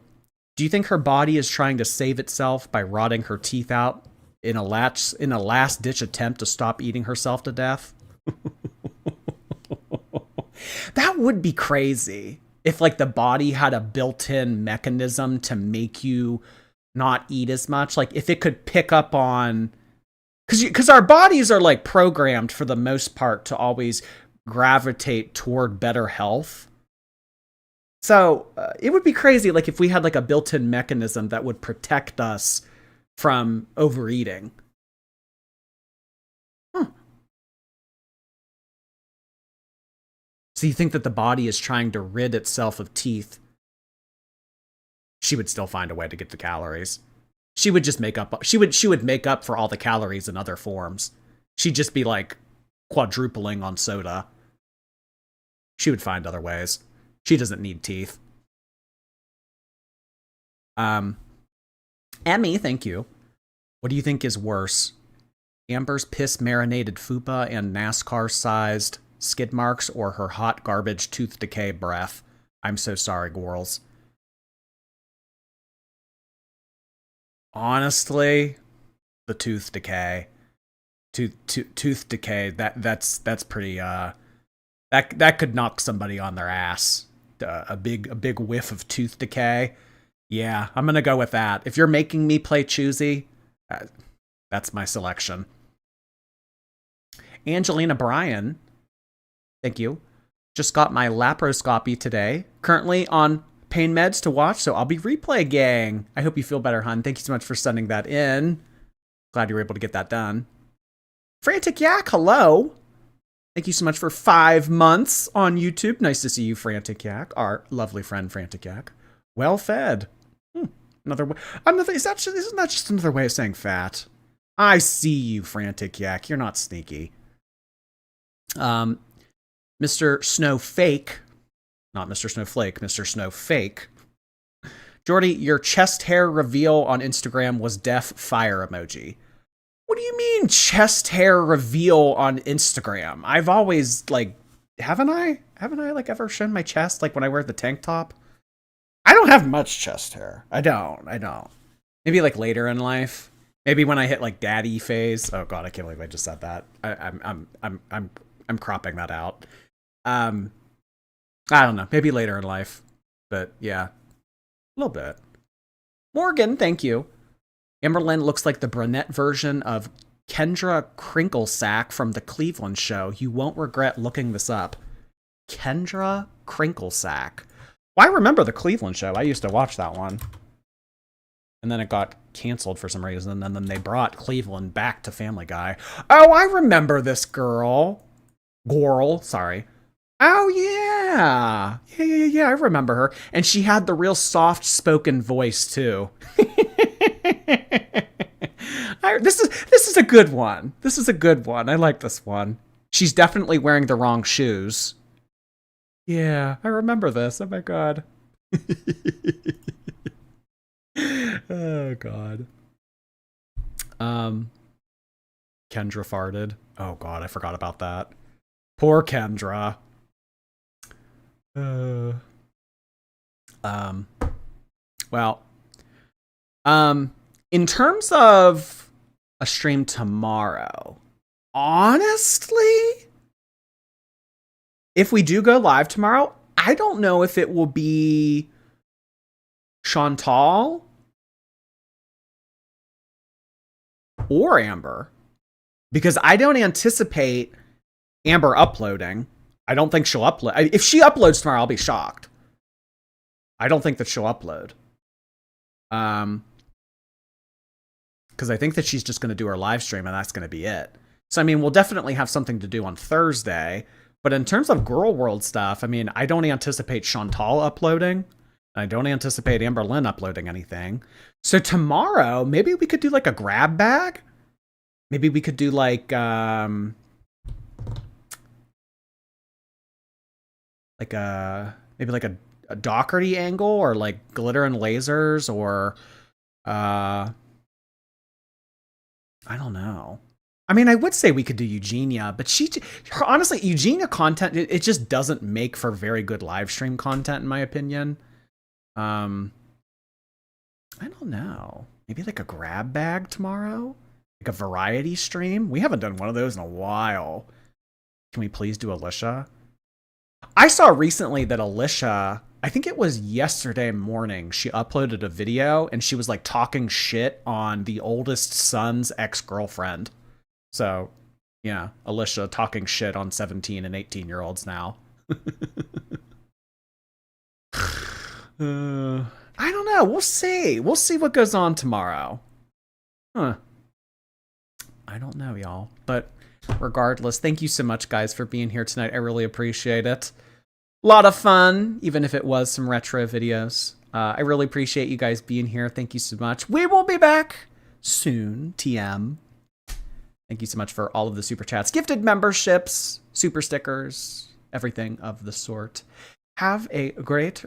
Do you think her body is trying to save itself by rotting her teeth out in a last-ditch attempt to stop eating herself to death? That would be crazy if, like, the body had a built-in mechanism to make you not eat as much. Like, if it could pick up on... Because our bodies are, like, programmed, for the most part, to always gravitate toward better health. So, it would be crazy, like, if we had, like, a built-in mechanism that would protect us from overeating. So you think that the body is trying to rid itself of teeth? She would still find a way to get the calories. She would just make up. She would make up for all the calories in other forms. She'd just be like quadrupling on soda. She would find other ways. She doesn't need teeth. Emmy, thank you. What do you think is worse? Amber's piss marinated fupa and NASCAR-sized skid marks, or her hot garbage tooth decay breath? I'm so sorry, girls. Honestly, the tooth decay. Tooth decay, that's pretty that could knock somebody on their ass. A big whiff of tooth decay. Yeah, I'm gonna go with that. If you're making me play choosy, that's my selection. Angelina Bryan, thank you. Just got my laparoscopy today. Currently on pain meds to watch, so I'll be replay gang. I hope you feel better, hun. Thank you so much for sending that in. Glad you were able to get that done. Frantic Yak, hello. Thank you so much for 5 months on YouTube. Nice to see you, Frantic Yak. Our lovely friend, Frantic Yak. Well fed. Another way. Isn't that just another way of saying fat? I see you, Frantic Yak. You're not sneaky. Mr. Snowfake, not Mr. Snowflake, Mr. Snowfake. Jordy, your chest hair reveal on Instagram was deaf fire emoji. What do you mean chest hair reveal on Instagram? I've always, like, haven't I like ever shown my chest, like when I wear the tank top? I don't have much chest hair. I don't. Maybe like later in life. Maybe when I hit like daddy phase. Oh god, I can't believe I just said that. I'm cropping that out. I don't know. Maybe later in life. But yeah. A little bit. Morgan, thank you. Amberlynn looks like the brunette version of Kendra Crinklesack from the Cleveland show. You won't regret looking this up. Kendra Crinklesack. Well, I remember the Cleveland show. I used to watch that one. And then it got canceled for some reason. And then they brought Cleveland back to Family Guy. Oh, I remember this girl. Sorry. Oh, yeah. Yeah, I remember her. And she had the real soft-spoken voice, too. This is a good one. This is a good one. I like this one. She's definitely wearing the wrong shoes. Yeah, I remember this. Oh, my God. Oh, God. Kendra farted. Oh, God, I forgot about that. Poor Kendra. Well, in terms of a stream tomorrow, honestly, if we do go live tomorrow, I don't know if it will be Chantal or Amber, because I don't anticipate Amber uploading. I don't think she'll upload. If she uploads tomorrow, I'll be shocked. I don't think that she'll upload. Because I think that she's just going to do her live stream and that's going to be it. So, I mean, we'll definitely have something to do on Thursday. But in terms of Girl World stuff, I mean, I don't anticipate Chantal uploading. I don't anticipate Amberlynn uploading anything. So tomorrow, maybe we could do like a grab bag. Maybe we could do like maybe like a Doherty angle, or like glitter and lasers, or I don't know. I mean, I would say we could do Eugenia, but honestly, Eugenia content, it just doesn't make for very good live stream content, in my opinion. I don't know. Maybe like a grab bag tomorrow? Like a variety stream? We haven't done one of those in a while. Can we please do Alicia? I saw recently that Alicia, I think it was yesterday morning, she uploaded a video and she was like talking shit on the oldest son's ex-girlfriend. So, yeah, Alicia talking shit on 17 and 18-year-olds now. I don't know. We'll see. We'll see what goes on tomorrow. Huh. I don't know, y'all. But regardless, thank you so much, guys, for being here tonight. I really appreciate it. A lot of fun, even if it was some retro videos. I really appreciate you guys being here. Thank you so much. We will be back soon, TM. Thank you so much for all of the super chats, gifted memberships, super stickers, everything of the sort. Have a great